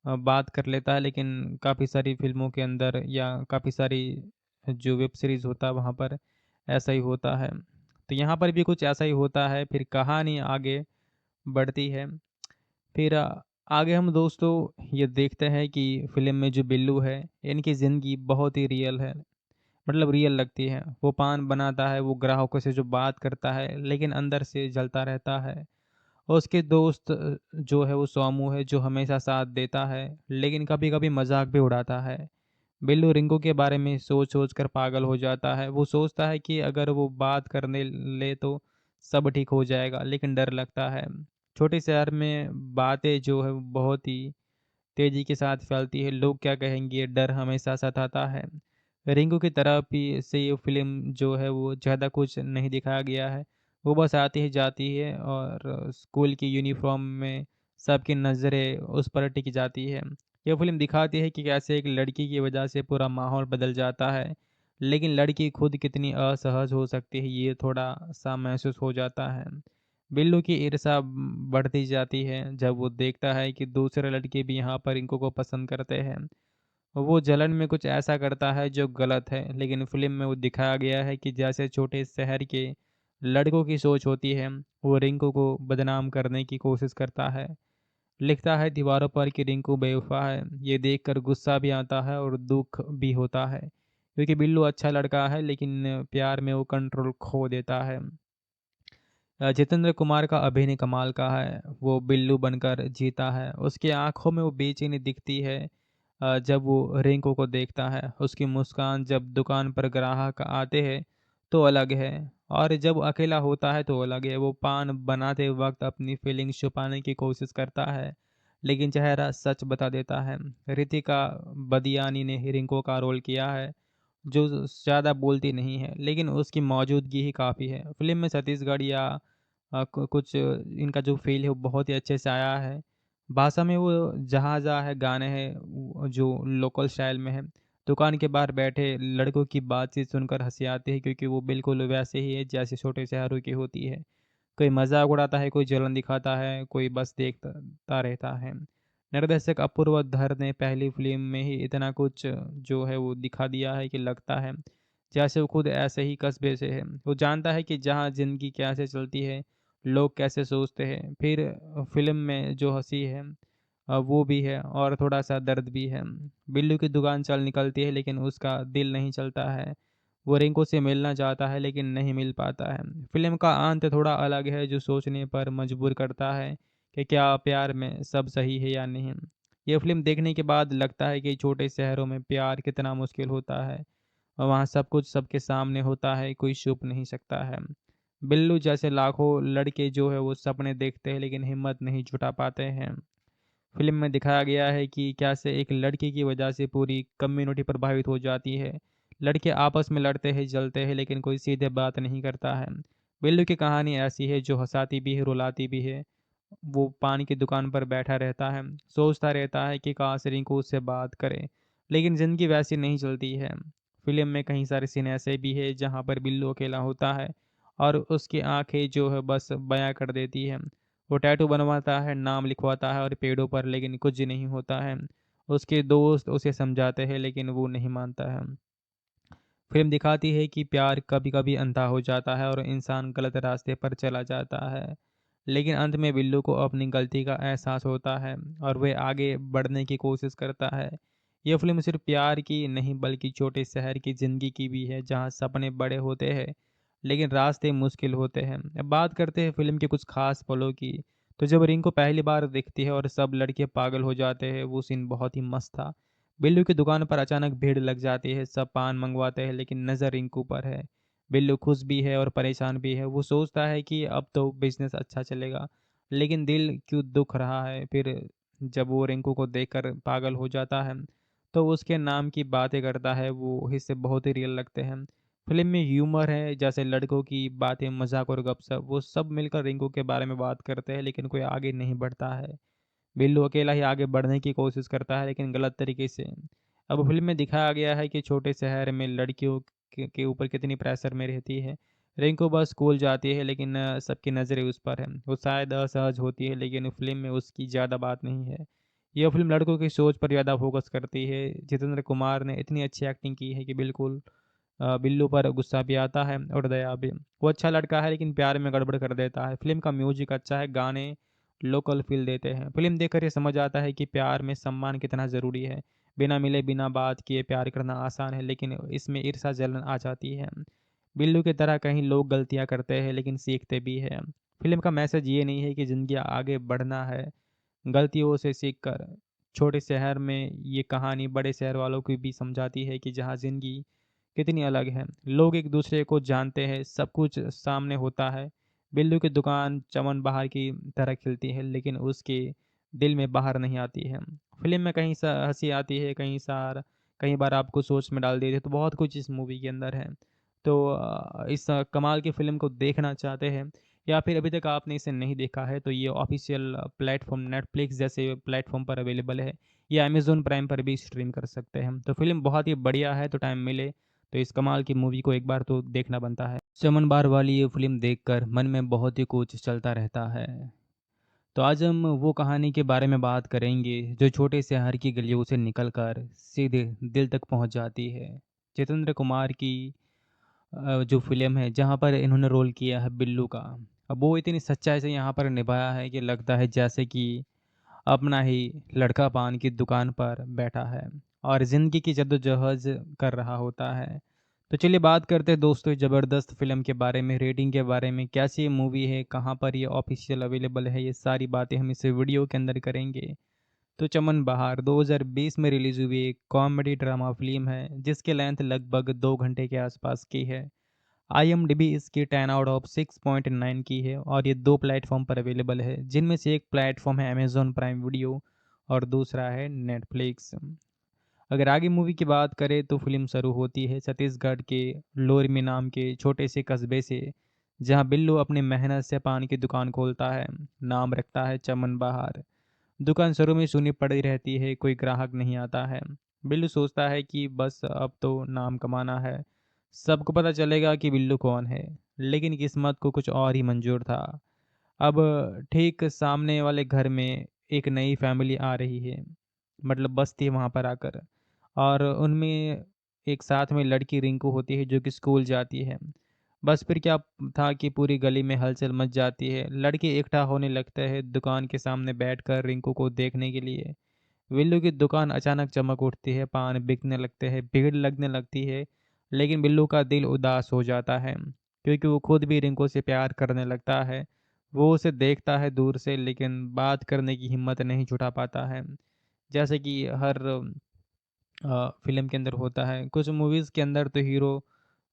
बात कर लेता है, लेकिन काफ़ी सारी फ़िल्मों के अंदर या काफ़ी सारी जो वेब सीरीज़ होता है वहाँ पर ऐसा ही होता है। तो यहाँ पर भी कुछ ऐसा ही होता है, फिर कहानी आगे बढ़ती है। फिर आगे हम दोस्तों ये देखते हैं कि फ़िल्म में जो बिल्लू है, इनकी ज़िंदगी बहुत ही रियल है, मतलब रियल लगती है। वो पान बनाता है, वो ग्राहकों से जो बात करता है, लेकिन अंदर से जलता रहता है। और उसके दोस्त जो है वो सोमू है जो हमेशा साथ देता है, लेकिन कभी-कभी मज़ाक भी उड़ाता है। बिल्लू रिंकू के बारे में सोच-सोच कर पागल हो जाता है। वो सोचता है कि अगर वो बात करने ले तो सब ठीक हो जाएगा, लेकिन डर लगता है। छोटे शहर में बातें जो है वो बहुत ही तेज़ी के साथ फैलती है। लोग क्या कहेंगे, ये डर हमेशा सताता है। रिंकू की तरफ भी से ये फ़िल्म जो है वो ज़्यादा कुछ नहीं दिखाया गया है। वो बस आती है जाती है और स्कूल की यूनिफ़ॉर्म में सबकी नज़रें उस पर टिक जाती है। ये फ़िल्म दिखाती है कि कैसे एक लड़की की वजह से पूरा माहौल बदल जाता है, लेकिन लड़की खुद कितनी असहज हो सकती है ये थोड़ा-सा महसूस हो जाता है। बिल्लू की ईर्ष्या बढ़ती जाती है जब वो देखता है कि दूसरे लड़के भी यहाँ पर रिंकू को पसंद करते हैं। वो जलन में कुछ ऐसा करता है जो गलत है, लेकिन फ़िल्म में वो दिखाया गया है कि जैसे छोटे शहर के लड़कों की सोच होती है, वो रिंकू को बदनाम करने की कोशिश करता है। लिखता है दीवारों पर कि रिंकू बेवफ़ा है। ये देखकर गुस्सा भी आता है और दुःख भी होता है, क्योंकि बिल्लू अच्छा लड़का है लेकिन प्यार में वो कंट्रोल खो देता है। जितेंद्र कुमार का अभिनय कमाल का है। वो बिल्लू बनकर जीता है। उसकी आँखों में वो बेचैनी दिखती है जब वो रिंकू को देखता है। उसकी मुस्कान जब दुकान पर ग्राहक आते हैं तो अलग है, और जब अकेला होता है तो अलग है। वो पान बनाते वक़्त अपनी फीलिंग्स छुपाने की कोशिश करता है, लेकिन चेहरा सच बता देता है। रितिका बदियानी ने रिंकू का रोल किया है, जो ज़्यादा बोलती नहीं है, लेकिन उसकी मौजूदगी ही काफ़ी है। फ़िल्म में छत्तीसगढ़ या कुछ इनका जो फ़ील है वो बहुत ही अच्छे से आया है। भाषा में वो जहाँ-जहाँ है गाने हैं वो जो लोकल स्टाइल में है। दुकान के बाहर बैठे लड़कों की बातचीत सुनकर हँसी आती है क्योंकि वो बिल्कुल वैसे ही है जैसे छोटे शहरों की होती है। कोई मज़ाक उड़ाता है, कोई जलन दिखाता है, कोई बस देखता रहता है। निर्देशक अपूर्व धर ने पहली फ़िल्म में ही इतना कुछ जो है वो दिखा दिया है कि लगता है जैसे वो खुद ऐसे ही कस्बे से है। वो जानता है कि जहाँ ज़िंदगी कैसे चलती है, लोग कैसे सोचते हैं। फिर फ़िल्म में जो हँसी है वो भी है और थोड़ा-सा दर्द भी है। बिल्लू की दुकान चल निकलती है लेकिन उसका दिल नहीं चलता है। वो रिंकू से मिलना चाहता है लेकिन नहीं मिल पाता है। फ़िल्म का अंत थोड़ा अलग है जो सोचने पर मजबूर करता है कि क्या प्यार में सब सही है या नहीं। ये फ़िल्म देखने के बाद लगता है कि छोटे शहरों में प्यार कितना मुश्किल होता है और वहाँ सब कुछ सबके सामने होता है, कोई छुप नहीं सकता है। बिल्लू जैसे लाखों लड़के जो है वो सपने देखते हैं लेकिन हिम्मत नहीं जुटा पाते हैं। फ़िल्म में दिखाया गया है कि कैसे एक लड़की की वजह से पूरी कम्युनिटी प्रभावित हो जाती है। लड़के आपस में लड़ते हैं, जलते हैं लेकिन कोई सीधे बात नहीं करता है। बिल्लू की कहानी ऐसी है जो हँसाती भी है, रुलाती भी है। वो पान की दुकान पर बैठा रहता है, सोचता रहता है कि काश रिंकू उससे बात करे, लेकिन ज़िंदगी वैसी नहीं चलती है। फ़िल्म में कई सारे सीन ऐसे भी हैं जहाँ पर बिल्लू अकेला होता है और उसकी आँखें जो है बस बयाँ कर देती हैं। वो टैटू बनवाता है, नाम लिखवाता है और पेड़ों पर, लेकिन कुछ नहीं होता है। उसके दोस्त उसे समझाते हैं लेकिन वो नहीं मानता है। फ़िल्म दिखाती है कि प्यार कभी-कभी अंधा हो जाता है और इंसान गलत रास्ते पर चला जाता है। लेकिन अंत में बिल्लू को अपनी गलती का एहसास होता है और वह आगे बढ़ने की कोशिश करता है। यह फ़िल्म सिर्फ़ प्यार की नहीं बल्कि छोटे शहर की ज़िंदगी की भी है जहाँ सपने बड़े होते हैं, लेकिन रास्ते मुश्किल होते हैं। अब बात करते हैं फ़िल्म के कुछ ख़ास पलों की। तो जब रिंकू पहली बार दिखती है और सब लड़के पागल हो जाते हैं, वो सीन बहुत ही मस्त था। बिल्लू की दुकान पर अचानक भीड़ लग जाती है, सब पान मंगवाते हैं लेकिन नज़र रिंकू पर है। बिल्लू खुश भी है और परेशान भी है। वो सोचता है कि अब तो बिज़नेस अच्छा चलेगा, लेकिन दिल क्यों दुख रहा है। फिर जब वो रिंकू को देखकर पागल हो जाता है, तो उसके नाम की बातें करता है, वो हिस्से बहुत ही रियल लगते हैं। फ़िल्म में ह्यूमर है, जैसे लड़कों की बातें, मज़ाक और गपशप, वो सब मिलकर रिंकू के बारे में बात करते हैं लेकिन कोई आगे नहीं बढ़ता है। बिल्लू अकेला ही आगे बढ़ने की कोशिश करता है लेकिन गलत तरीके से। अब फ़िल्म में दिखाया गया है कि छोटे शहर में लड़कियों के ऊपर कितनी प्रेशर में रहती है। रिंकू बस स्कूल जाती है लेकिन सबकी नज़रें उस पर हैं। वो शायद असहज होती है लेकिन फ़िल्म में उसकी ज़्यादा बात नहीं है। यह फ़िल्म लड़कों की सोच पर ज़्यादा फ़ोकस करती है। जितेंद्र कुमार ने इतनी अच्छी एक्टिंग की है कि बिल्कुल बिल्लू पर गुस्सा भी आता है और दया भी। वो अच्छा लड़का है लेकिन प्यार में गड़बड़ कर देता है। फ़िल्म का म्यूज़िक अच्छा है, गाने लोकल फ़ील देते हैं। फ़िल्म देखकर ये समझ आता है कि प्यार में सम्मान कितना ज़रूरी है। बिना मिले, बिना बात किए प्यार करना आसान है, लेकिन इसमें ईर्ष्या, जलन आ जाती है। बिल्लू की तरह कहीं लोग गलतियाँ करते हैं लेकिन सीखते भी हैं। फ़िल्म का मैसेज ये नहीं है कि ज़िंदगी आगे बढ़ना है, गलतियों से सीख कर। छोटे शहर में ये कहानी बड़े शहर वालों को भी समझाती है कि जहाँ ज़िंदगी कितनी अलग है। लोग एक दूसरे को जानते हैं, सब कुछ सामने होता है। बिल्लू की दुकान चमन बाहर की तरह खिलती है लेकिन उसके दिल में बाहर नहीं आती है। फ़िल्म में कहीं सा हँसी आती है, कई बार आपको सोच में डाल देती है, तो बहुत कुछ इस मूवी के अंदर है। तो इस कमाल की फ़िल्म को देखना चाहते हैं या फिर अभी तक आपने इसे नहीं देखा है, तो ये ऑफ़िशियल प्लेटफ़ॉर्म नेटफ्लिक्स जैसे प्लेटफ़ॉर्म पर अवेलेबल है या अमेज़न प्राइम पर भी स्ट्रीम कर सकते हैं। तो फ़िल्म बहुत ही बढ़िया है, तो टाइम मिले तो इस कमाल की मूवी को एक बार तो देखना बनता है। चमन बार वाली ये फ़िल्म देखकर मन में बहुत ही कुछ चलता रहता है। तो आज हम वो कहानी के बारे में बात करेंगे जो छोटे से शहर की गलियों से निकलकर सीधे दिल तक पहुंच जाती है। जितेंद्र कुमार की जो फ़िल्म है जहां पर इन्होंने रोल किया है बिल्लू का। अब वो इतनी सच्चाई से यहाँ पर निभाया है कि लगता है जैसे कि अपना ही लड़का पान की दुकान पर बैठा है और ज़िंदगी की जद्दोजहद कर रहा होता है। तो चलिए बात करते हैं दोस्तों इस ज़बरदस्त फ़िल्म के बारे में, रेटिंग के बारे में, कैसी ये मूवी है, कहाँ पर ये ऑफ़िशियल अवेलेबल है, ये सारी बातें हम इस वीडियो के अंदर करेंगे। तो चमन बहार 2020 में रिलीज़ हुई एक कॉमेडी ड्रामा फ़िल्म है जिसकी लेंथ लगभग 2 घंटे के आसपास की है। आईएमडीबी इसकी 10 आउट ऑफ 6.9 की है और ये 2 प्लेटफ़ॉर्म पर अवेलेबल है, जिनमें से एक प्लेटफ़ॉर्म है अमेज़न प्राइम वीडियो और दूसरा है नेटफ्लिक्स। अगर आगे मूवी की बात करें तो फ़िल्म शुरू होती है छत्तीसगढ़ के लोरमी नाम के छोटे से कस्बे से, जहां बिल्लू अपनी मेहनत से पान की दुकान खोलता है। नाम रखता है चमन बहार। दुकान शुरू में सूनी पड़ी रहती है, कोई ग्राहक नहीं आता है। बिल्लू सोचता है कि बस अब तो नाम कमाना है, सबको पता चलेगा कि बिल्लू कौन है। लेकिन किस्मत को कुछ और ही मंजूर था। अब ठीक सामने वाले घर में एक नई फैमिली आ रही है, मतलब बस्ती है वहाँ पर आकर, और उनमें एक साथ में लड़की रिंकू होती है जो कि स्कूल जाती है। बस फिर क्या था कि पूरी गली में हलचल मच जाती है। लड़के इकट्ठा होने लगते हैं दुकान के सामने बैठकर रिंकू को देखने के लिए। बिल्लू की दुकान अचानक चमक उठती है, पान बिकने लगते हैं, भीड़ लगने लगती है। लेकिन बिल्लू का दिल उदास हो जाता है क्योंकि वो खुद भी रिंकू से प्यार करने लगता है। वो उसे देखता है दूर से लेकिन बात करने की हिम्मत नहीं जुटा पाता है। जैसे कि हर फ़िल्म के अंदर होता है। कुछ मूवीज़ के अंदर तो हीरो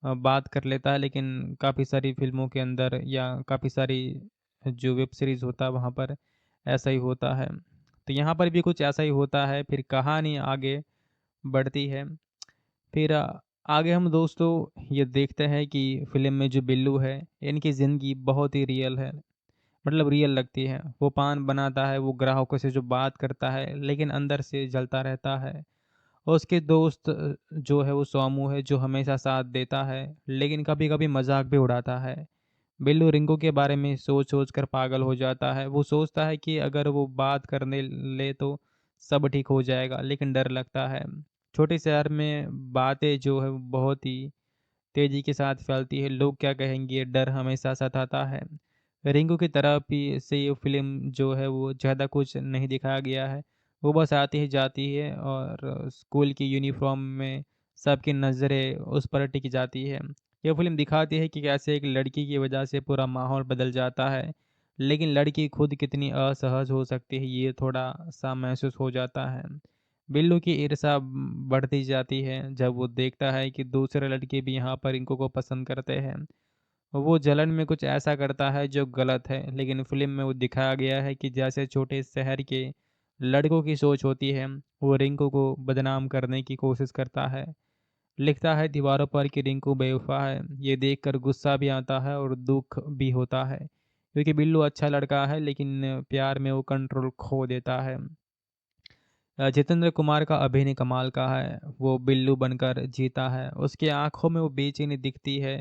बात कर लेता है लेकिन काफ़ी सारी फ़िल्मों के अंदर या काफ़ी सारी जो वेब सीरीज़ होता है वहाँ पर ऐसा ही होता है। तो यहाँ पर भी कुछ ऐसा ही होता है, फिर कहानी आगे बढ़ती है। फिर आगे हम दोस्तों ये देखते हैं कि फ़िल्म में जो बिल्लू है, इनकी ज़िंदगी बहुत ही रियल है, मतलब रियल लगती है। वो पान बनाता है, वो ग्राहकों से जो बात करता है, लेकिन अंदर से जलता रहता है। और उसके दोस्त जो है वो सोमू है, जो हमेशा साथ देता है, लेकिन कभी-कभी मज़ाक भी उड़ाता है। बिल्लू रिंकू के बारे में सोच-सोच कर पागल हो जाता है। वो सोचता है कि अगर वो बात करने ले तो सब ठीक हो जाएगा, लेकिन डर लगता है। छोटे शहर में बातें जो है वो बहुत ही तेज़ी के साथ फैलती है। लोग क्या कहेंगे, ये डर हमेशा सताता है। रिंकू की तरफ ही से ये फ़िल्म जो है वो ज़्यादा कुछ नहीं दिखाया गया है। वो बस आती है जाती है और स्कूल की यूनिफ़ॉर्म में सबकी नज़रें उस पर टिक जाती है। ये फ़िल्म दिखाती है कि कैसे एक लड़की की वजह से पूरा माहौल बदल जाता है। लेकिन लड़की खुद कितनी असहज हो सकती है, ये थोड़ा-सा महसूस हो जाता है। बिल्लू की ईर्ष्या बढ़ती जाती है जब वो देखता है कि दूसरे लड़के भी यहाँ पर रिंकू को पसंद करते हैं। वो जलन में कुछ ऐसा करता है जो गलत है, लेकिन फ़िल्म में वो दिखाया गया है कि जैसे छोटे शहर के लड़कों की सोच होती है, वो रिंकू को बदनाम करने की कोशिश करता है। लिखता है दीवारों पर कि रिंकू बेवफ़ा है। ये देखकर गुस्सा भी आता है और दुःख भी होता है, क्योंकि बिल्लू अच्छा लड़का है लेकिन प्यार में वो कंट्रोल खो देता है। जितेंद्र कुमार का अभिनय कमाल का है। वो बिल्लू बनकर जीता है। उसकी आँखों में वो बेचैनी दिखती है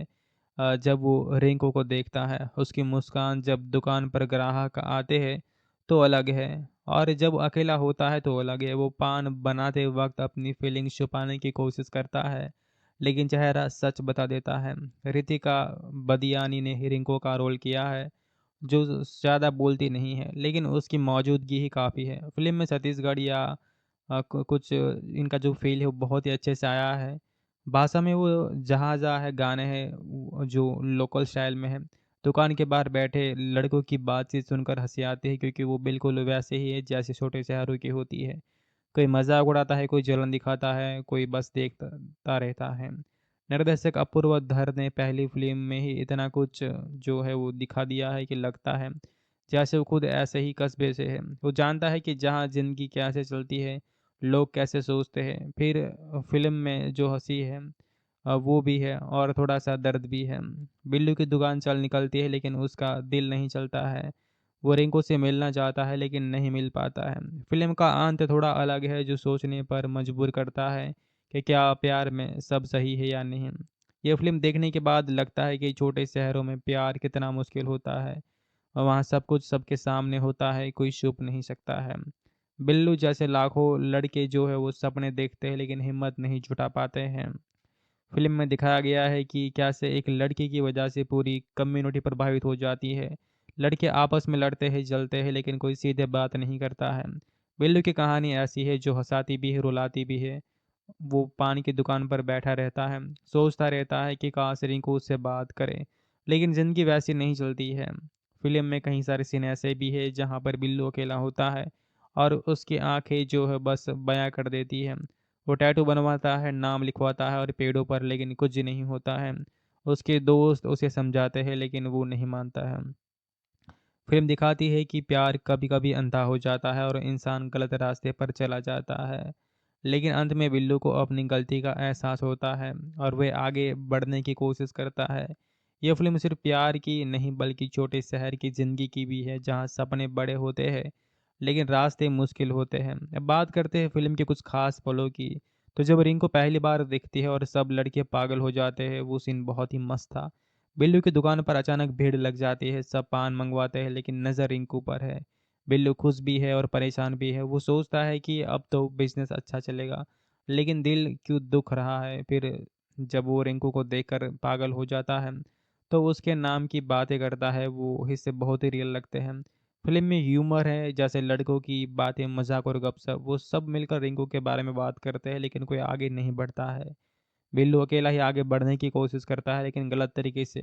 जब वो रिंकू को देखता है। उसकी मुस्कान जब दुकान पर ग्राहक आते हैं तो अलग है, और जब अकेला होता है तो अलग है। वो पान बनाते वक़्त अपनी फीलिंग्स छुपाने की कोशिश करता है, लेकिन चेहरा सच बता देता है। रितिका बदियानी ने रिंकू का रोल किया है, जो ज़्यादा बोलती नहीं है, लेकिन उसकी मौजूदगी ही काफ़ी है। फ़िल्म में छत्तीसगढ़ या कुछ इनका जो फ़ील है वो बहुत ही अच्छे से आया है। भाषा में वो जहाँ-जहाँ है गाने हैं वो जो लोकल स्टाइल में है। दुकान के बाहर बैठे लड़कों की बातचीत सुनकर हँसी आती है, क्योंकि वो बिल्कुल वैसे ही है जैसे छोटे शहरों की होती है। कोई मज़ाक उड़ाता है, कोई जलन दिखाता है, कोई बस देखता ता रहता है। निर्देशक अपूर्व धर ने पहली फ़िल्म में ही इतना कुछ जो है वो दिखा दिया है कि लगता है जैसे वो खुद ऐसे ही कस्बे से है। वो जानता है कि जहाँ ज़िंदगी कैसे चलती है, लोग कैसे सोचते हैं। फिर फ़िल्म में जो हँसी है वो भी है और थोड़ा-सा दर्द भी है। बिल्लू की दुकान चल निकलती है लेकिन उसका दिल नहीं चलता है। वो रिंकू से मिलना चाहता है लेकिन नहीं मिल पाता है। फ़िल्म का अंत थोड़ा अलग है, जो सोचने पर मजबूर करता है कि क्या प्यार में सब सही है या नहीं। ये फ़िल्म देखने के बाद लगता है कि छोटे शहरों में प्यार कितना मुश्किल होता है और वहाँ सब कुछ सबके सामने होता है, कोई छुप नहीं सकता है। बिल्लू जैसे लाखों लड़के जो है वो सपने देखते हैं लेकिन हिम्मत नहीं जुटा पाते हैं। फ़िल्म में दिखाया गया है कि कैसे एक लड़की की वजह से पूरी कम्युनिटी प्रभावित हो जाती है। लड़के आपस में लड़ते हैं, जलते हैं, लेकिन कोई सीधे बात नहीं करता है। बिल्लू की कहानी ऐसी है जो हँसाती भी है, रुलाती भी है। वो पान की दुकान पर बैठा रहता है, सोचता रहता है कि काश रिंकू उससे बात करे, लेकिन ज़िंदगी वैसी नहीं चलती है। फ़िल्म में कई सारे सीन ऐसे भी हैं जहाँ पर बिल्लू अकेला होता है और उसकी आँखें जो है बस बयाँ कर देती हैं। वो टैटू बनवाता है, नाम लिखवाता है और पेड़ों पर, लेकिन कुछ नहीं होता है। उसके दोस्त उसे समझाते हैं लेकिन वो नहीं मानता है। फ़िल्म दिखाती है कि प्यार कभी-कभी अंधा हो जाता है और इंसान गलत रास्ते पर चला जाता है। लेकिन अंत में बिल्लू को अपनी गलती का एहसास होता है और वह आगे बढ़ने की कोशिश करता है। यह फ़िल्म सिर्फ़ प्यार की नहीं बल्कि छोटे शहर की ज़िंदगी की भी है, जहाँ सपने बड़े होते हैं लेकिन रास्ते मुश्किल होते हैं। अब बात करते हैं फ़िल्म के कुछ ख़ास पलों की। तो जब रिंकू पहली बार दिखती है और सब लड़के पागल हो जाते हैं, वो सीन बहुत ही मस्त था। बिल्लू की दुकान पर अचानक भीड़ लग जाती है, सब पान मंगवाते हैं लेकिन नज़र रिंकू पर है। बिल्लू खुश भी है और परेशान भी है। वो सोचता है कि अब तो बिज़नेस अच्छा चलेगा, लेकिन दिल क्यों दुख रहा है। फिर जब वो रिंकू को देखकर पागल हो जाता है, तो उसके नाम की बातें करता है, वो हिस्से बहुत ही रियल लगते हैं। फ़िल्म में ह्यूमर है, जैसे लड़कों की बातें, मज़ाक और गपशप, वो सब मिलकर रिंकू के बारे में बात करते हैं लेकिन कोई आगे नहीं बढ़ता है। बिल्लू अकेला ही आगे बढ़ने की कोशिश करता है लेकिन गलत तरीके से।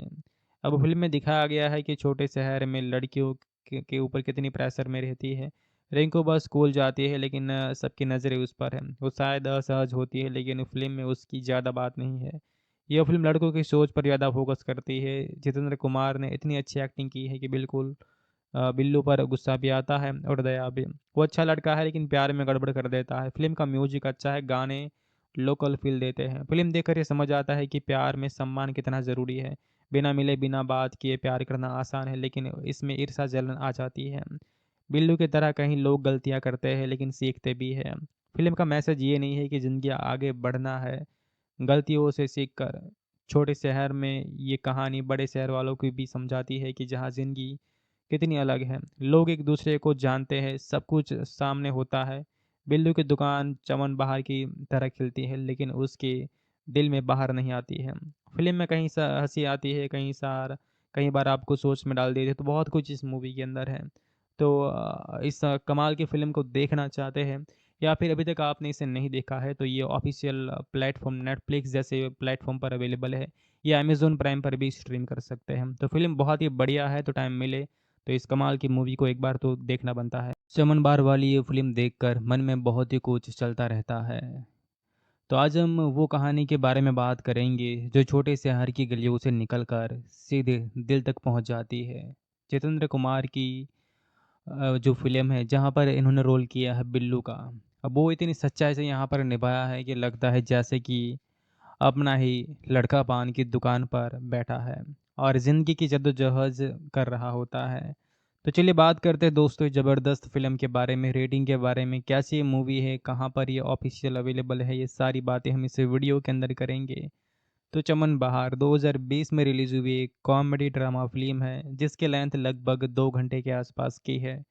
अब फ़िल्म में दिखाया गया है कि छोटे शहर में लड़कियों के ऊपर कितनी प्रेशर में रहती है। रिंकू बस स्कूल जाती है लेकिन सबकी नज़रें उस पर हैं। वो शायद असहज होती है लेकिन फ़िल्म में उसकी ज़्यादा बात नहीं है। यह फ़िल्म लड़कों की सोच पर ज़्यादा फ़ोकस करती है। जितेंद्र कुमार ने इतनी अच्छी एक्टिंग की है कि बिल्कुल बिल्लू पर गुस्सा भी आता है और दया भी। वो अच्छा लड़का है लेकिन प्यार में गड़बड़ कर देता है। फ़िल्म का म्यूज़िक अच्छा है, गाने लोकल फ़ील देते हैं। फ़िल्म देखकर ये समझ आता है कि प्यार में सम्मान कितना ज़रूरी है। बिना मिले, बिना बात किए प्यार करना आसान है लेकिन इसमें ईर्ष्या जलन आ जाती है। बिल्लू की तरह कहीं लोग गलतियाँ करते हैं लेकिन सीखते भी हैं। फ़िल्म का मैसेज ये नहीं है कि ज़िंदगी आगे बढ़ना है, गलतियों से सीख कर। छोटे शहर में ये कहानी बड़े शहर वालों को भी समझाती है कि जहाँ ज़िंदगी कितनी अलग है। लोग एक दूसरे को जानते हैं, सब कुछ सामने होता है। बिल्लू की दुकान चमन बाहर की तरह खिलती है लेकिन उसके दिल में बाहर नहीं आती है। फ़िल्म में कहीं सा हँसी आती है, कई बार आपको सोच में डाल देती है, तो बहुत कुछ इस मूवी के अंदर है। तो इस कमाल की फ़िल्म को देखना चाहते हैं या फिर अभी तक आपने इसे नहीं देखा है तो ये ऑफ़िशियल प्लेटफ़ॉर्म नेटफ्लिक्स जैसे प्लेटफ़ॉर्म पर अवेलेबल है या अमेज़न प्राइम पर भी स्ट्रीम कर सकते हैं। तो फ़िल्म बहुत ही बढ़िया है, तो टाइम मिले तो इस कमाल की मूवी को एक बार तो देखना बनता है। चमन बार वाली ये फ़िल्म देखकर मन में बहुत ही कुछ चलता रहता है। तो आज हम वो कहानी के बारे में बात करेंगे जो छोटे शहर की गलियों से निकलकर सीधे दिल तक पहुंच जाती है। जितेंद्र कुमार की जो फ़िल्म है जहां पर इन्होंने रोल किया है बिल्लू का। अब वो इतनी सच्चाई से यहाँ पर निभाया है कि लगता है जैसे कि अपना ही लड़का पान की दुकान पर बैठा है और ज़िंदगी की जद्दोजहद कर रहा होता है। तो चलिए बात करते हैं दोस्तों इस ज़बरदस्त फ़िल्म के बारे में, रेटिंग के बारे में, कैसी ये मूवी है, कहाँ पर ये ऑफ़िशियल अवेलेबल है, ये सारी बातें हम इस वीडियो के अंदर करेंगे। तो चमन बहार 2020 में रिलीज़ हुई एक कॉमेडी ड्रामा फ़िल्म है जिसकी लेंथ लगभग 2 घंटे के आसपास की है।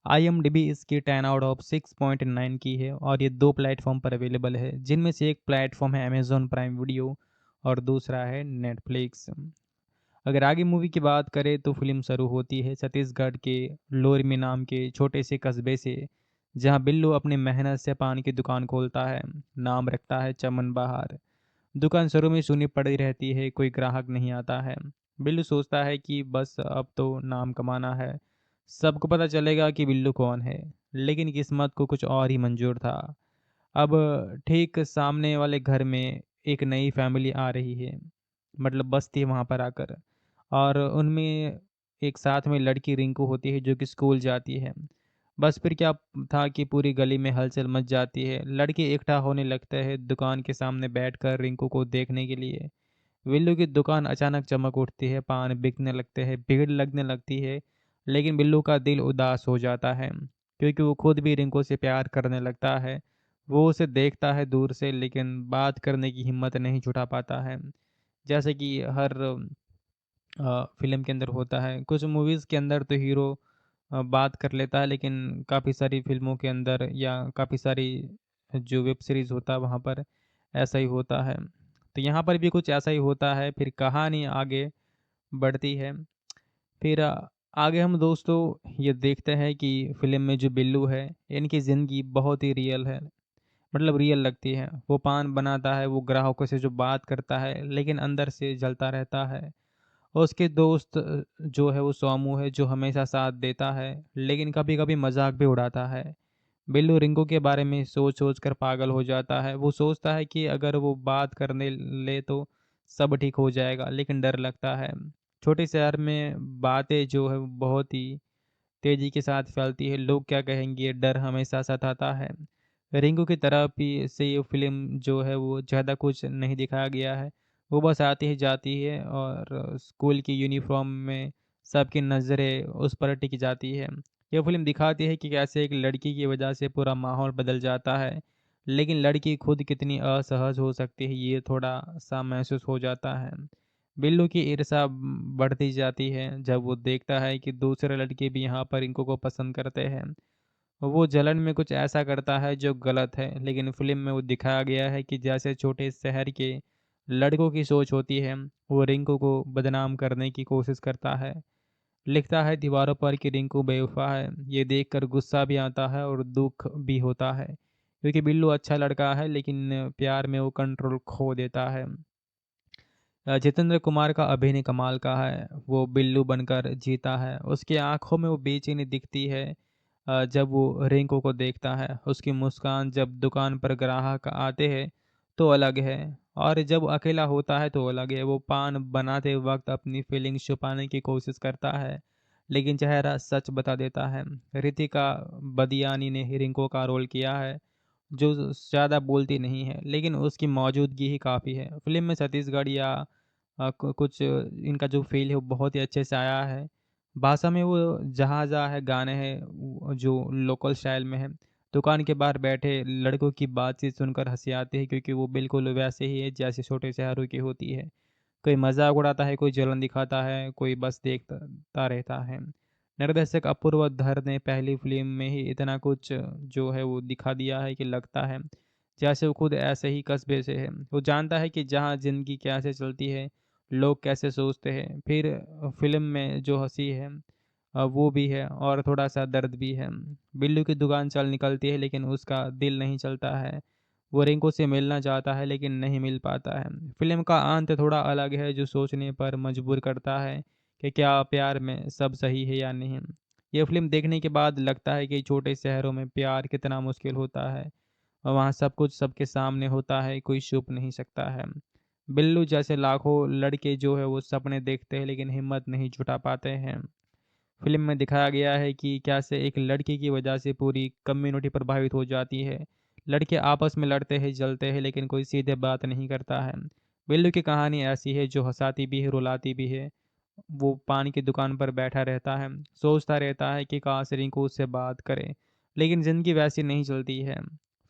आईएमडीबी इसकी 10 आउट ऑफ 6.9 की है और ये 2 प्लेटफ़ॉर्म पर अवेलेबल है, जिनमें से एक प्लेटफ़ॉर्म है अमेज़न प्राइम वीडियो और दूसरा है नेटफ्लिक्स। अगर आगे मूवी की बात करें तो फ़िल्म शुरू होती है छत्तीसगढ़ के लोरमी नाम के छोटे से कस्बे से, जहां बिल्लू अपनी मेहनत से पान की दुकान खोलता है। नाम रखता है चमन बहार। दुकान शुरू में सूनी पड़ी रहती है, कोई ग्राहक नहीं आता है। बिल्लू सोचता है कि बस अब तो नाम कमाना है, सबको पता चलेगा कि बिल्लू कौन है। लेकिन किस्मत को कुछ और ही मंजूर था। अब ठीक सामने वाले घर में एक नई फैमिली आ रही है, मतलब बसती है वहाँ पर आकर, और उनमें एक साथ में लड़की रिंकू होती है जो कि स्कूल जाती है। बस फिर क्या था कि पूरी गली में हलचल मच जाती है। लड़के इकट्ठा होने लगते हैं दुकान के सामने बैठकर रिंकू को देखने के लिए। बिल्लू की दुकान अचानक चमक उठती है, पान बिकने लगते हैं, भीड़ लगने लगती है। लेकिन बिल्लू का दिल उदास हो जाता है क्योंकि वो खुद भी रिंकू से प्यार करने लगता है। वो उसे देखता है दूर से लेकिन बात करने की हिम्मत नहीं जुटा पाता है। जैसे कि हर फ़िल्म के अंदर होता है। कुछ मूवीज़ के अंदर तो हीरो बात कर लेता है लेकिन काफ़ी सारी फ़िल्मों के अंदर या काफ़ी सारी जो वेब सीरीज़ होता है वहाँ पर ऐसा ही होता है। तो यहाँ पर भी कुछ ऐसा ही होता है, फिर कहानी आगे बढ़ती है। फिर आगे हम दोस्तों ये देखते हैं कि फ़िल्म में जो बिल्लू है, इनकी ज़िंदगी बहुत ही रियल है, मतलब रियल लगती है। वो पान बनाता है, वो ग्राहकों से जो बात करता है लेकिन अंदर से जलता रहता है। और उसके दोस्त जो है वो सोमू है जो हमेशा साथ देता है लेकिन कभी-कभी मज़ाक भी उड़ाता है। बिल्लू रिंकू के बारे में सोच-सोच कर पागल हो जाता है। वो सोचता है कि अगर वो बात करने ले तो सब ठीक हो जाएगा, लेकिन डर लगता है। छोटे शहर में बातें जो है वो बहुत ही तेज़ी के साथ फैलती है। लोग क्या कहेंगे, ये डर हमेशा सताता है। रिंकू की तरफ भी से ये फ़िल्म जो है वो ज़्यादा कुछ नहीं दिखाया गया है। वो बस आती है जाती है और स्कूल की यूनिफ़ॉर्म में सबकी नज़रें उस पर टिक जाती है। ये फ़िल्म दिखाती है कि कैसे एक लड़की की वजह से पूरा माहौल बदल जाता है, लेकिन लड़की खुद कितनी असहज हो सकती है ये थोड़ा-सा महसूस हो जाता है। बिल्लू की ईर्ष्या बढ़ती जाती है जब वो देखता है कि दूसरे लड़के भी यहाँ पर रिंकू को पसंद करते हैं। वो जलन में कुछ ऐसा करता है जो गलत है, लेकिन फ़िल्म में वो दिखाया गया है कि जैसे छोटे शहर के लड़कों की सोच होती है, वो रिंकू को बदनाम करने की कोशिश करता है। लिखता है दीवारों पर कि रिंकू बेवफ़ा है। ये देखकर गुस्सा भी आता है और दुःख भी होता है, क्योंकि बिल्लू अच्छा लड़का है लेकिन प्यार में वो कंट्रोल खो देता है। जितेंद्र कुमार का अभिनय कमाल का है। वो बिल्लू बनकर जीता है। उसकी आँखों में वो बेचैनी दिखती है जब वो रिंकू को देखता है। उसकी मुस्कान जब दुकान पर ग्राहक आते हैं तो अलग है, और जब अकेला होता है तो अलग है। वो पान बनाते वक्त अपनी फीलिंग्स छुपाने की कोशिश करता है, लेकिन चेहरा सच बता देता है। रितिका बदियानी ने रिंकू का रोल किया है, जो ज़्यादा बोलती नहीं है, लेकिन उसकी मौजूदगी ही काफ़ी है। फ़िल्म में छत्तीसगढ़ या कुछ इनका जो फ़ील है वो बहुत ही अच्छे से आया है। भाषा में वो जहाँ-जहाँ है गाने हैं जो लोकल स्टाइल में है। दुकान के बाहर बैठे लड़कों की बातचीत सुनकर हँसी आती है, क्योंकि वो बिल्कुल वैसे ही है जैसे छोटे शहरों की होती है। कोई मज़ाक उड़ाता है, कोई जलन दिखाता है, कोई बस देखता रहता है। निर्देशक अपूर्व धर ने पहली फ़िल्म में ही इतना कुछ जो है वो दिखा दिया है कि लगता है जैसे वो खुद ऐसे ही कस्बे से है। वो जानता है कि जहाँ ज़िंदगी कैसे चलती है, लोग कैसे सोचते हैं। फिर फ़िल्म में जो हँसी है वो भी है, और थोड़ा-सा दर्द भी है। बिल्लू की दुकान चल निकलती है, लेकिन उसका दिल नहीं चलता है। वो रिंकू से मिलना चाहता है, लेकिन नहीं मिल पाता है। फ़िल्म का अंत थोड़ा अलग है, जो सोचने पर मजबूर करता है कि क्या प्यार में सब सही है या नहीं। ये फ़िल्म देखने के बाद लगता है कि छोटे शहरों में प्यार कितना मुश्किल होता है, और वहाँ सब कुछ सबके सामने होता है, कोई छुप नहीं सकता है। बिल्लू जैसे लाखों लड़के जो है वो सपने देखते हैं, लेकिन हिम्मत नहीं जुटा पाते हैं। फ़िल्म में दिखाया गया है कि कैसे एक लड़की की वजह से पूरी कम्युनिटी प्रभावित हो जाती है। लड़के आपस में लड़ते हैं, जलते हैं, लेकिन कोई सीधे बात नहीं करता है। बिल्लू की कहानी ऐसी है, जो हँसाती भी है, रुलाती भी है। वो पान की दुकान पर बैठा रहता है, सोचता रहता है कि काश रिंकू उससे बात करे, लेकिन ज़िंदगी वैसी नहीं चलती है।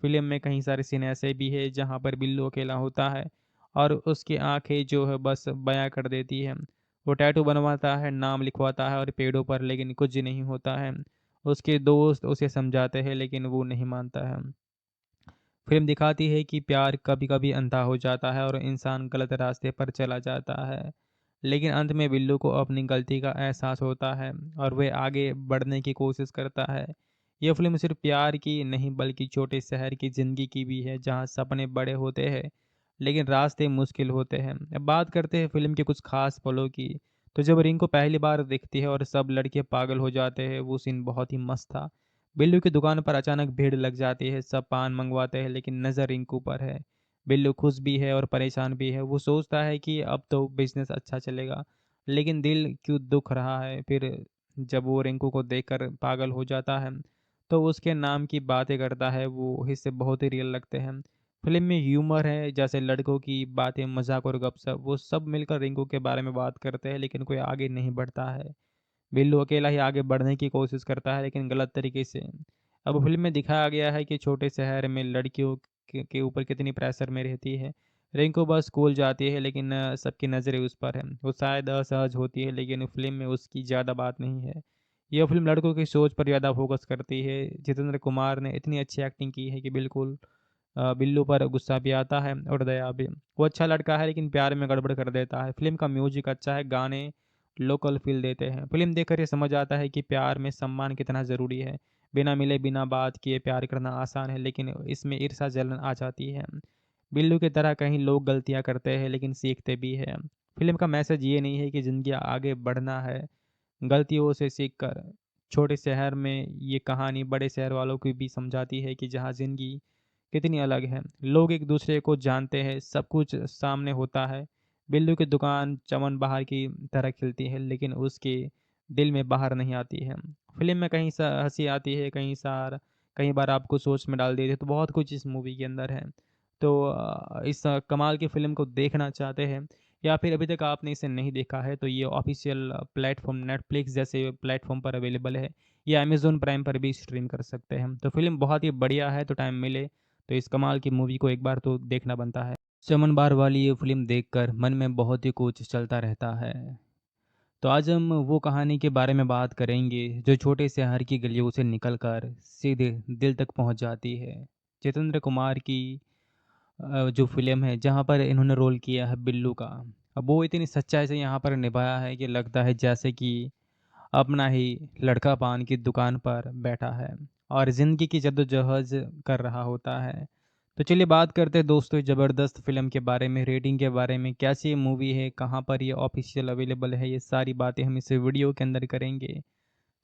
फ़िल्म में कई सारे सीन ऐसे भी है जहाँ पर बिल्लू अकेला होता है, और उसकी आँखें जो है बस बयाँ कर देती है। वो टैटू बनवाता है, नाम लिखवाता है और पेड़ों पर, लेकिन कुछ नहीं होता है। उसके दोस्त उसे समझाते हैं, लेकिन वो नहीं मानता है। फ़िल्म दिखाती है कि प्यार कभी-कभी अंधा हो जाता है और इंसान गलत रास्ते पर चला जाता है। लेकिन अंत में बिल्लू को अपनी गलती का एहसास होता है, और वह आगे बढ़ने की कोशिश करता है। यह फ़िल्म सिर्फ़ प्यार की नहीं, बल्कि छोटे शहर की ज़िंदगी की भी है, जहाँ सपने बड़े होते हैं, लेकिन रास्ते मुश्किल होते हैं। अब बात करते हैं फ़िल्म के कुछ ख़ास पलों की। तो जब रिंकू पहली बार दिखती है और सब लड़के पागल हो जाते हैं, वो सीन बहुत ही मस्त था। बिल्लू की दुकान पर अचानक भीड़ लग जाती है, सब पान मंगवाते हैं, लेकिन नज़र रिंकू पर है। बिल्लू खुश भी है और परेशान भी है। वो सोचता है कि अब तो बिज़नेस अच्छा चलेगा, लेकिन दिल क्यों दुख रहा है। फिर जब वो रिंकू को देखकर पागल हो जाता है, तो उसके नाम की बातें करता है। वो हिस्से बहुत ही रियल लगते हैं। फ़िल्म में ह्यूमर है, जैसे लड़कों की बातें, मज़ाक और गपशप, वो सब मिलकर रिंकू के बारे में बात करते हैं, लेकिन कोई आगे नहीं बढ़ता है। बिल्लू अकेला ही आगे बढ़ने की कोशिश करता है, लेकिन गलत तरीके से। अब फ़िल्म में दिखाया गया है कि छोटे शहर में लड़कियों के ऊपर कितनी प्रेशर में रहती है। रिंकू बस स्कूल जाती है, लेकिन सबकी नज़रें उस पर हैं। वो शायद असहज होती है, लेकिन फ़िल्म में उसकी ज़्यादा बात नहीं है। यह फ़िल्म लड़कों की सोच पर ज़्यादा फोकस करती है। जितेंद्र कुमार ने इतनी अच्छी एक्टिंग की है कि बिल्कुल बिल्लू पर गुस्सा भी आता है और दया भी। वो अच्छा लड़का है, लेकिन प्यार में गड़बड़ कर देता है। फ़िल्म का म्यूज़िक अच्छा है, गाने लोकल फ़ील देते हैं। फ़िल्म देखकर ये समझ आता है कि प्यार में सम्मान कितना ज़रूरी है। बिना मिले, बिना बात किए प्यार करना आसान है, लेकिन इसमें ईर्ष्या, जलन आ जाती है। बिल्लू की तरह कहीं लोग गलतियाँ करते हैं, लेकिन सीखते भी हैं। फ़िल्म का मैसेज ये नहीं है कि ज़िंदगी आगे बढ़ना है, गलतियों से सीख कर। छोटे शहर में ये कहानी बड़े शहर वालों को भी समझाती है कि जहाँ ज़िंदगी कितनी अलग है। लोग एक दूसरे को जानते हैं, सब कुछ सामने होता है। बिल्लू की दुकान चमन बाहर की तरह खिलती है, लेकिन उसके दिल में बाहर नहीं आती है। फ़िल्म में कहीं सा हँसी आती है, कई बार आपको सोच में डाल देती है, तो बहुत कुछ इस मूवी के अंदर है। तो इस कमाल की फ़िल्म को देखना चाहते हैं, या फिर अभी तक आपने इसे नहीं देखा है, तो ये ऑफ़िशियल प्लेटफ़ॉर्म नेटफ्लिक्स जैसे प्लेटफ़ॉर्म पर अवेलेबल है, या अमेज़न प्राइम पर भी स्ट्रीम कर सकते हैं। तो फ़िल्म बहुत ही बढ़िया है, तो टाइम मिले तो इस कमाल की मूवी को एक बार तो देखना बनता है। चमन बार वाली ये फ़िल्म देखकर मन में बहुत ही कुछ चलता रहता है। तो आज हम वो कहानी के बारे में बात करेंगे, जो छोटे शहर की गलियों से निकलकर सीधे दिल तक पहुंच जाती है। जितेंद्र कुमार की जो फ़िल्म है, जहां पर इन्होंने रोल किया है बिल्लू का, अब वो इतनी सच्चाई से यहाँ पर निभाया है कि लगता है जैसे कि अपना ही लड़का पान की दुकान पर बैठा है और ज़िंदगी की जद्दोजहद कर रहा होता है। तो चलिए बात करते हैं दोस्तों ज़बरदस्त फ़िल्म के बारे में, रेटिंग के बारे में, कैसी ये मूवी है, कहाँ पर ये ऑफ़िशियल अवेलेबल है, ये सारी बातें हम इस वीडियो के अंदर करेंगे।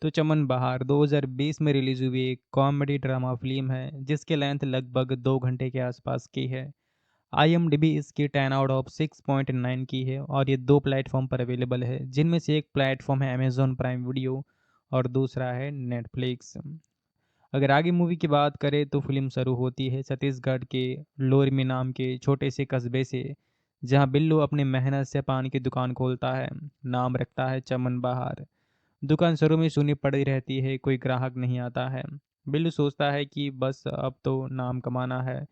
तो चमन बहार 2020 में रिलीज़ हुई एक कॉमेडी ड्रामा फ़िल्म है, जिसकी लेंथ लगभग 2 घंटे के आसपास की है। आईएमडीबी इसकी 10 आउट ऑफ 6.9 की है और ये 2 प्लेटफ़ॉर्म पर अवेलेबल है, जिनमें से एक प्लेटफ़ॉर्म है अमेज़न प्राइम वीडियो और दूसरा है नेटफ्लिक्स। अगर आगे मूवी की बात करें तो फिल्म शुरू होती है छत्तीसगढ़ के लोरमी नाम के छोटे से कस्बे से, जहां बिल्लू अपनी मेहनत से पान की दुकान खोलता है। नाम रखता है चमन बहार। दुकान शुरू में सूनी पड़ी रहती है, कोई ग्राहक नहीं आता है। बिल्लू सोचता है कि बस अब तो नाम कमाना है,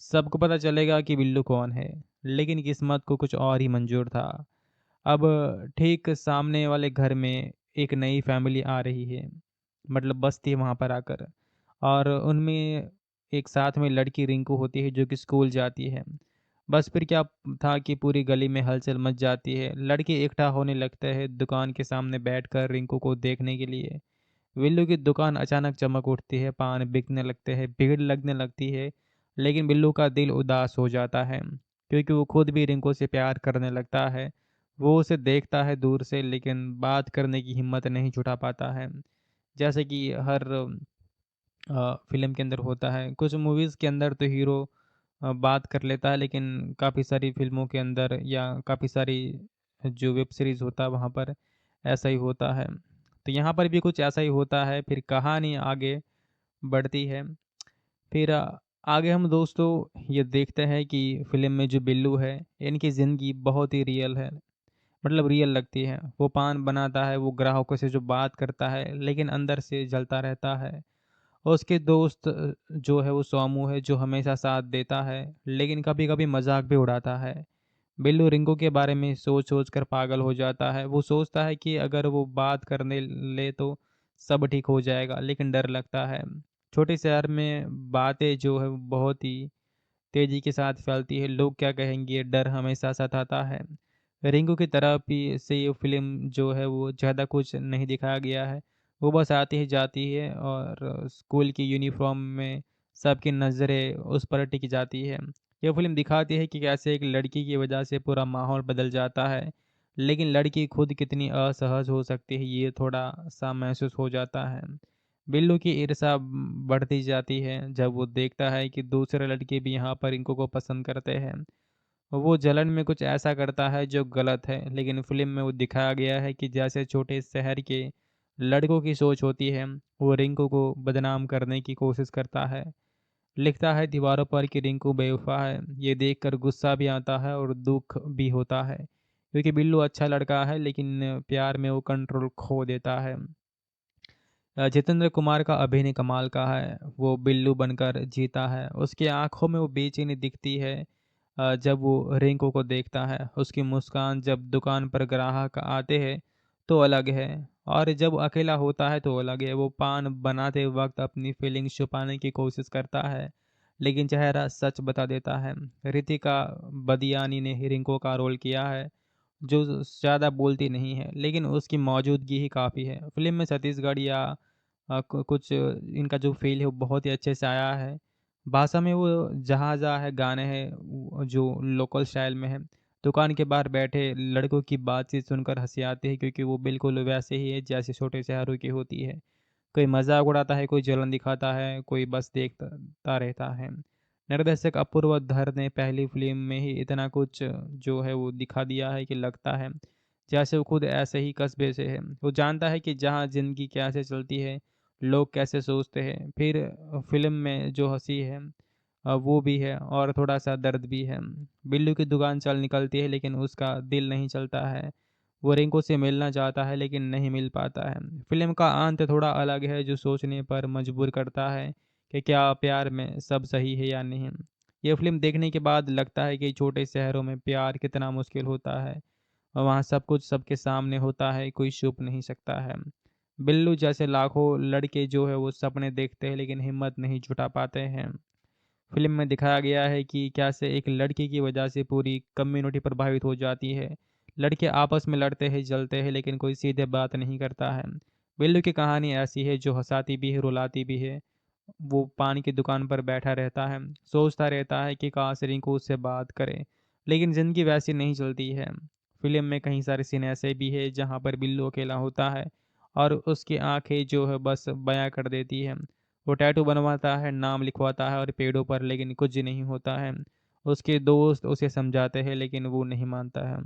सबको पता चलेगा कि बिल्लू कौन है। लेकिन किस्मत को कुछ और ही मंजूर था। अब ठीक सामने वाले घर में एक नई फैमिली आ रही है, मतलब बसती है वहाँ पर आकर। और उनमें एक साथ में लड़की रिंकू होती है जो कि स्कूल जाती है। बस फिर क्या था कि पूरी गली में हलचल मच जाती है। लड़के इकट्ठा होने लगते हैं दुकान के सामने बैठकर रिंकू को देखने के लिए। बिल्लू की दुकान अचानक चमक उठती है, पान बिकने लगते हैं, भीड़ लगने लगती है। लेकिन बिल्लू का दिल उदास हो जाता है, क्योंकि वो खुद भी रिंकू से प्यार करने लगता है। वो उसे देखता है दूर से, लेकिन बात करने की हिम्मत नहीं जुटा पाता है। जैसे कि हर फ़िल्म के अंदर होता है। कुछ मूवीज़ के अंदर तो हीरो बात कर लेता है, लेकिन काफ़ी सारी फ़िल्मों के अंदर या काफ़ी सारी जो वेब सीरीज़ होता है वहाँ पर ऐसा ही होता है। तो यहाँ पर भी कुछ ऐसा ही होता है, फिर कहानी आगे बढ़ती है। फिर आगे हम दोस्तों ये देखते हैं कि फ़िल्म में जो बिल्लू है, इनकी ज़िंदगी बहुत ही रियल है, मतलब रियल लगती है। वो पान बनाता है, वो ग्राहकों से जो बात करता है, लेकिन अंदर से जलता रहता है। और उसके दोस्त जो है वो सोमू है, जो हमेशा साथ देता है, लेकिन कभी-कभी मज़ाक भी उड़ाता है। बिल्लू रिंकू के बारे में सोच-सोच कर पागल हो जाता है। वो सोचता है कि अगर वो बात करने ले तो सब ठीक हो जाएगा, लेकिन डर लगता है। छोटे शहर में बातें जो है वो बहुत ही तेज़ी के साथ फैलती है। लोग क्या कहेंगे, ये डर हमेशा सताता है। रिंकू की तरफ भी से ये फ़िल्म जो है वो ज़्यादा कुछ नहीं दिखाया गया है। वो बस आती ही जाती है और स्कूल की यूनिफ़ॉर्म में सबकी नज़रें उस पर टिक जाती है। ये फ़िल्म दिखाती है कि कैसे एक लड़की की वजह से पूरा माहौल बदल जाता है, लेकिन लड़की खुद कितनी असहज हो सकती है, ये थोड़ा-सा महसूस हो जाता है। बिल्लू की ईर्ष्या बढ़ती जाती है जब वो देखता है कि दूसरे लड़के भी यहाँ पर रिंकू को पसंद करते हैं। वो जलन में कुछ ऐसा करता है जो गलत है, लेकिन फ़िल्म में वो दिखाया गया है कि जैसे छोटे शहर के लड़कों की सोच होती है, वो रिंकू को बदनाम करने की कोशिश करता है। लिखता है दीवारों पर कि रिंकू बेवफ़ा है। ये देखकर गुस्सा भी आता है और दुःख भी होता है, क्योंकि बिल्लू अच्छा लड़का है, लेकिन प्यार में वो कंट्रोल खो देता है। जितेंद्र कुमार का अभिनय कमाल का है। वो बिल्लू बनकर जीता है। उसकी आँखों में वो बेचैनी दिखती है जब वो रिंकू को देखता है। उसकी मुस्कान जब दुकान पर ग्राहक आते हैं तो अलग है, और जब अकेला होता है तो अलग है। वो पान बनाते वक़्त अपनी फीलिंग्स छुपाने की कोशिश करता है, लेकिन चेहरा सच बता देता है। रितिका बदियानी ने रिंकू का रोल किया है, जो ज़्यादा बोलती नहीं है, लेकिन उसकी मौजूदगी ही काफ़ी है। फ़िल्म में छत्तीसगढ़ या कुछ इनका जो फ़ील है वो बहुत ही अच्छे से आया है। भाषा में वो जहाँ-जहाँ है गाने हैं जो लोकल स्टाइल में है। दुकान के बाहर बैठे लड़कों की बातचीत सुनकर हँसी आती है, क्योंकि वो बिल्कुल वैसे ही है जैसे छोटे शहरों की होती है। कोई मज़ाक उड़ाता है, कोई जलन दिखाता है, कोई बस देखता रहता है। निर्देशक अपूर्व धर ने पहली फ़िल्म में ही इतना कुछ जो है वो दिखा दिया है कि लगता है जैसे वो खुद ऐसे ही कस्बे से है। वो जानता है कि जहाँ ज़िंदगी कैसे चलती है, लोग कैसे सोचते हैं। फिर फ़िल्म में जो हँसी है वो भी है और थोड़ा-सा दर्द भी है। बिल्लू की दुकान चल निकलती है, लेकिन उसका दिल नहीं चलता है। वो रिंकू से मिलना चाहता है, लेकिन नहीं मिल पाता है। फ़िल्म का अंत थोड़ा अलग है, जो सोचने पर मजबूर करता है कि क्या प्यार में सब सही है या नहीं। ये फ़िल्म देखने के बाद लगता है कि छोटे शहरों में प्यार कितना मुश्किल होता है। और वहाँ सब कुछ सबके सामने होता है, कोई छुप नहीं सकता है। बिल्लू जैसे लाखों लड़के जो है वो सपने देखते हैं, लेकिन हिम्मत नहीं जुटा पाते हैं। फ़िल्म में दिखाया गया है कि कैसे एक लड़की की वजह से पूरी कम्युनिटी प्रभावित हो जाती है। लड़के आपस में लड़ते हैं, जलते हैं, लेकिन कोई सीधे बात नहीं करता है। बिल्लू की कहानी ऐसी है जो हँसाती भी है, रुलाती भी है, वो पानी की दुकान पर बैठा रहता है, सोचता रहता है कि काश रिंकू उससे बात करे, लेकिन ज़िंदगी वैसी नहीं चलती है। फ़िल्म में कई सारे सीन ऐसे भी है जहाँ पर बिल्लू अकेला होता है और उसकी आँखें जो है बस बयाँ कर देती है। वो टैटू बनवाता है, नाम लिखवाता है और पेड़ों पर, लेकिन कुछ नहीं होता है। उसके दोस्त उसे समझाते हैं लेकिन वो नहीं मानता है।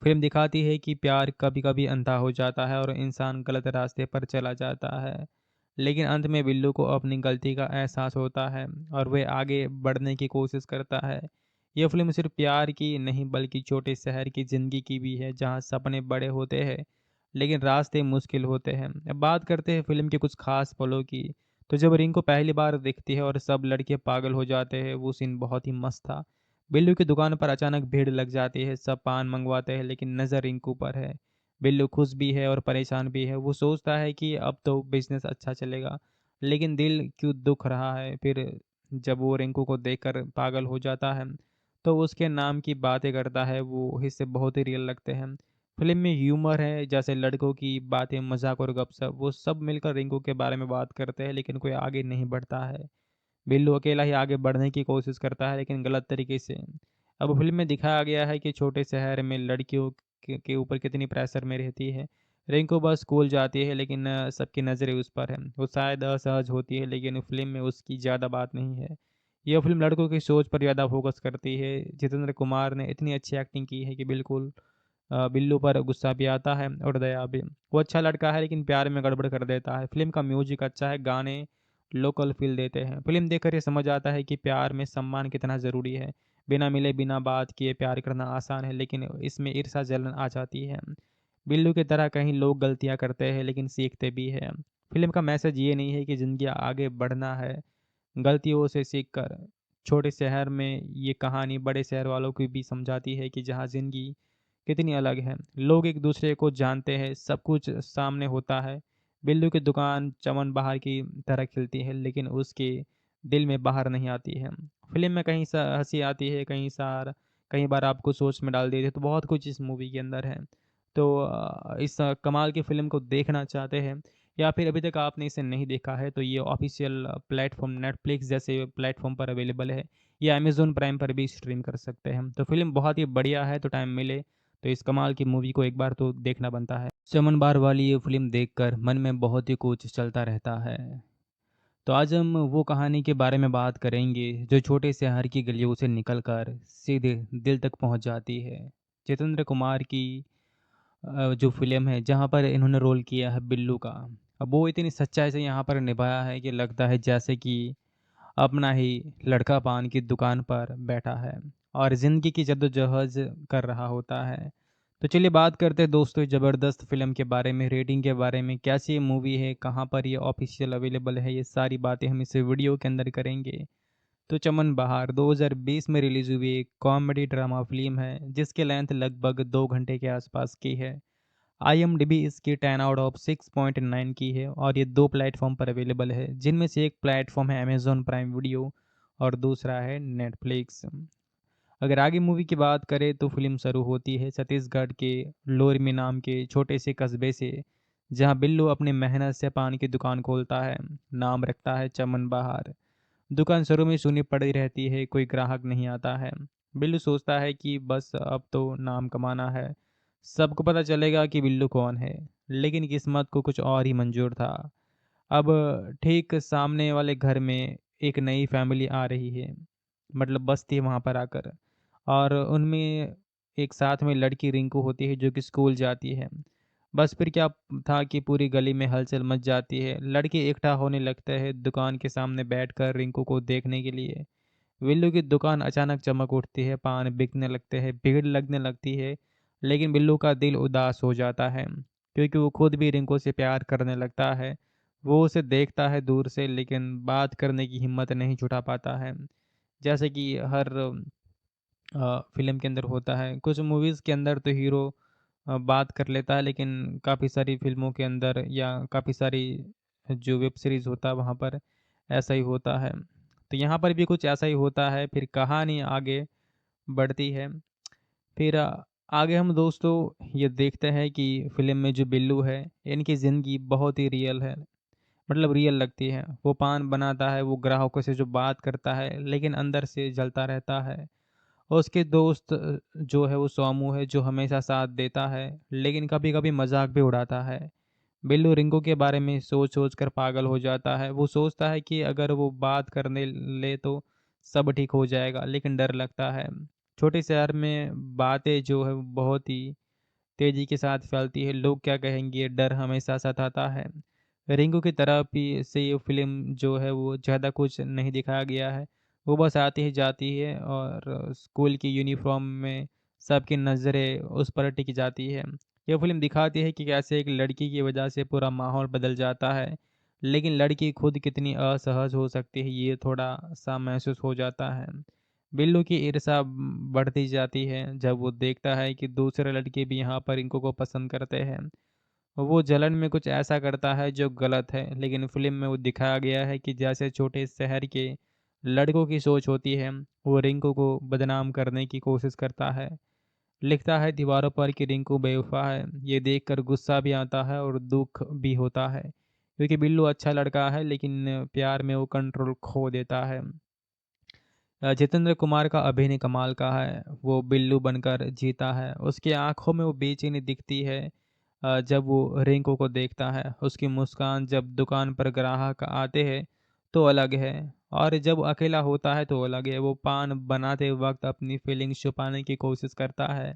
फ़िल्म दिखाती है कि प्यार कभी-कभी अंधा हो जाता है और इंसान गलत रास्ते पर चला जाता है। लेकिन अंत में बिल्लू को अपनी गलती का एहसास होता है और वह आगे बढ़ने की कोशिश करता है। यह फ़िल्म सिर्फ़ प्यार की नहीं बल्कि छोटे शहर की ज़िंदगी की भी है, जहाँ सपने बड़े होते हैं लेकिन रास्ते मुश्किल होते हैं। अब बात करते हैं फ़िल्म के कुछ ख़ास पलों की। तो जब रिंकू पहली बार दिखती है और सब लड़के पागल हो जाते हैं, वो सीन बहुत ही मस्त था। बिल्लू की दुकान पर अचानक भीड़ लग जाती है, सब पान मंगवाते हैं लेकिन नज़र रिंकू पर है। बिल्लू खुश भी है और परेशान भी है। वो सोचता है कि अब तो बिज़नेस अच्छा चलेगा, लेकिन दिल क्यों दुख रहा है। फिर जब वो रिंकू को देखकर पागल हो जाता है, तो उसके नाम की बातें करता है, वो हिस्से बहुत ही रियल लगते हैं। फ़िल्म में ह्यूमर है, जैसे लड़कों की बातें, मज़ाक और गपशप, वो सब मिलकर रिंकू के बारे में बात करते हैं लेकिन कोई आगे नहीं बढ़ता है। बिल्लू अकेला ही आगे बढ़ने की कोशिश करता है लेकिन गलत तरीके से। अब फिल्म में दिखाया गया है कि छोटे शहर में लड़कियों के ऊपर कितनी प्रेशर में रहती है। रिंकू बस स्कूल जाती है लेकिन सबकी नज़रें उस पर हैं। वो शायद असहज होती है लेकिन फिल्म में उसकी ज़्यादा बात नहीं है। यह फिल्म लड़कों की सोच पर ज़्यादा फोकस करती है। जितेंद्र कुमार ने इतनी अच्छी एक्टिंग की है कि बिल्कुल बिल्लू पर गुस्सा भी आता है और दया भी। वो अच्छा लड़का है लेकिन प्यार में गड़बड़ कर देता है। फिल्म का म्यूजिक अच्छा है, गाने लोकल फील देते हैं। फिल्म देखकर ये समझ आता है कि प्यार में सम्मान कितना ज़रूरी है। बिना मिले बिना बात किए प्यार करना आसान है लेकिन इसमें ईर्ष्या जलन आ जाती है। बिल्लू की तरह कहीं लोग गलतियां करते हैं लेकिन सीखते भी हैं। फिल्म का मैसेज ये नहीं है कि ज़िंदगी आगे बढ़ना है गलतियों से सीखकर। छोटे शहर में ये कहानी बड़े शहर वालों को भी समझाती है कि जहाँ ज़िंदगी कितनी अलग है, लोग एक दूसरे को जानते हैं, सब कुछ सामने होता है। बिल्लू की दुकान चमन बाहर की तरह खिलती है लेकिन उसके दिल में बाहर नहीं आती है। फिल्म में कहीं सा हंसी आती है, कई बार आपको सोच में डाल देती है, तो बहुत कुछ इस मूवी के अंदर है। तो इस कमाल की फ़िल्म को देखना चाहते हैं या फिर अभी तक आपने इसे नहीं देखा है, तो ये ऑफ़िशियल प्लेटफ़ॉर्म नेटफ्लिक्स जैसे प्लेटफ़ॉर्म पर अवेलेबल है या अमेज़न प्राइम पर भी स्ट्रीम कर सकते हैं। तो फ़िल्म बहुत ही बढ़िया है, तो टाइम मिले तो इस कमाल की मूवी को एक बार तो देखना बनता है। चमन बार वाली ये फ़िल्म देखकर मन में बहुत ही कुछ चलता रहता है। तो आज हम वो कहानी के बारे में बात करेंगे जो छोटे से शहर की गलियों से निकलकर सीधे दिल तक पहुंच जाती है। जितेंद्र कुमार की जो फ़िल्म है जहाँ पर इन्होंने रोल किया है बिल्लू का। अब वो इतनी सच्चाई से यहाँ पर निभाया है कि लगता है जैसे कि अपना ही लड़का पान की दुकान पर बैठा है और ज़िंदगी की जद्दोजहद कर रहा होता है। तो चलिए बात करते हैं दोस्तों ज़बरदस्त फ़िल्म के बारे में, रेटिंग के बारे में, कैसी ये मूवी है, कहाँ पर ये ऑफ़िशियल अवेलेबल है, ये सारी बातें हम इस वीडियो के अंदर करेंगे। तो चमन बहार 2020 में रिलीज़ हुई एक कॉमेडी ड्रामा फ़िल्म है जिसकी लेंथ लगभग 2 घंटे के आसपास की है। आईएमडीबी इसकी 10 आउट ऑफ 6.9 की है और ये 2 प्लेटफ़ॉर्म पर अवेलेबल है, जिनमें से एक प्लेटफ़ॉर्म है अमेज़न प्राइम वीडियो और दूसरा है नेटफ्लिक्स। अगर आगे मूवी की बात करें तो फ़िल्म शुरू होती है छत्तीसगढ़ के लोरमी नाम के छोटे से कस्बे से, जहां बिल्लू अपनी मेहनत से पान की दुकान खोलता है। नाम रखता है चमन बहार। दुकान शुरू में सूनी पड़ी रहती है, कोई ग्राहक नहीं आता है। बिल्लू सोचता है कि बस अब तो नाम कमाना है, सबको पता चलेगा कि बिल्लू कौन है। लेकिन किस्मत को कुछ और ही मंजूर था। अब ठीक सामने वाले घर में एक नई फैमिली आ रही है, मतलब बसती है वहाँ पर आकर, और उनमें एक साथ में लड़की रिंकू होती है जो कि स्कूल जाती है। बस फिर क्या था कि पूरी गली में हलचल मच जाती है, लड़के इकट्ठा होने लगते हैं दुकान के सामने बैठकर रिंकू को देखने के लिए। बिल्लू की दुकान अचानक चमक उठती है, पान बिकने लगते हैं, भीड़ लगने लगती है। लेकिन बिल्लू का दिल उदास हो जाता है क्योंकि वो खुद भी रिंकू से प्यार करने लगता है। वो उसे देखता है दूर से लेकिन बात करने की हिम्मत नहीं जुटा पाता है। जैसे कि हर फ़िल्म के अंदर होता है। कुछ मूवीज़ के अंदर तो हीरो बात कर लेता है लेकिन काफ़ी सारी फ़िल्मों के अंदर या काफ़ी सारी जो वेब सीरीज़ होता है वहाँ पर ऐसा ही होता है। तो यहाँ पर भी कुछ ऐसा ही होता है, फिर कहानी आगे बढ़ती है। फिर आगे हम दोस्तों ये देखते हैं कि फ़िल्म में जो बिल्लू है, इनकी ज़िंदगी बहुत ही रियल है। मतलब रियल लगती है। वो पान बनाता है, वो ग्राहकों से जो बात करता है, लेकिन अंदर से जलता रहता है। और उसके दोस्त जो है वो सोमू है, जो हमेशा साथ देता है, लेकिन कभी-कभी मज़ाक भी उड़ाता है। बिल्लू रिंकू के बारे में सोच-सोच कर पागल हो जाता है। वो सोचता है कि अगर वो बात करने ले तो सब ठीक हो जाएगा, लेकिन डर लगता है। छोटे शहर में बातें जो है वो बहुत ही तेज़ी के साथ फैलती है। लोग क्या कहेंगे, ये डर हमेशा सताता है। रिंकू की तरफ ही से ये फ़िल्म जो है वो ज़्यादा कुछ नहीं दिखाया गया है। वो बस आती ही जाती है और स्कूल की यूनिफ़ॉर्म में सबकी नज़रें उस पर टिक जाती है। ये फ़िल्म दिखाती है कि कैसे एक लड़की की वजह से पूरा माहौल बदल जाता है, लेकिन लड़की खुद कितनी असहज हो सकती है, ये थोड़ा-सा महसूस हो जाता है। बिल्लू की ईर्ष्या बढ़ती जाती है जब वो देखता है कि दूसरे लड़के भी यहाँ पर रिंकू को पसंद करते हैं। वो जलन में कुछ ऐसा करता है जो गलत है, लेकिन फ़िल्म में वो दिखाया गया है कि जैसे छोटे शहर के लड़कों की सोच होती है, वो रिंकू को बदनाम करने की कोशिश करता है। लिखता है दीवारों पर कि रिंकू बेवफ़ा है। ये देखकर गुस्सा भी आता है और दुःख भी होता है, क्योंकि बिल्लू अच्छा लड़का है, लेकिन प्यार में वो कंट्रोल खो देता है। जितेंद्र कुमार का अभिनय कमाल का है। वो बिल्लू बनकर जीता है। उसकी आँखों में वो बेचैनी दिखती है जब वो रिंकू को देखता है। उसकी मुस्कान जब दुकान पर ग्राहक आते हैं तो अलग है, और जब अकेला होता है तो अलग है। वो पान बनाते वक़्त अपनी फीलिंग्स छुपाने की कोशिश करता है,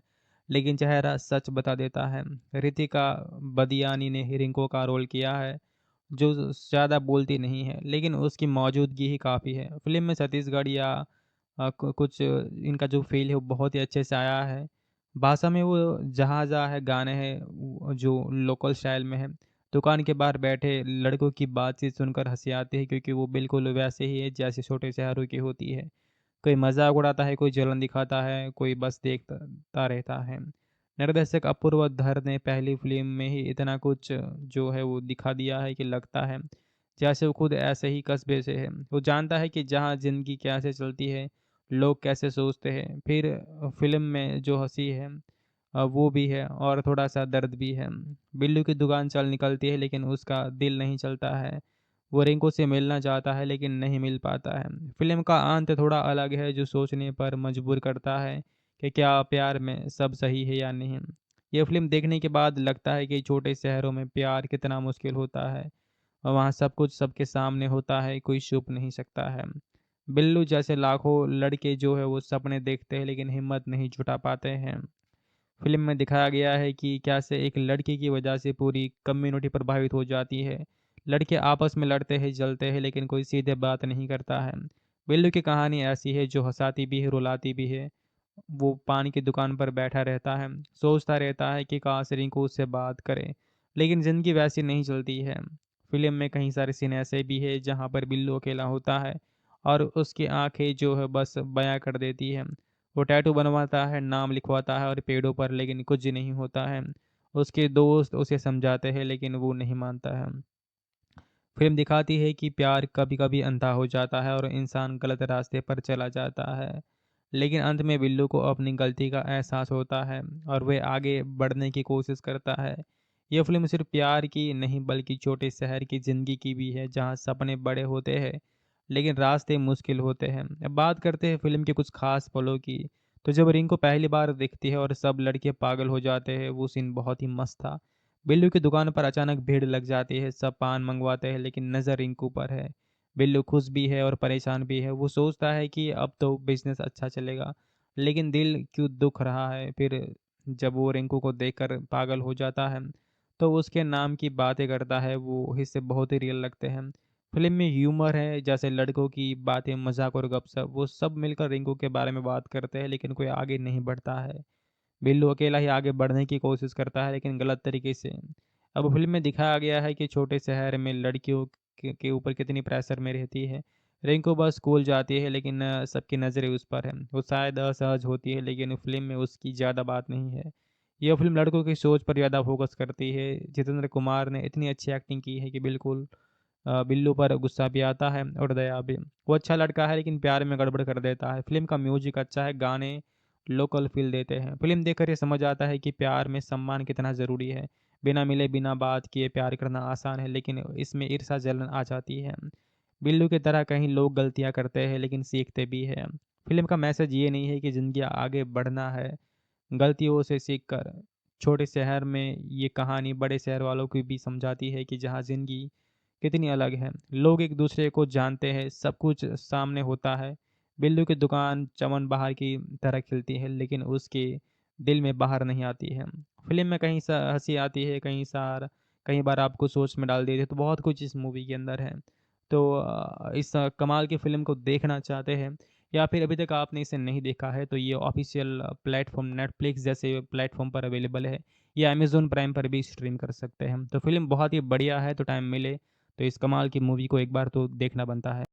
लेकिन चेहरा सच बता देता है। रितिका बदियानी ने रिंकू का रोल किया है, जो ज़्यादा बोलती नहीं है, लेकिन उसकी मौजूदगी ही काफ़ी है। फ़िल्म में छत्तीसगढ़ या कुछ इनका जो फ़ील है वो बहुत ही अच्छे से आया है। भाषा में वो जहाँ-जहाँ है गाने हैं जो लोकल स्टाइल में है। दुकान के बाहर बैठे लड़कों की बातचीत सुनकर हँसी आती है, क्योंकि वो बिल्कुल वैसे ही है जैसे छोटे शहरों की होती है। कोई मज़ाक उड़ाता है, कोई जलन दिखाता है, कोई बस देखता रहता है। निर्देशक अपूर्व धर ने पहली फ़िल्म में ही इतना कुछ जो है वो दिखा दिया है कि लगता है जैसे वो खुद ऐसे ही कस्बे से है। वो जानता है कि जहाँ ज़िंदगी कैसे चलती है, लोग कैसे सोचते हैं। फिर फ़िल्म में जो हँसी है वो भी है और थोड़ा-सा दर्द भी है। बिल्लू की दुकान चल निकलती है, लेकिन उसका दिल नहीं चलता है। वो रिंकू से मिलना चाहता है, लेकिन नहीं मिल पाता है। फ़िल्म का अंत थोड़ा अलग है, जो सोचने पर मजबूर करता है कि क्या प्यार में सब सही है या नहीं। ये फ़िल्म देखने के बाद लगता है कि छोटे शहरों में प्यार कितना मुश्किल होता है, और वहाँ सब कुछ सबके सामने होता है, कोई छुप नहीं सकता है। बिल्लू जैसे लाखों लड़के जो है वो सपने देखते हैं, लेकिन हिम्मत नहीं जुटा पाते हैं। फ़िल्म में दिखाया गया है कि कैसे एक लड़की की वजह से पूरी कम्युनिटी प्रभावित हो जाती है। लड़के आपस में लड़ते हैं, जलते हैं, लेकिन कोई सीधे बात नहीं करता है। बिल्लू की कहानी ऐसी है जो हँसाती भी है, रुलाती भी है। वो पान की दुकान पर बैठा रहता है, सोचता रहता है कि काश रिंकू उससे बात करे, लेकिन ज़िंदगी वैसी नहीं चलती है। फ़िल्म में कई सारे सीन ऐसे भी हैं जहाँ पर बिल्लू अकेला होता है और उसकी आँखें जो है बस बयाँ कर देती हैं। वो टैटू बनवाता है, नाम लिखवाता है और पेड़ों पर, लेकिन कुछ नहीं होता है। उसके दोस्त उसे समझाते हैं, लेकिन वो नहीं मानता है। फ़िल्म दिखाती है कि प्यार कभी-कभी अंधा हो जाता है और इंसान गलत रास्ते पर चला जाता है। लेकिन अंत में बिल्लू को अपनी गलती का एहसास होता है और वह आगे बढ़ने की कोशिश करता है। यह फ़िल्म सिर्फ़ प्यार की नहीं, बल्कि छोटे शहर की ज़िंदगी की भी है, जहाँ सपने बड़े होते हैं, लेकिन रास्ते मुश्किल होते हैं। अब बात करते हैं फ़िल्म के कुछ ख़ास पलों की। तो जब रिंकू पहली बार दिखती है और सब लड़के पागल हो जाते हैं, वो सीन बहुत ही मस्त था। बिल्लू की दुकान पर अचानक भीड़ लग जाती है, सब पान मंगवाते हैं, लेकिन नज़र रिंकू पर है। बिल्लू खुश भी है और परेशान भी है। वो सोचता है कि अब तो बिज़नेस अच्छा चलेगा, लेकिन दिल क्यों दुख रहा है। फिर जब वो रिंकू को देखकर पागल हो जाता है, तो उसके नाम की बातें करता है। वो हिस्से बहुत ही रियल लगते हैं। फ़िल्म में ह्यूमर है, जैसे लड़कों की बातें, मज़ाक और गपशप, वो सब मिलकर रिंकू के बारे में बात करते हैं, लेकिन कोई आगे नहीं बढ़ता है। बिल्लू अकेला ही आगे बढ़ने की कोशिश करता है, लेकिन गलत तरीके से। अब फ़िल्म में दिखाया गया है कि छोटे शहर में लड़कियों के ऊपर कितनी प्रेशर में रहती है। रिंकू बस स्कूल जाती है, लेकिन सबकी नज़रें उस पर हैं। वो शायद असहज होती है, लेकिन फ़िल्म में उसकी ज़्यादा बात नहीं है। यह फ़िल्म लड़कों की सोच पर ज़्यादा फ़ोकस करती है। जितेंद्र कुमार ने इतनी अच्छी एक्टिंग की है कि बिल्कुल बिल्लू पर गुस्सा भी आता है और दया भी। वो अच्छा लड़का है, लेकिन प्यार में गड़बड़ कर देता है। फ़िल्म का म्यूज़िक अच्छा है, गाने लोकल फ़ील देते हैं। फ़िल्म देखकर ये समझ आता है कि प्यार में सम्मान कितना ज़रूरी है। बिना मिले, बिना बात किए प्यार करना आसान है, लेकिन इसमें ईर्ष्या, जलन आ जाती है। बिल्लू की तरह कहीं लोग गलतियाँ करते हैं, लेकिन सीखते भी हैं। फ़िल्म का मैसेज ये नहीं है कि ज़िंदगी आगे बढ़ना है, गलतियों से सीख कर। छोटे शहर में ये कहानी बड़े शहर वालों को भी समझाती है कि जहाँ ज़िंदगी कितनी अलग है। लोग एक दूसरे को जानते हैं, सब कुछ सामने होता है। बिल्लू की दुकान चमन बाहर की तरह खिलती है, लेकिन उसके दिल में बाहर नहीं आती है। फ़िल्म में कहीं सा हँसी आती है, कई बार आपको सोच में डाल देती है, तो बहुत कुछ इस मूवी के अंदर है। तो इस कमाल की फ़िल्म को देखना चाहते हैं या फिर अभी तक आपने इसे नहीं देखा है, तो ये ऑफ़िशियल प्लेटफ़ॉर्म नेटफ्लिक्स जैसे प्लेटफ़ॉर्म पर अवेलेबल है या अमेज़न प्राइम पर भी स्ट्रीम कर सकते हैं। तो फ़िल्म बहुत ही बढ़िया है, तो टाइम मिले तो इस कमाल की मूवी को एक बार तो देखना बनता है।